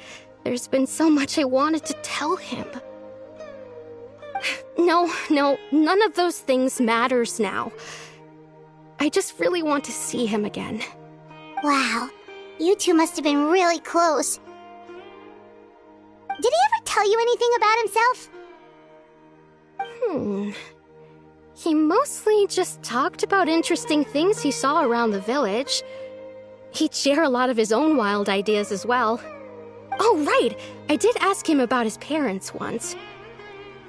there's been so much I wanted to tell him. No, none of those things matters now. I just really want to see him again. Wow, you two must have been really close. Did he ever tell you anything about himself? He mostly just talked about interesting things he saw around the village. He'd share a lot of his own wild ideas as well. Oh, right! I did ask him about his parents once.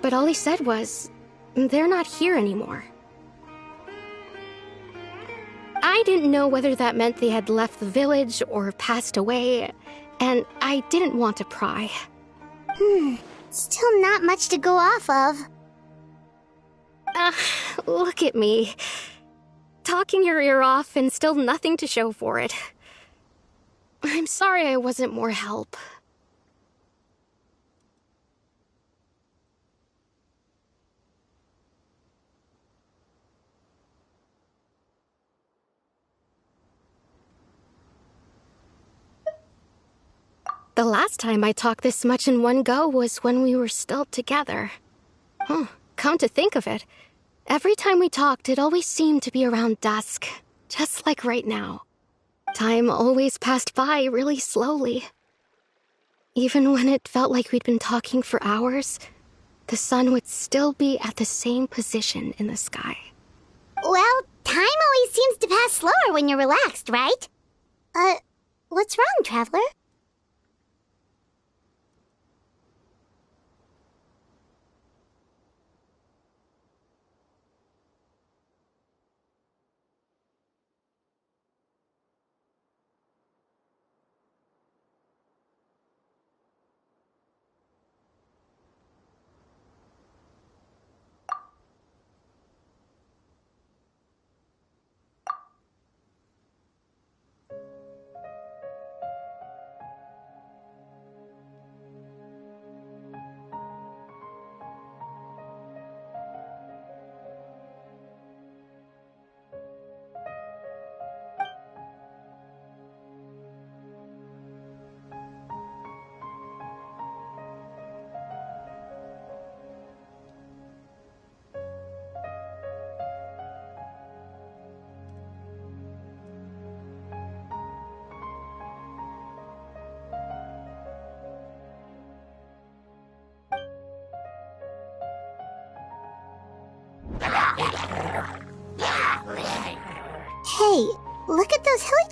But all he said was, they're not here anymore. I didn't know whether that meant they had left the village or passed away, and I didn't want to pry. Still not much to go off of. Look at me. Talking your ear off and still nothing to show for it. I'm sorry I wasn't more help. The last time I talked this much in one go was when we were still together. Come to think of it, every time we talked, it always seemed to be around dusk, just like right now. Time always passed by really slowly. Even when it felt like we'd been talking for hours, the sun would still be at the same position in the sky. Well, time always seems to pass slower when you're relaxed, right? What's wrong, Traveler?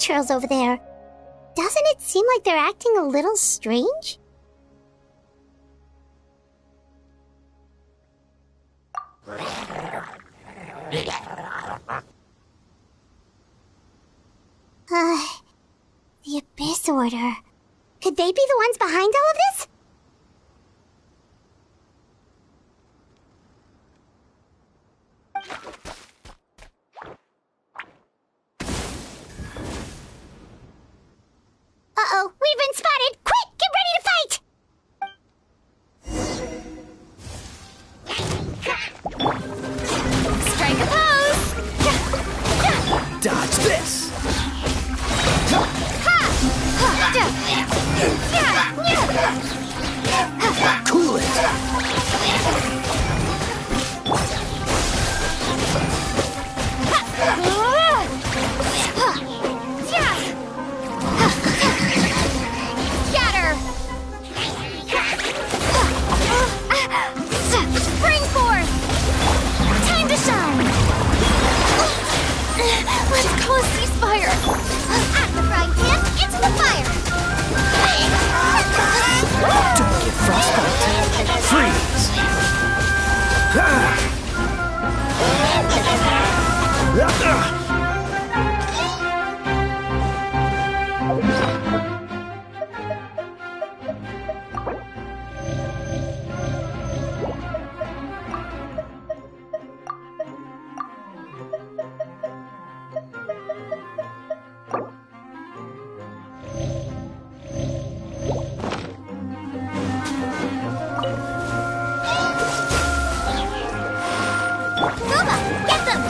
churls over there. Doesn't it seem like they're acting a little strange? The Abyss Order. Could they be the ones behind all of this? Uh-oh, we've been spotted! Quick, get ready to fight! Strike a pose! Dodge this! Cool it! Scatter! Spring forth! Time to shine! Let's call a ceasefire! Out of the frying pan, into the fire! Don't get frostbite! Freeze! Nova, get them!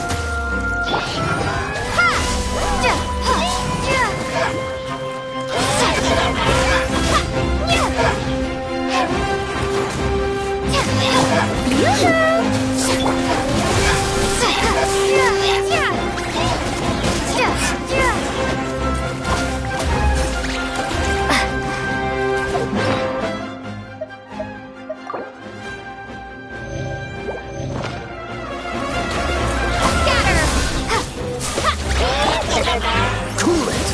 Cool it!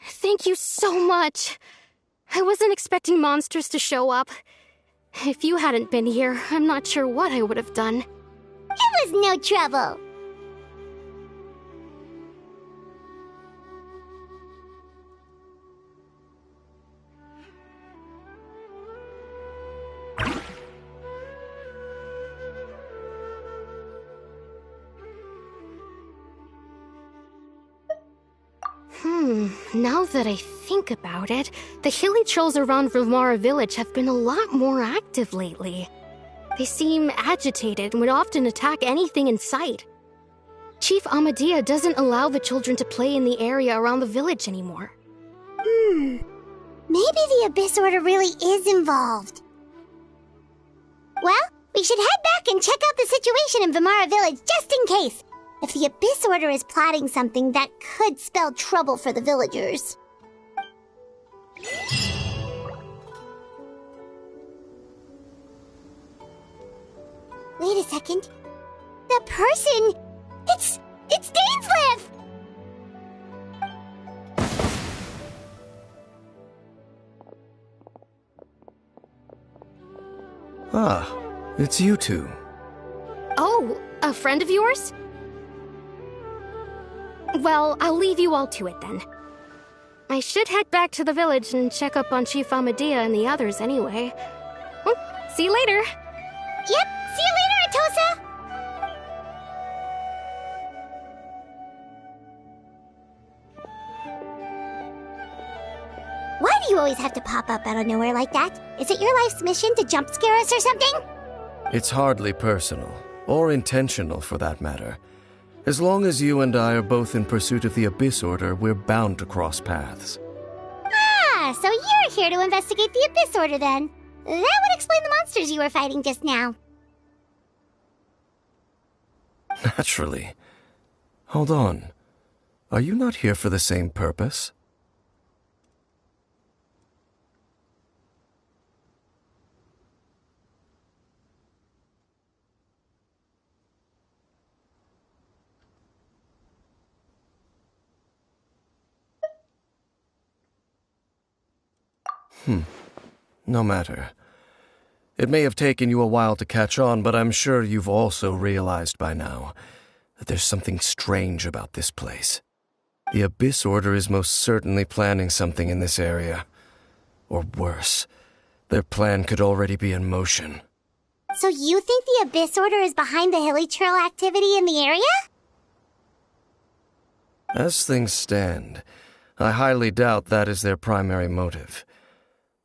Thank you so much. I wasn't expecting monsters to show up. If you hadn't been here, I'm not sure what I would have done. It was no trouble. Now that I think about it, the hilly trolls around Vilmara village have been a lot more active lately. They seem agitated and would often attack anything in sight. Chief Amadea doesn't allow the children to play in the area around the village anymore. Maybe the Abyss Order really is involved. Well, we should head back and check out the situation in Vilmara village just in case. If the Abyss Order is plotting something that could spell trouble for the villagers. Wait a second. That person! It's Dainsleif! Ah, it's you two. Oh, a friend of yours? Well, I'll leave you all to it then. I should head back to the village and check up on Chief Amadea and the others anyway. Well, see you later. Yep, see you later, Atosa! Why do you always have to pop up out of nowhere like that? Is it your life's mission to jump scare us or something? It's hardly personal, or intentional for that matter. As long as you and I are both in pursuit of the Abyss Order, we're bound to cross paths. Ah, so you're here to investigate the Abyss Order then. That would explain the monsters you were fighting just now. Naturally. Hold on. Are you not here for the same purpose? No matter. It may have taken you a while to catch on, but I'm sure you've also realized by now that there's something strange about this place. The Abyss Order is most certainly planning something in this area. Or worse, their plan could already be in motion. So you think the Abyss Order is behind the hilly trail activity in the area? As things stand, I highly doubt that is their primary motive.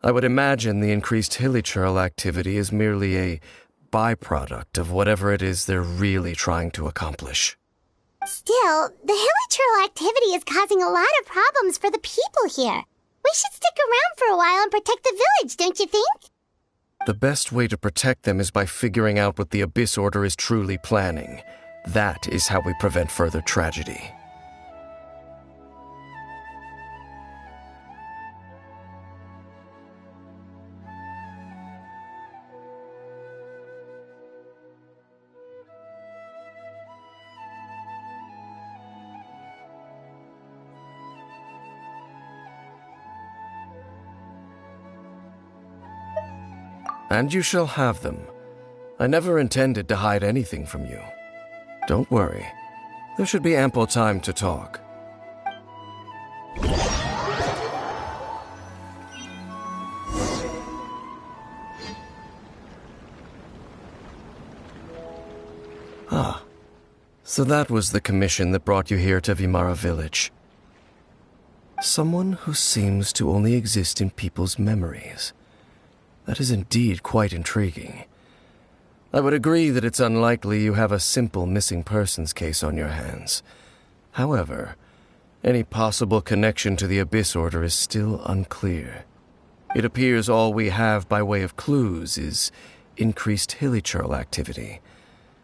I would imagine the increased hilly trail activity is merely a byproduct of whatever it is they're really trying to accomplish. Still, the hilly trail activity is causing a lot of problems for the people here. We should stick around for a while and protect the village, don't you think? The best way to protect them is by figuring out what the Abyss Order is truly planning. That is how we prevent further tragedy. And you shall have them. I never intended to hide anything from you. Don't worry. There should be ample time to talk. Ah, so that was the commission that brought you here to Vimara Village. Someone who seems to only exist in people's memories. That is indeed quite intriguing. I would agree that it's unlikely you have a simple missing persons case on your hands. However, any possible connection to the Abyss Order is still unclear. It appears all we have by way of clues is increased hilly trail activity,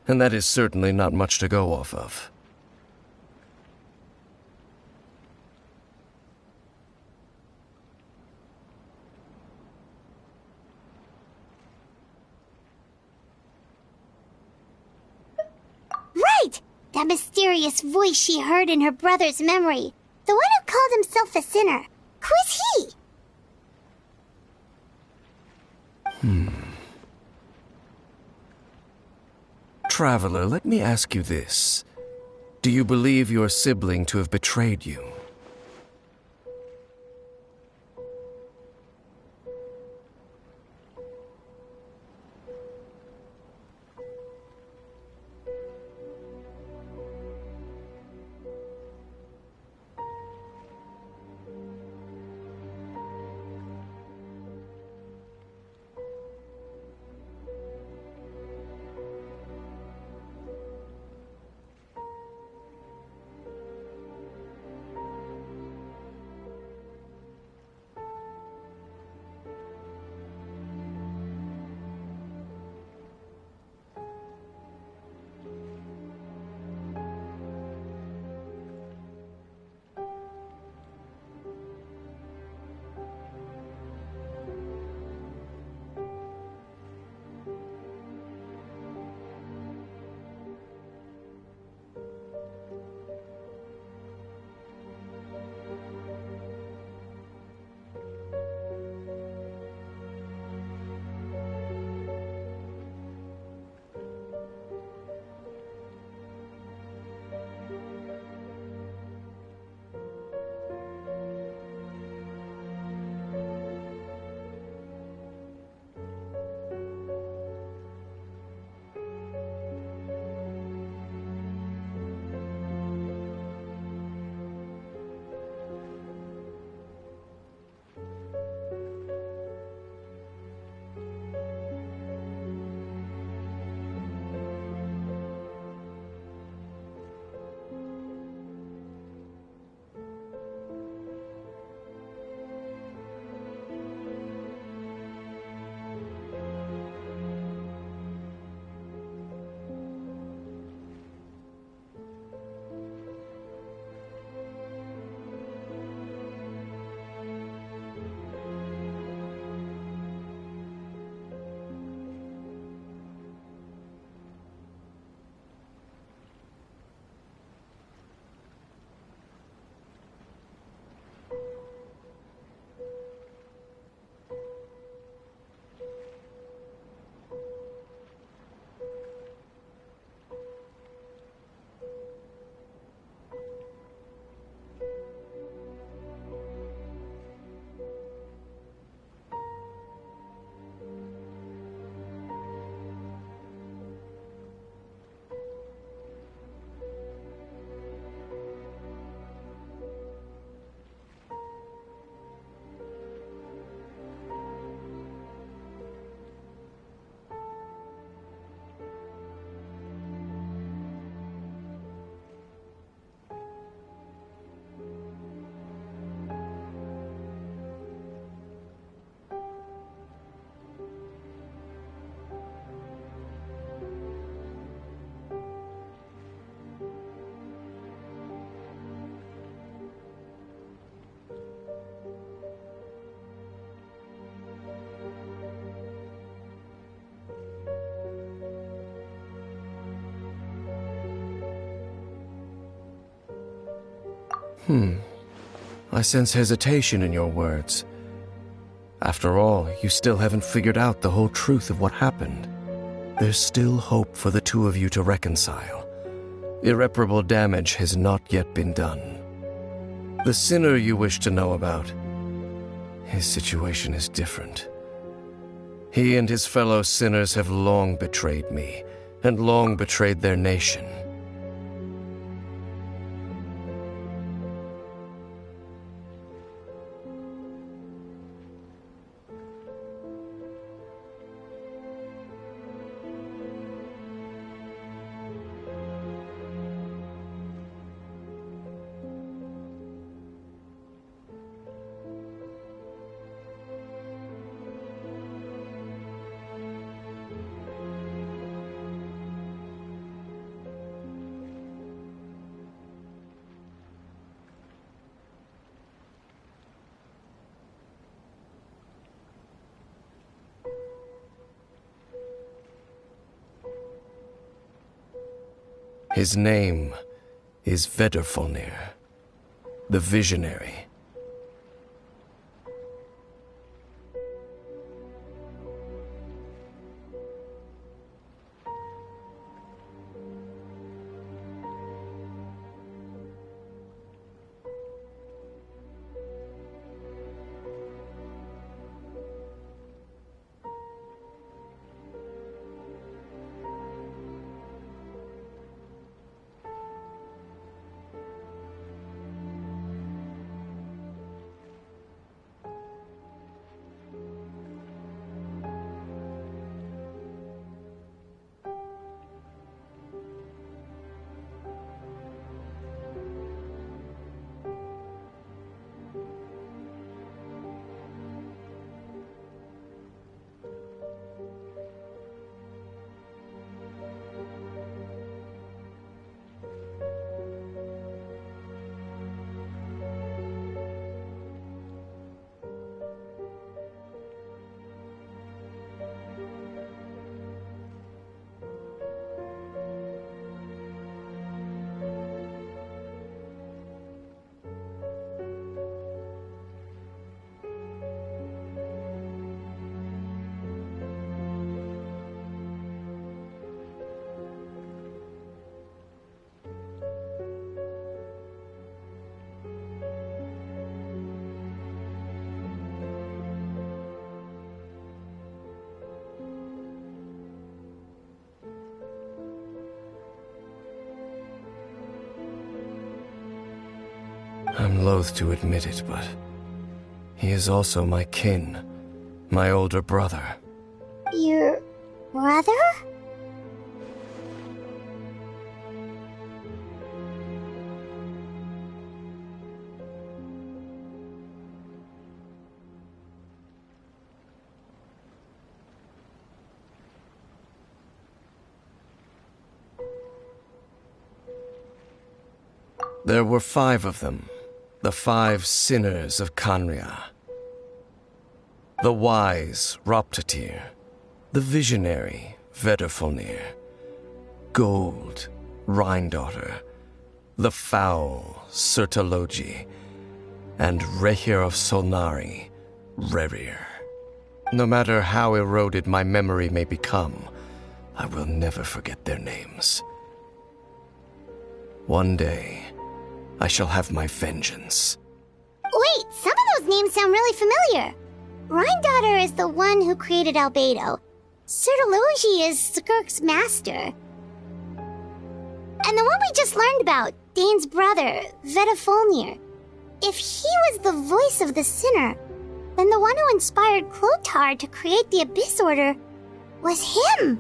and that is certainly not much to go off of. Right! That mysterious voice she heard in her brother's memory. The one who called himself a sinner. Who is he? Traveler, let me ask you this. Do you believe your sibling to have betrayed you? I sense hesitation in your words. After all, you still haven't figured out the whole truth of what happened. There's still hope for the two of you to reconcile. Irreparable damage has not yet been done. The sinner you wish to know about, his situation is different. He and his fellow sinners have long betrayed me, and long betrayed their nation. His name is Vedrfolnir, the Visionary. I'm loath to admit it, but he is also my kin, my older brother. Your brother? There were 5 of them, the 5 sinners of Khaenri'ah. The wise, Roptatyr. The visionary, Vedrfolnir. Gold, Rhine-daughter. The foul, Surtalogi. And Rehir of Solnari, Rerir. No matter how eroded my memory may become, I will never forget their names. One day, I shall have my vengeance. Wait, some of those names sound really familiar. Rhine-daughter is the one who created Albedo. Surtalogi is Skirk's master. And the one we just learned about, Dane's brother, Vedrfolnir. If he was the voice of the sinner, then the one who inspired Clothar to create the Abyss Order was him.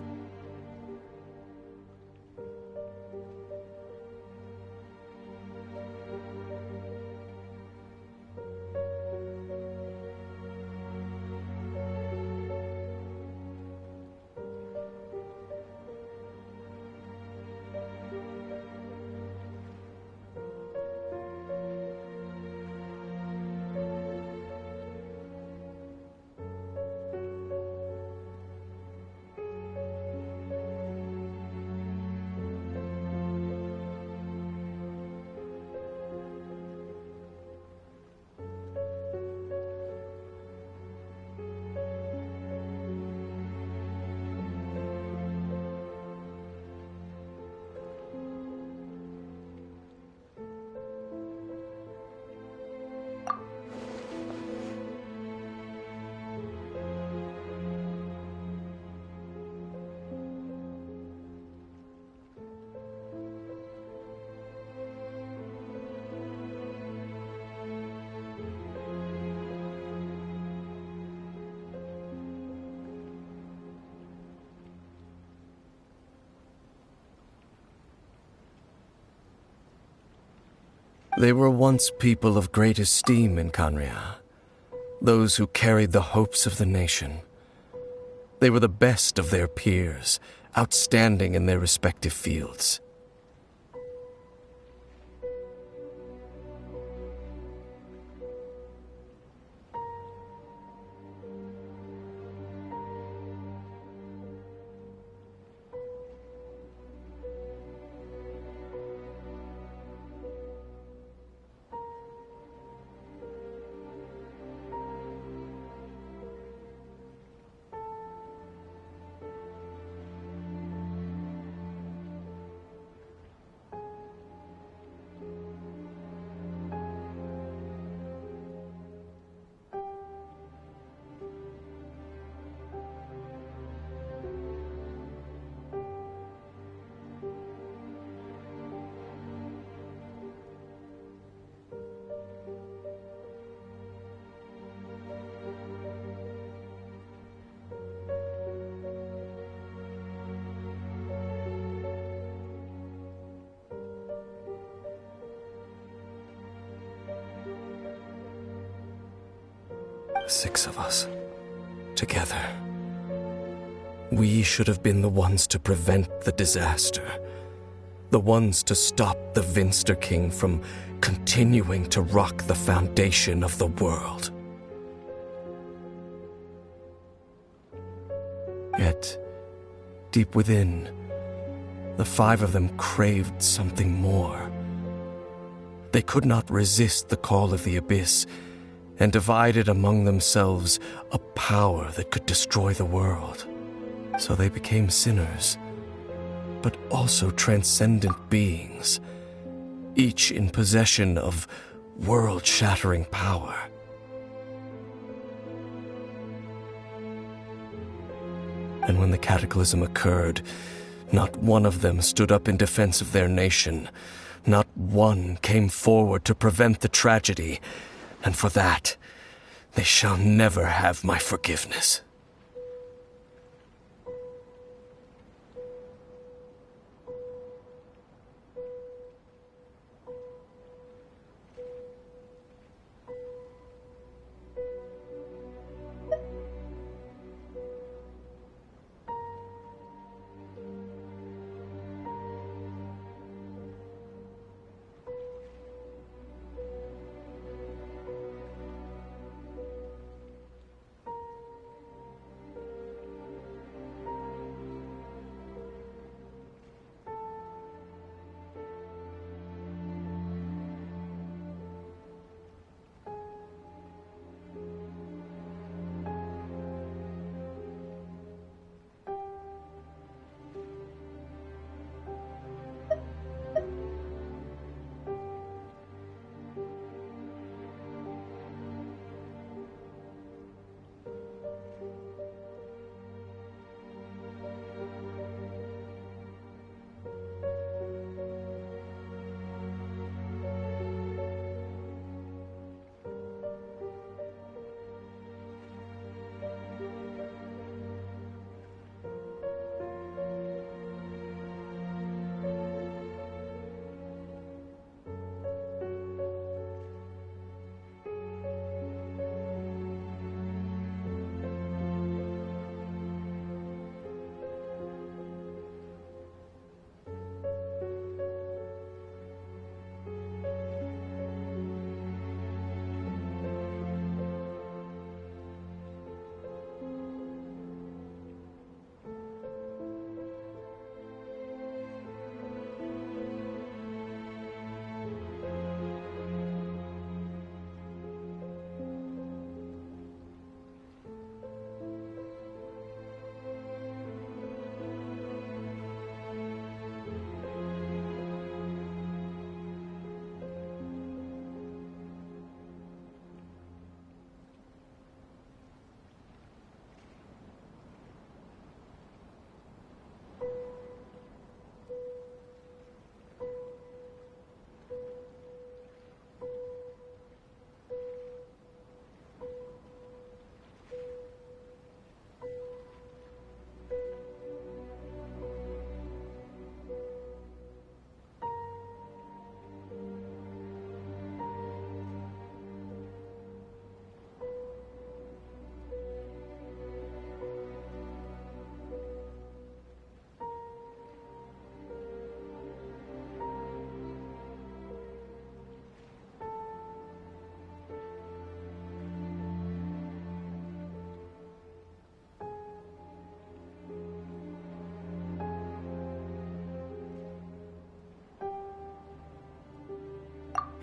They were once people of great esteem in Canria, those who carried the hopes of the nation. They were the best of their peers, outstanding in their respective fields. The 6 of us, together. We should have been the ones to prevent the disaster. The ones to stop the Vinster King from continuing to rock the foundation of the world. Yet, deep within, the 5 of them craved something more. They could not resist the call of the Abyss, and divided among themselves a power that could destroy the world. So they became sinners, but also transcendent beings, each in possession of world-shattering power. And when the cataclysm occurred, not one of them stood up in defense of their nation. Not one came forward to prevent the tragedy. And for that, they shall never have my forgiveness.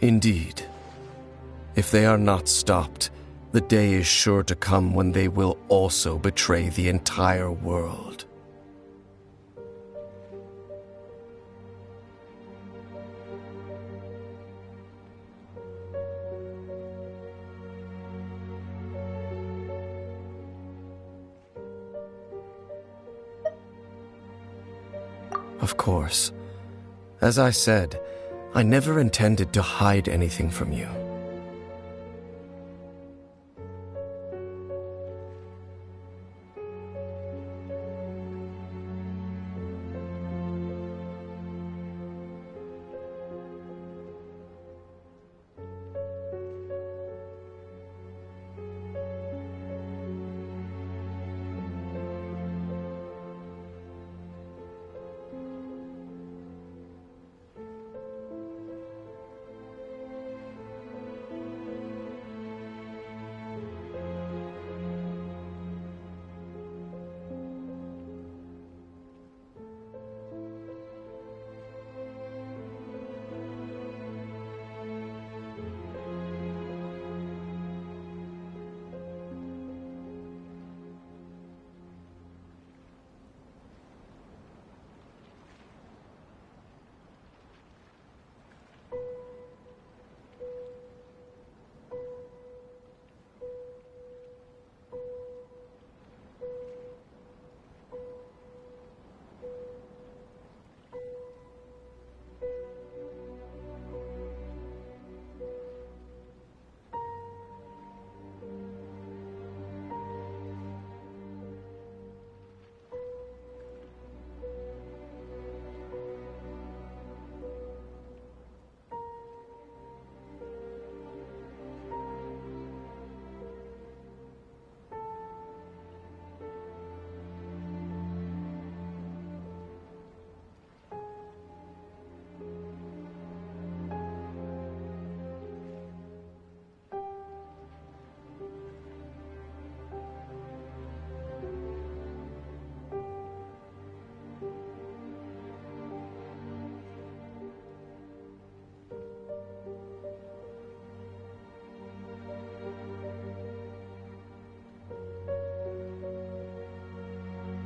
Indeed. If they are not stopped, the day is sure to come when they will also betray the entire world. Of course. As I said, I never intended to hide anything from you.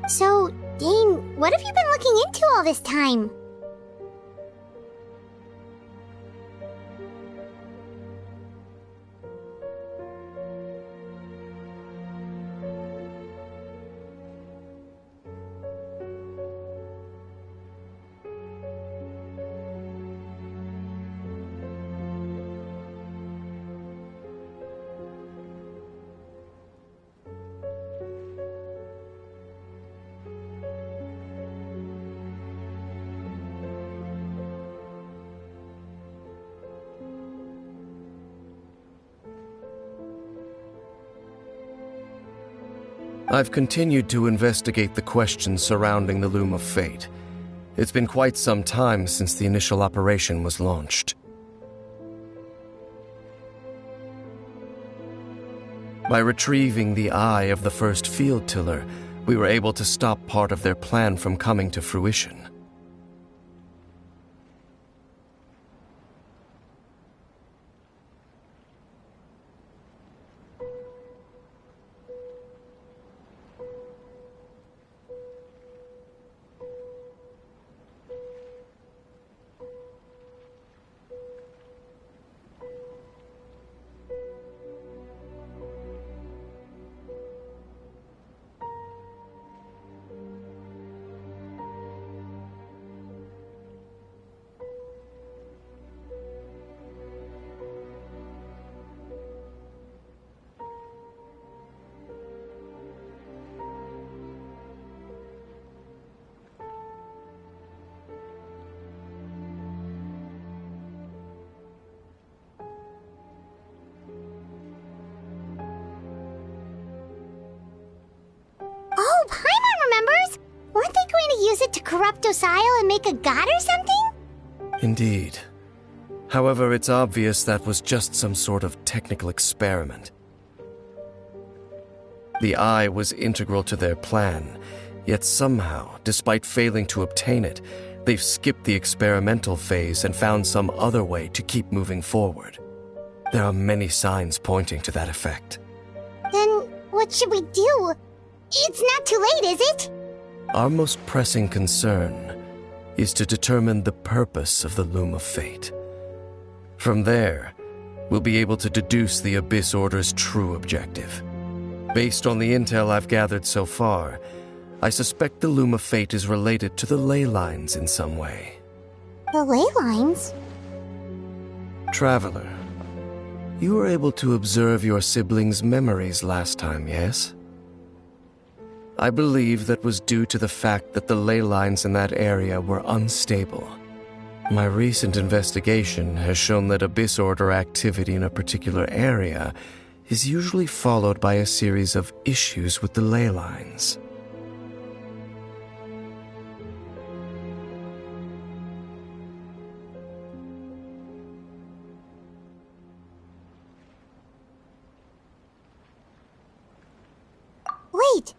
So, Dane, what have you been looking into all this time? I've continued to investigate the questions surrounding the Loom of Fate. It's been quite some time since the initial operation was launched. By retrieving the eye of the first field tiller, we were able to stop part of their plan from coming to fruition. Oh, Paimon remembers! Weren't they going to use it to corrupt Osial and make a god or something? Indeed. However, it's obvious that was just some sort of technical experiment. The eye was integral to their plan, yet somehow, despite failing to obtain it, They've skipped the experimental phase and found some other way to keep moving forward. There are many signs pointing to that effect. Then what should we do? It's not too late, is it? Our most pressing concern is to determine the purpose of the Loom of Fate. From there, we'll be able to deduce the Abyss Order's true objective. Based on the intel I've gathered so far, I suspect the Loom of Fate is related to the ley lines in some way. The ley lines? Traveler, you were able to observe your siblings' memories last time, yes? I believe that was due to the fact that the ley lines in that area were unstable. My recent investigation has shown that Abyss Order activity in a particular area is usually followed by a series of issues with the ley lines. Wait!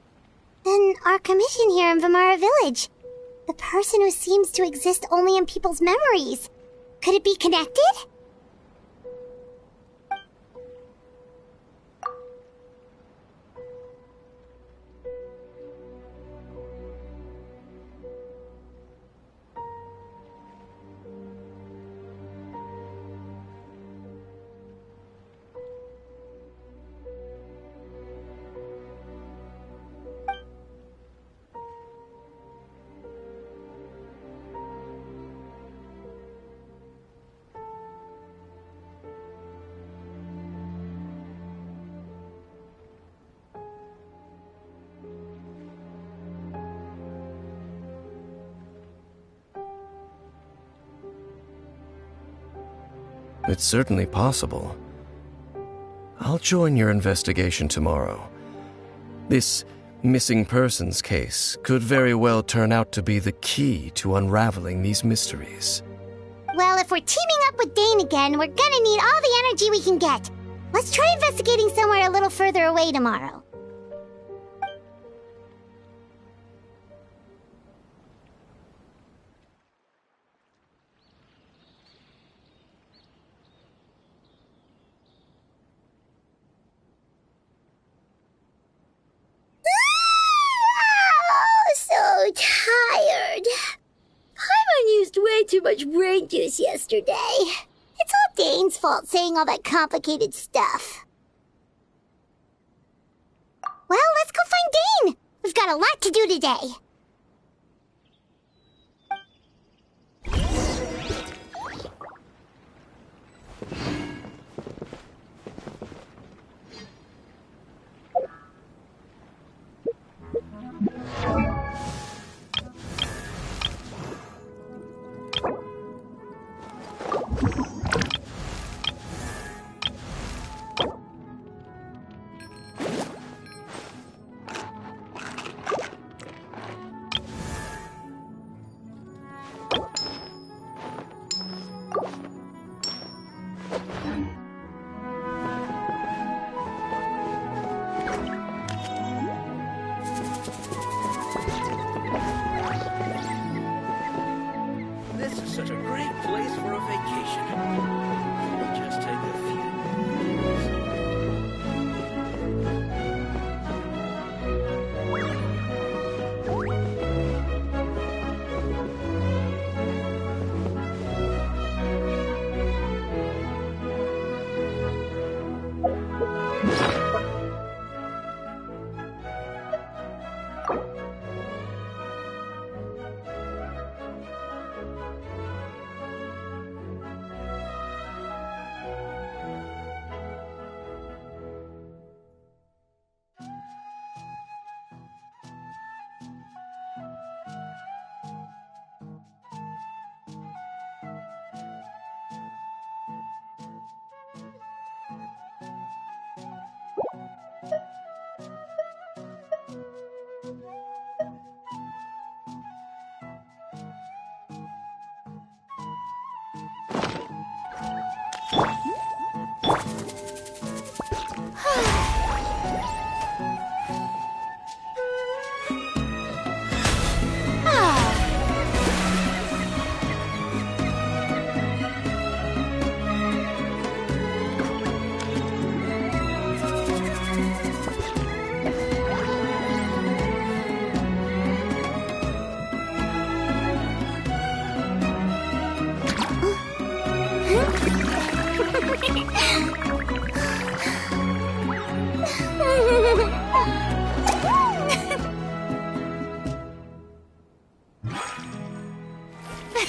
Then our commission here in Vimara Village. The person who seems to exist only in people's memories. Could it be connected? It's certainly possible. I'll join your investigation tomorrow. This missing persons case could very well turn out to be the key to unraveling these mysteries. Well, if we're teaming up with Dane again, we're gonna need all the energy we can get. Let's try investigating somewhere a little further away tomorrow. So tired. Paimon used way too much brain juice yesterday. It's all Dane's fault saying all that complicated stuff. Well, let's go find Dane. We've got a lot to do today. This is such a great place for a vacation. We'll just take a few.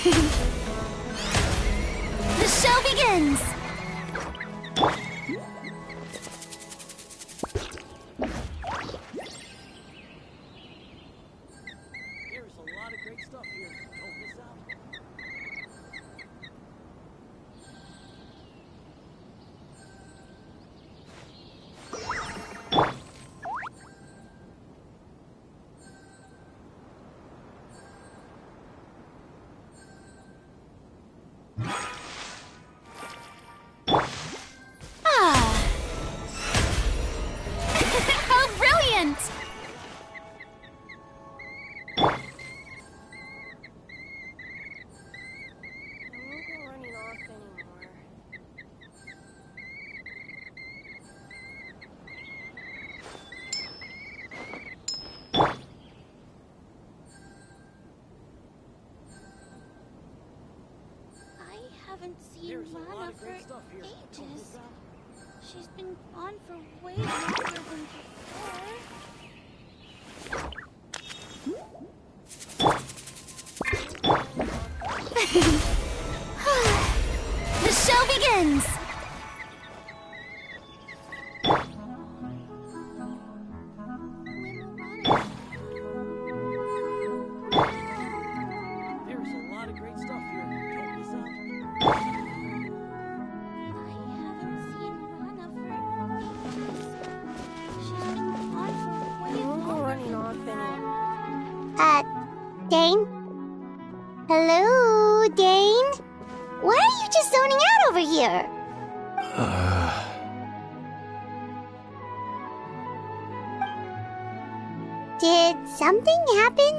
The show begins! There's a lot of great stuff here. Don't miss out. How brilliant! I haven't seen Rana for ages. She's been gone for way longer than before. The show begins! There's a lot of great stuff here. Don't miss out. I haven't seen Rana for ages. She's been gone for way longer than before. Dane? Hello, Dane? Why are you just zoning out over here? Did something happen?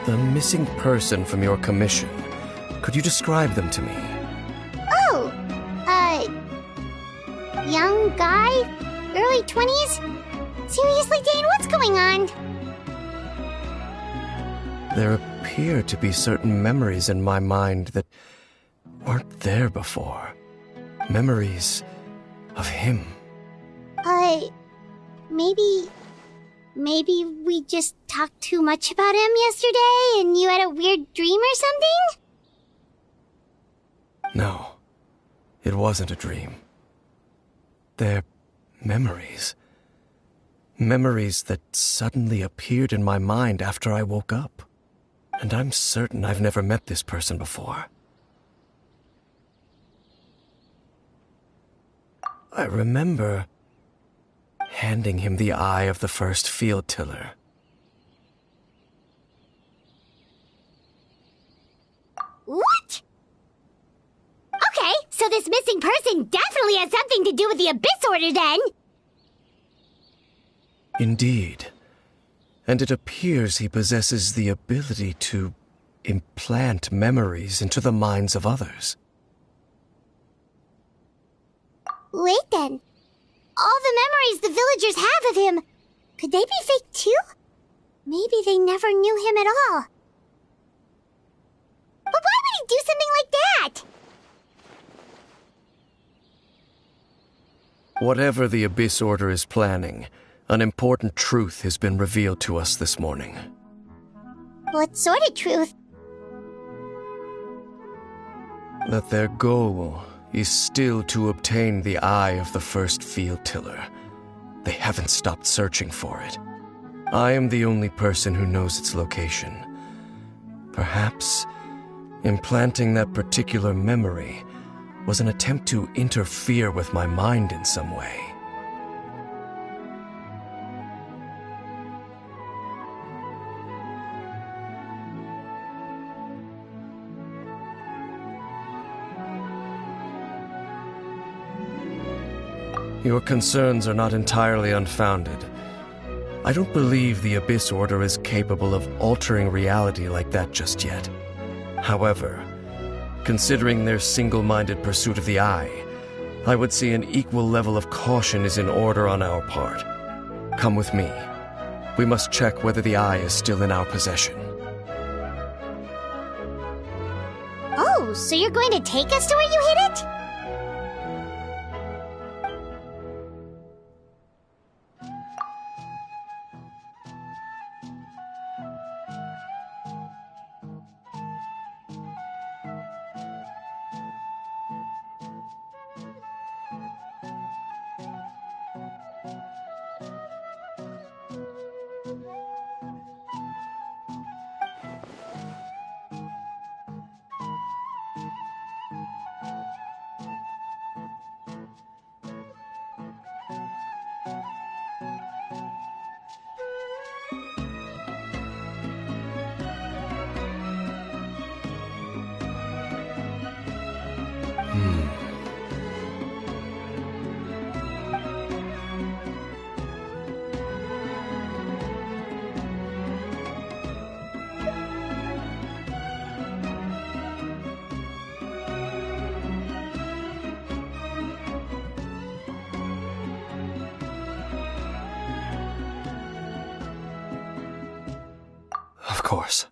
The missing person from your commission. Could you describe them to me? Oh, young guy? Early 20s? Seriously, Dane, what's going on? There appear to be certain memories in my mind that weren't there before. Memories of him. Maybe we just talked too much about him yesterday and you had a weird dream or something? No, it wasn't a dream. They're memories. Memories that suddenly appeared in my mind after I woke up. And I'm certain I've never met this person before. I remember handing him the eye of the first field tiller. What? Okay, so this missing person definitely has something to do with the Abyss Order then! Indeed. And it appears he possesses the ability to implant memories into the minds of others. Wait then. All the memories the villagers have of him, could they be fake too? Maybe they never knew him at all. But why would he do something like that? Whatever the Abyss Order is planning, an important truth has been revealed to us this morning. What sort of truth? That their goal is still to obtain the eye of the first field tiller. They haven't stopped searching for it. I am the only person who knows its location. Perhaps implanting that particular memory was an attempt to interfere with my mind in some way. Your concerns are not entirely unfounded. I don't believe the Abyss Order is capable of altering reality like that just yet. However, considering their single-minded pursuit of the Eye, I would say an equal level of caution is in order on our part. Come with me. We must check whether the Eye is still in our possession. Oh, so you're going to take us to where you hid it? Of course.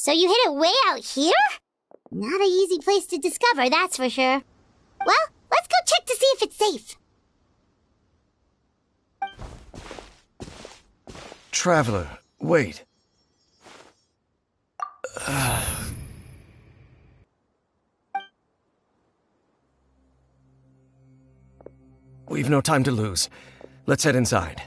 So you hid it way out here? Not an easy place to discover, that's for sure. Well, let's go check to see if it's safe. Traveler, wait. We've no time to lose. Let's head inside.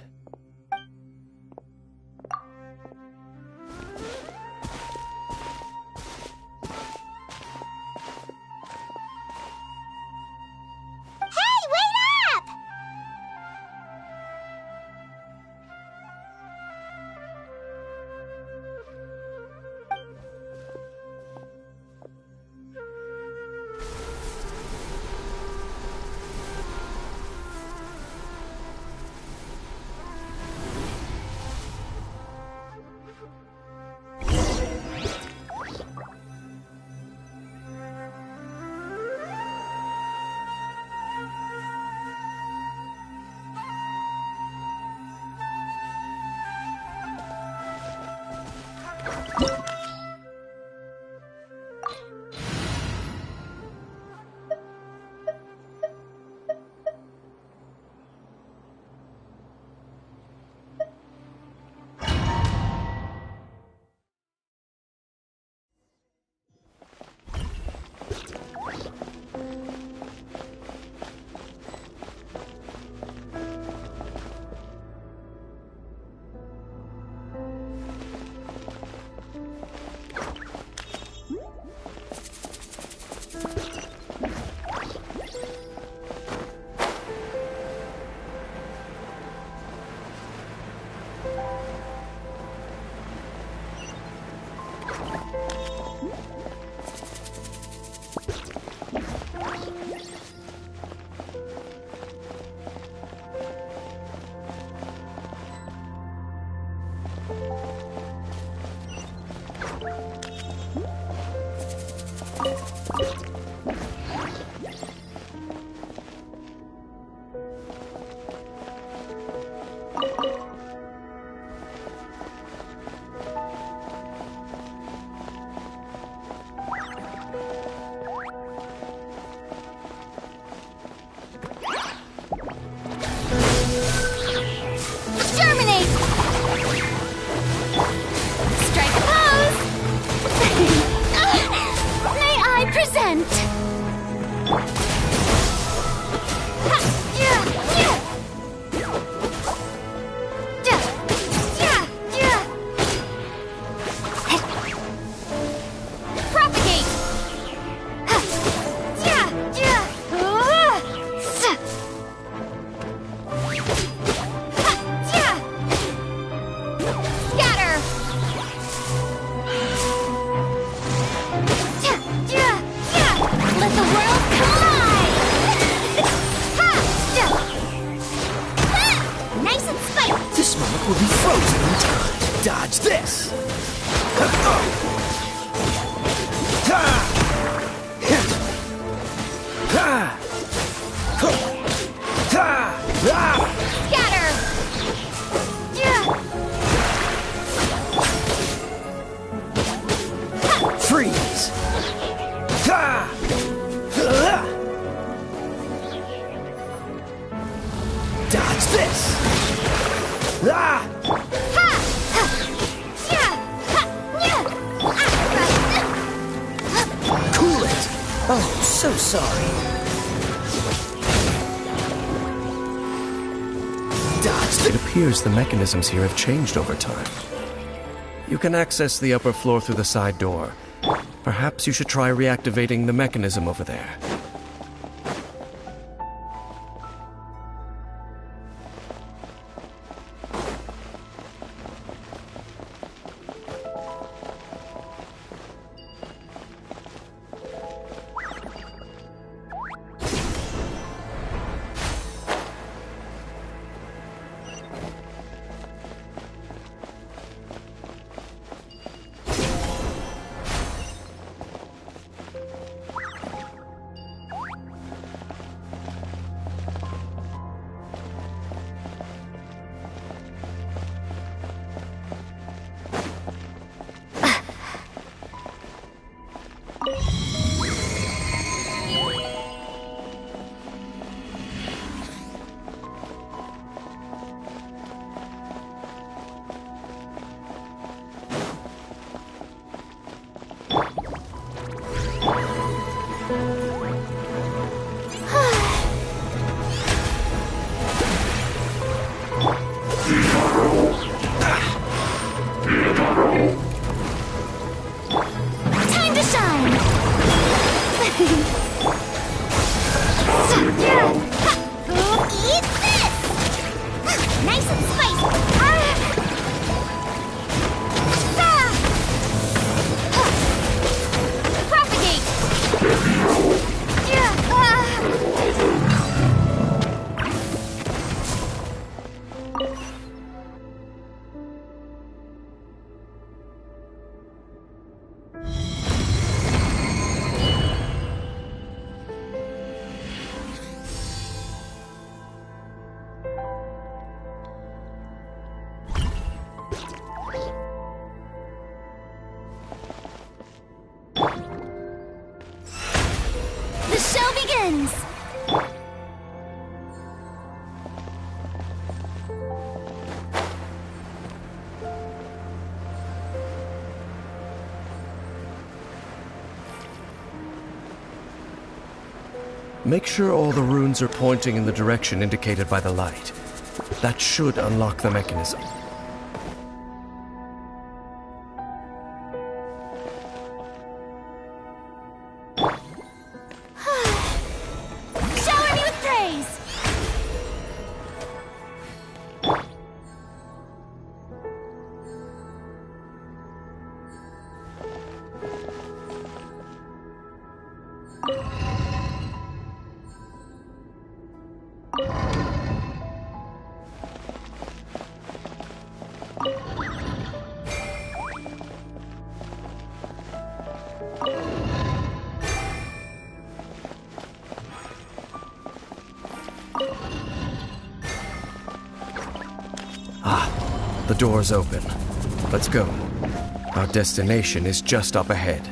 Hey, wait up! Will be frozen in time. Dodge this! Scatter! Freeze! Dodge this! Cool it! Oh, so sorry. Dodge. It appears the mechanisms here have changed over time. You can access the upper floor through the side door. Perhaps you should try reactivating the mechanism over there. Make sure all the runes are pointing in the direction indicated by the light. That should unlock the mechanism. Shower me with praise! The door's open. Let's go. Our destination is just up ahead.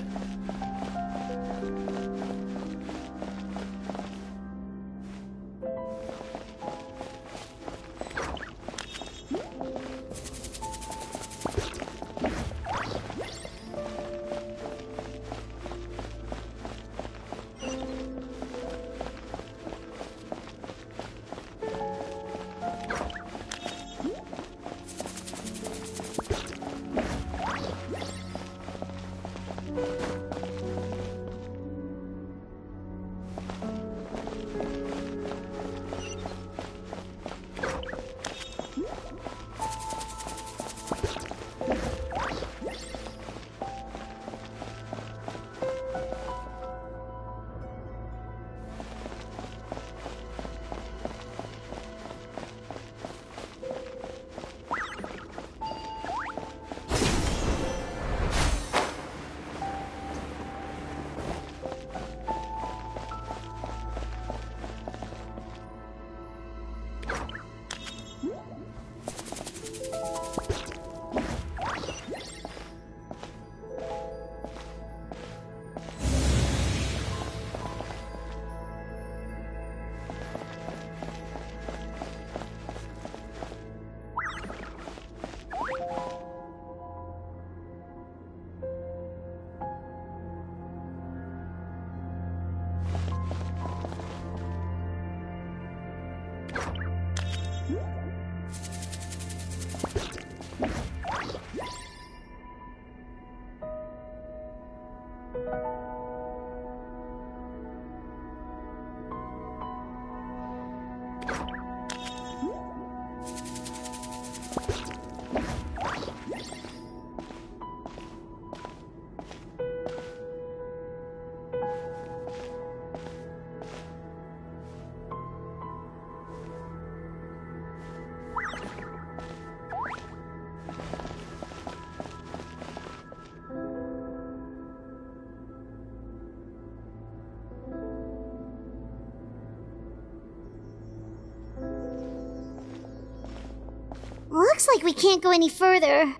Looks like we can't go any further.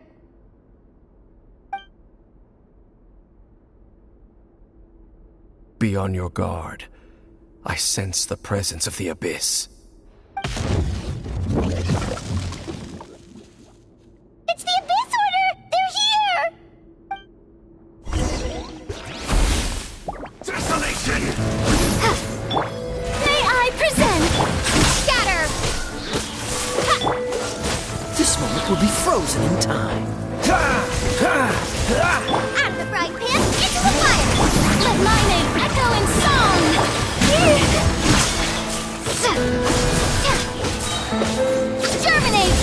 Be on your guard. I sense the presence of the abyss. It's the Abyss Order! They're here! Desolation! May I present? Scatter! This moment will be frozen in time. Out of the frying pan, into the fire! Let my name echo in song! Germinate!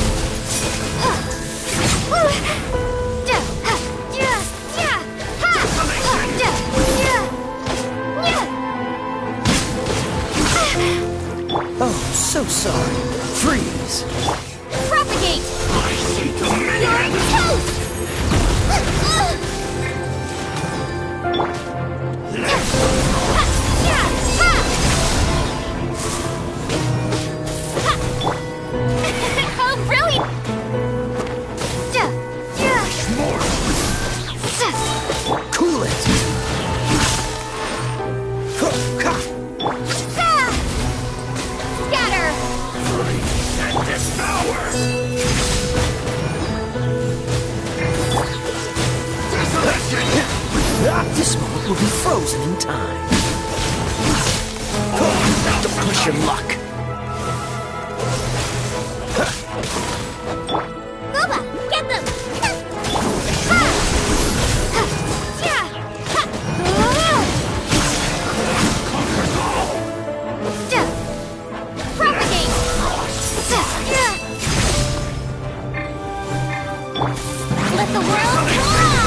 Oh, so sorry. Freeze! Propagate! I see dominion! Toast! Oh, brilliant! Cool it! Scatter! And devour! Desolation! This moment will be frozen in time. to push your luck. Booba, get them! Propagate! Let the world fly!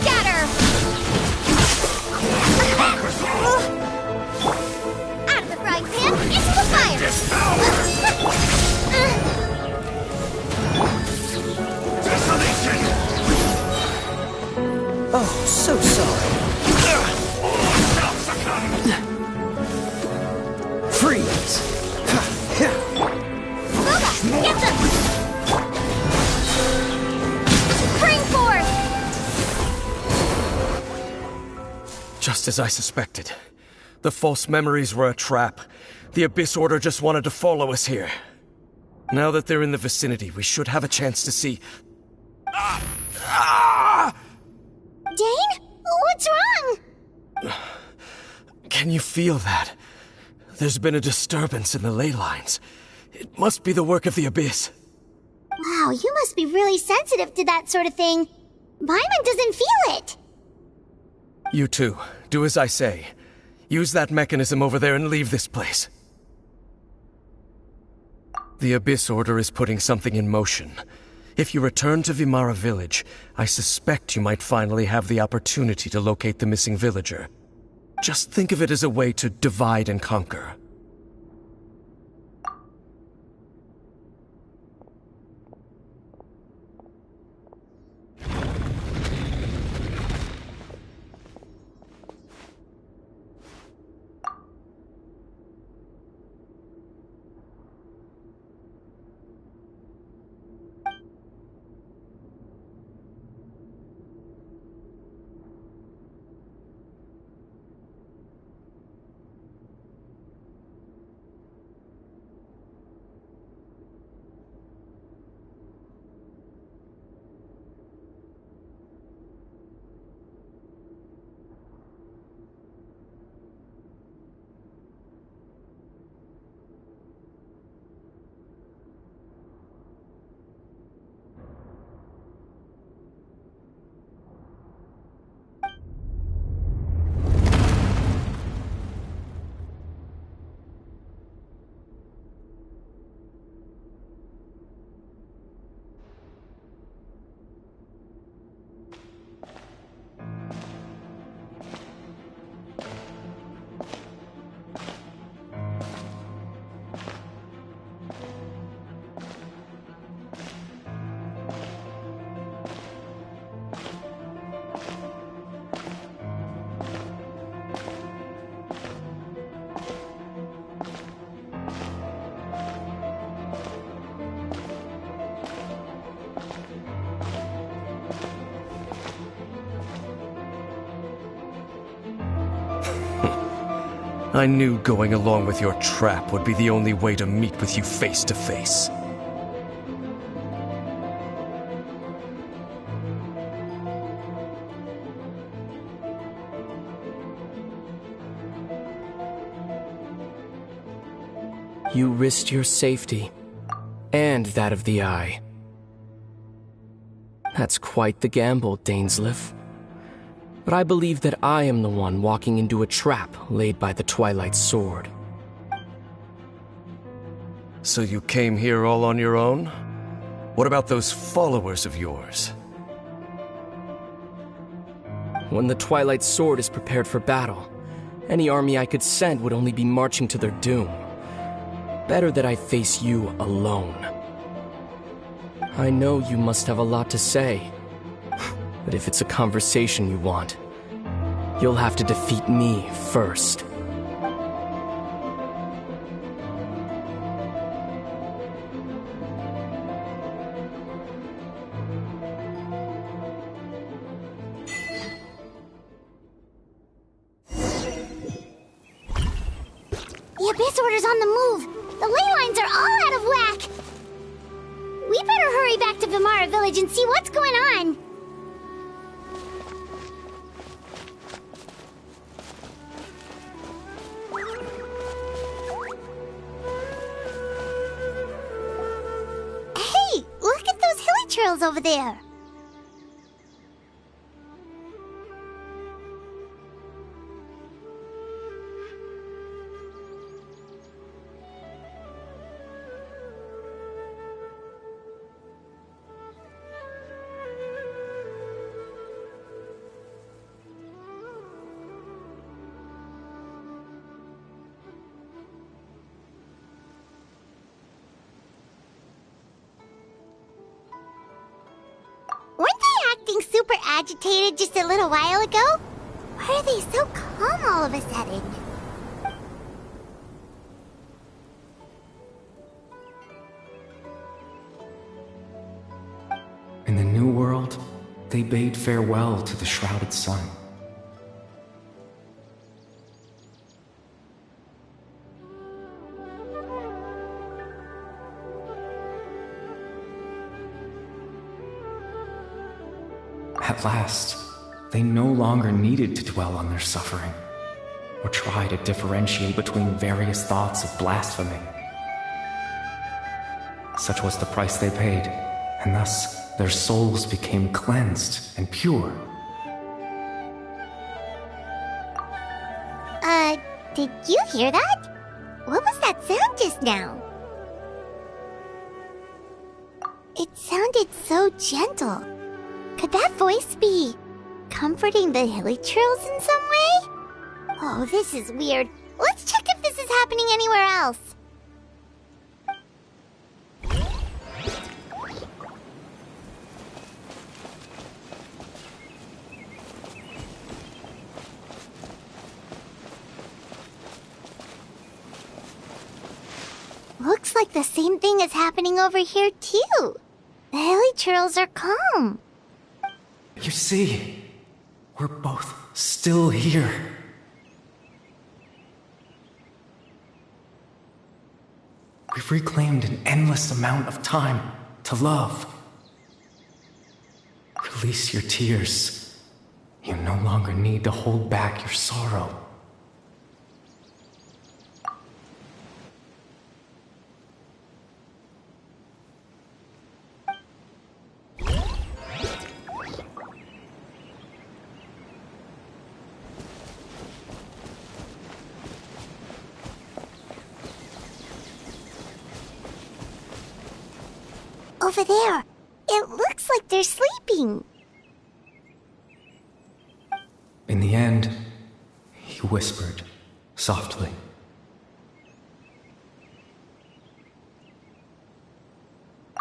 Scatter! Out of the frying pan, into the fire! Oh, so sorry. Freeze! Booba, get them! Spring forth! Just as I suspected. The false memories were a trap. The Abyss Order just wanted to follow us here. Now that they're in the vicinity, we should have a chance to see... Dane? What's wrong? Can you feel that? There's been a disturbance in the ley lines. It must be the work of the Abyss. Wow, you must be really sensitive to that sort of thing. Paimon doesn't feel it. You too. Do as I say. Use that mechanism over there and leave this place. The Abyss Order is putting something in motion. If you return to Vimara Village, I suspect you might finally have the opportunity to locate the missing villager. Just think of it as a way to divide and conquer. I knew going along with your trap would be the only way to meet with you face to face. You risked your safety, and that of the Eye. That's quite the gamble, Dainsleif. But I believe that I am the one walking into a trap laid by the Twilight Sword. So you came here all on your own? What about those followers of yours? When the Twilight Sword is prepared for battle, any army I could send would only be marching to their doom. Better that I face you alone. I know you must have a lot to say, but if it's a conversation you want, you'll have to defeat me first. abyss order's on the move. The ley lines are all out of whack. We better hurry back to Vimara Village and see what's going on. Hey, look at those hilly trails over there. Super agitated just a little while ago? Why are they so calm all of a sudden? In the New World, they bade farewell to the shrouded sun. At last, they no longer needed to dwell on their suffering, or try to differentiate between various thoughts of blasphemy. Such was the price they paid, and thus their souls became cleansed and pure. Did you hear that? What was that sound just now? It sounded so gentle. Could that voice be comforting the hilly trails in some way? Oh, this is weird. Let's check if this is happening anywhere else. Looks like the same thing is happening over here too. The hilly trails are calm. You see, we're both still here. We've reclaimed an endless amount of time to love. Release your tears. You no longer need to hold back your sorrow. Over there. It looks like they're sleeping. In the end, he whispered softly.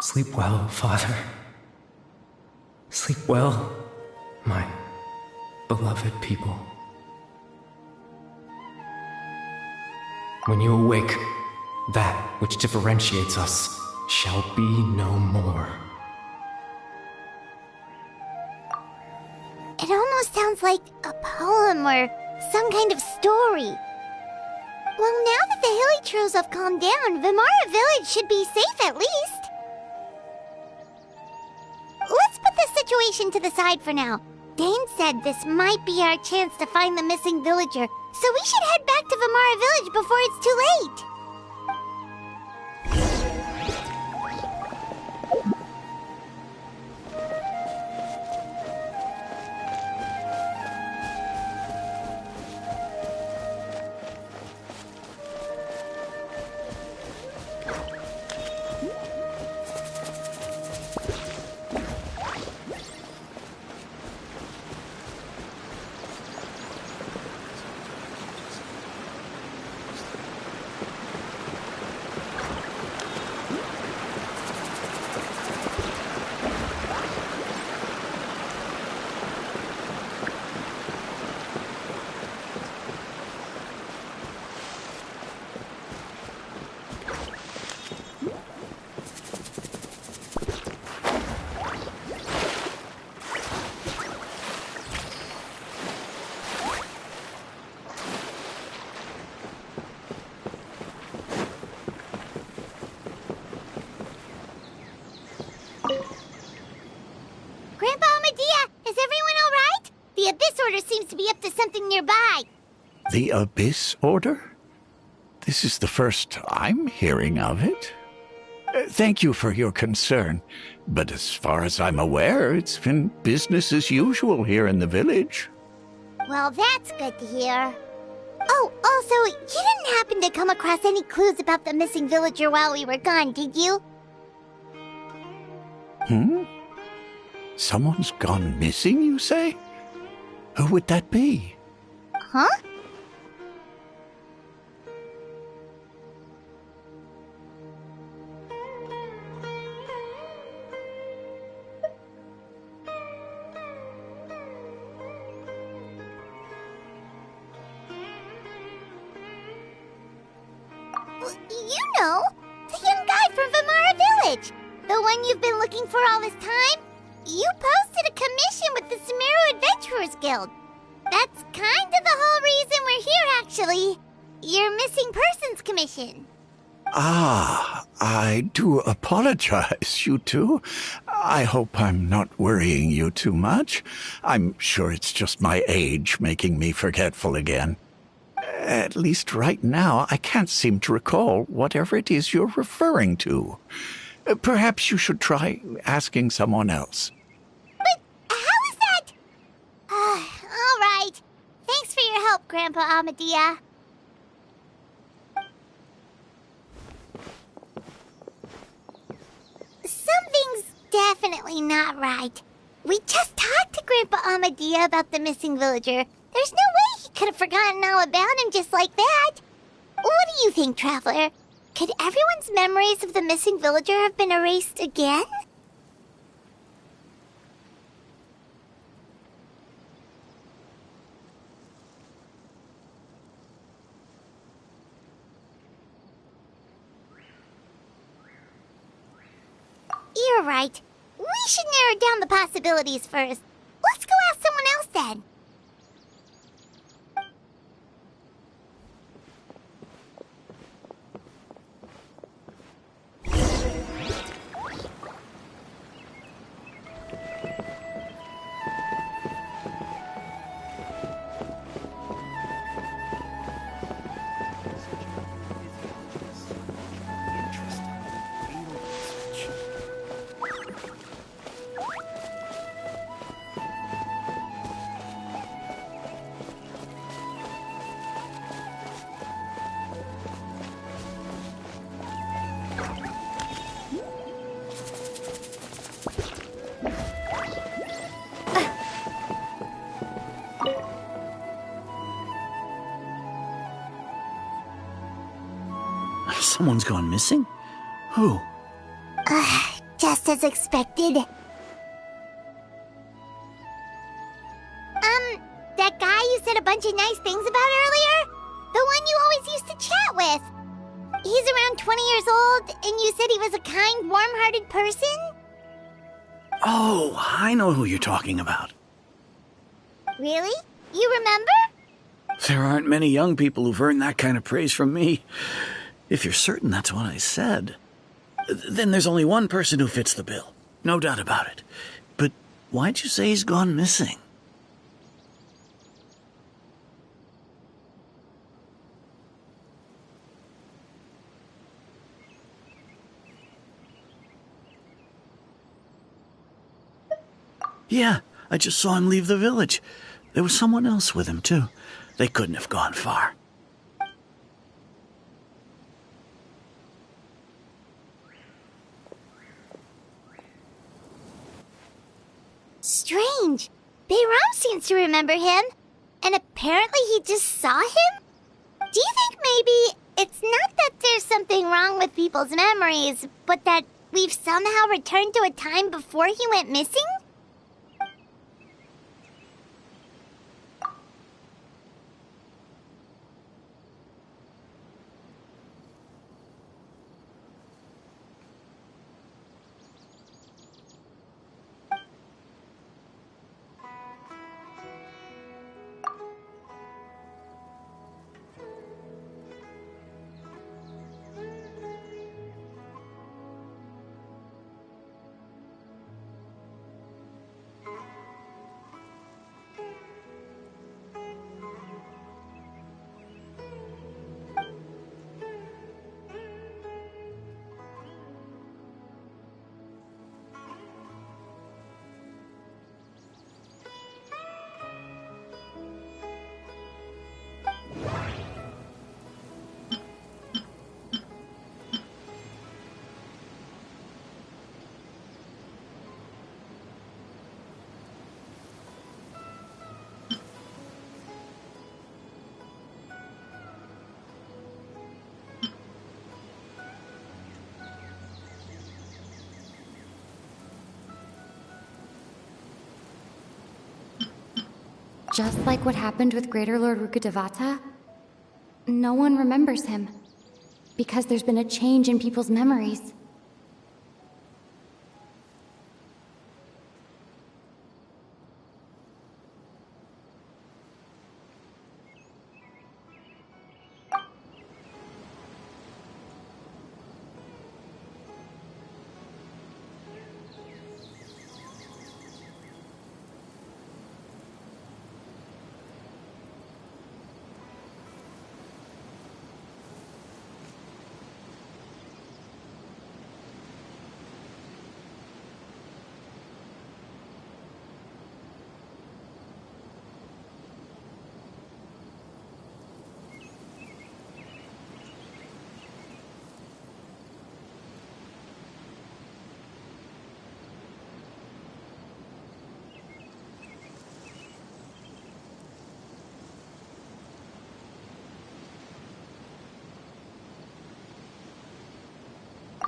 Sleep well, Father. Sleep well, my beloved people. When you awake, that which differentiates us shall be no more. It almost sounds like a poem or some kind of story. Well, now that the hilly trails have calmed down, Vimara Village should be safe at least. Let's put this situation to the side for now. Dane said this might be our chance to find the missing villager, so we should head back to Vimara Village before it's too late. to be up to something nearby. The Abyss Order? This is the first I'm hearing of it. Thank you for your concern, but as far as I'm aware, it's been business as usual here in the village. Well, that's good to hear. Oh, also, you didn't happen to come across any clues about the missing villager while we were gone, did you? Someone's gone missing, you say? Who would that be? Huh? You know, the young guy from Vimara Village. The one you've been looking for all this time. You posted a commission with the Sumeru Adventurers Guild. That's kind of the whole reason we're here, actually. Your missing persons commission. Ah, I do apologize, you two. I hope I'm not worrying you too much. I'm sure it's just my age making me forgetful again. At least right now, I can't seem to recall whatever it is you're referring to. Perhaps you should try asking someone else. But how is that? All right. Thanks for your help, Grandpa Amadia. Something's definitely not right. We just talked to Grandpa Amadia about the missing villager. There's no way he could have forgotten all about him just like that. What do you think, Traveler? Could everyone's memories of the missing villager have been erased again? You're right. We should narrow down the possibilities first. Let's go ask someone else then. Someone's gone missing? Who? Just as expected. That guy you said a bunch of nice things about earlier? The one you always used to chat with. He's around 20 years old, and you said he was a kind, warm-hearted person? Oh, I know who you're talking about. Really? You remember? There aren't many young people who've earned that kind of praise from me. If you're certain that's what I said, then there's only one person who fits the bill. No doubt about it. But why'd you say he's gone missing? Yeah, I just saw him leave the village. There was someone else with him, too. They couldn't have gone far. Strange. Bayram seems to remember him. And apparently he just saw him? Do you think maybe it's not that there's something wrong with people's memories, but that we've somehow returned to a time before he went missing? Just like what happened with Greater Lord Rukkhadevata, no one remembers him. Because there's been a change in people's memories.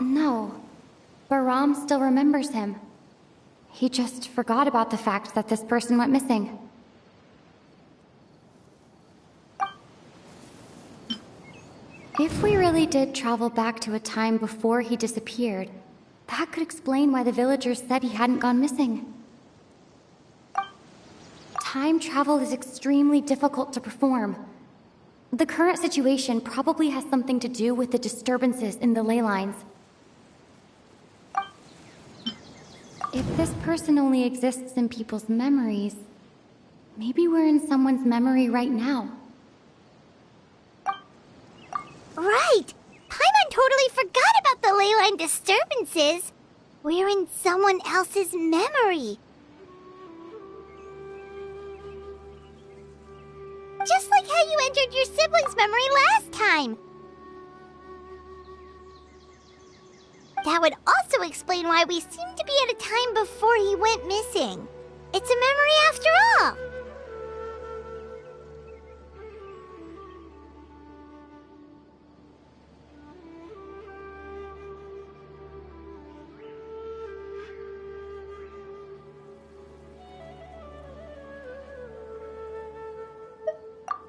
No, Baram still remembers him. He just forgot about the fact that this person went missing. If we really did travel back to a time before he disappeared, that could explain why the villagers said he hadn't gone missing. Time travel is extremely difficult to perform. The current situation probably has something to do with the disturbances in the ley lines. If this person only exists in people's memories, maybe we're in someone's memory right now. Right! Paimon totally forgot about the ley line disturbances. We're in someone else's memory. Just like how you entered your sibling's memory last time. That would also explain why we seem to be at a time before he went missing. It's a memory after all.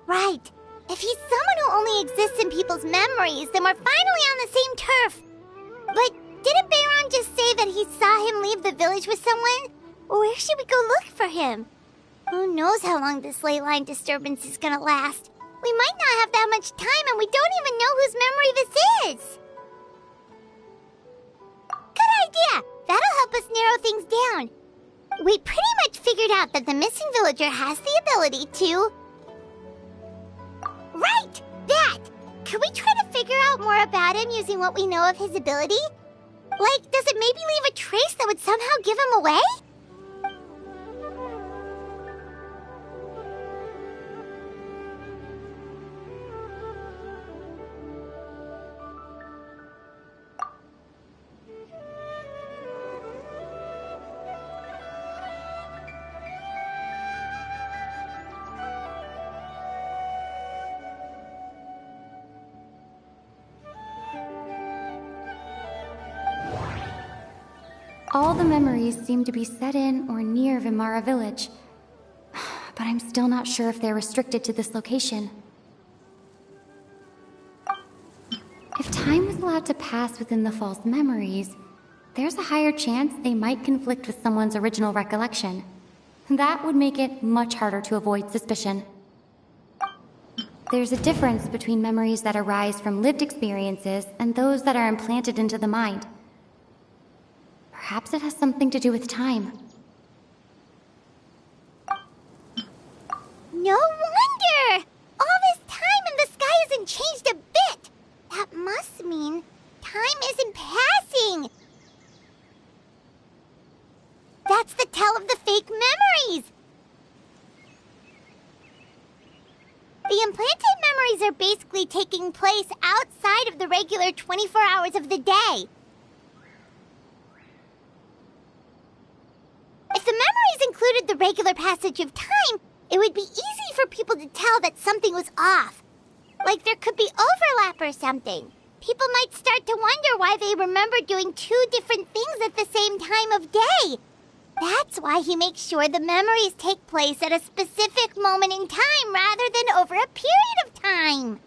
Right. If he's someone who only exists in people's memories, then we're finally on the same turf. But didn't Bayron just say that he saw him leave the village with someone? Where should we go look for him? Who knows how long this ley line disturbance is gonna last? We might not have that much time, and we don't even know whose memory this is. Good idea! That'll help us narrow things down. We pretty much figured out that the missing villager has the ability to... Right! That! Could we try to figure out more about him using what we know of his ability? Like, does it maybe leave a trace that would somehow give him away? All the memories seem to be set in or near Vimara village, but I'm still not sure if they're restricted to this location. If time was allowed to pass within the false memories, there's a higher chance they might conflict with someone's original recollection. That would make it much harder to avoid suspicion. There's a difference between memories that arise from lived experiences and those that are implanted into the mind. Perhaps it has something to do with time. No wonder! All this time and the sky hasn't changed a bit! That must mean time isn't passing! That's the tell of the fake memories! The implanted memories are basically taking place outside of the regular 24 hours of the day. If the memories included the regular passage of time, it would be easy for people to tell that something was off. Like there could be overlap or something. People might start to wonder why they remember doing two different things at the same time of day. That's why he makes sure the memories take place at a specific moment in time rather than over a period of time.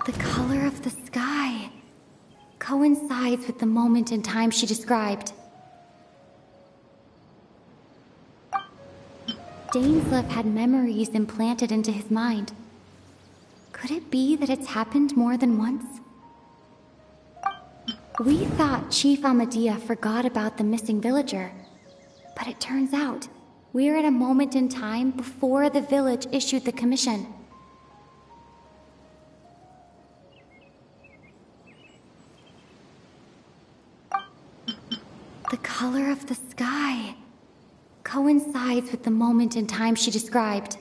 The color of the sky coincides with the moment in time she described. Dainsleif had memories implanted into his mind. Could it be that it's happened more than once? We thought Chief Amadea forgot about the missing villager, but it turns out we're at a moment in time before the village issued the commission. The color of the sky coincides with the moment in time she described.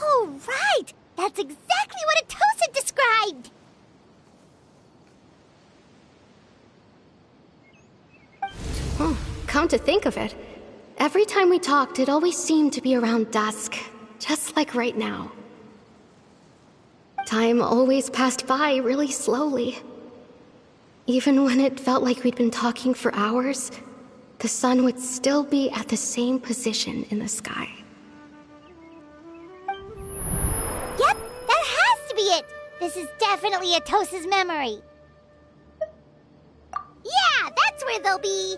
Oh, right! That's exactly what Atosa described! Come to think of it, every time we talked, it always seemed to be around dusk, just like right now. Time always passed by really slowly. Even when it felt like we'd been talking for hours, the sun would still be at the same position in the sky. Yep, that has to be it! This is definitely Atosa's memory. Yeah, that's where they'll be!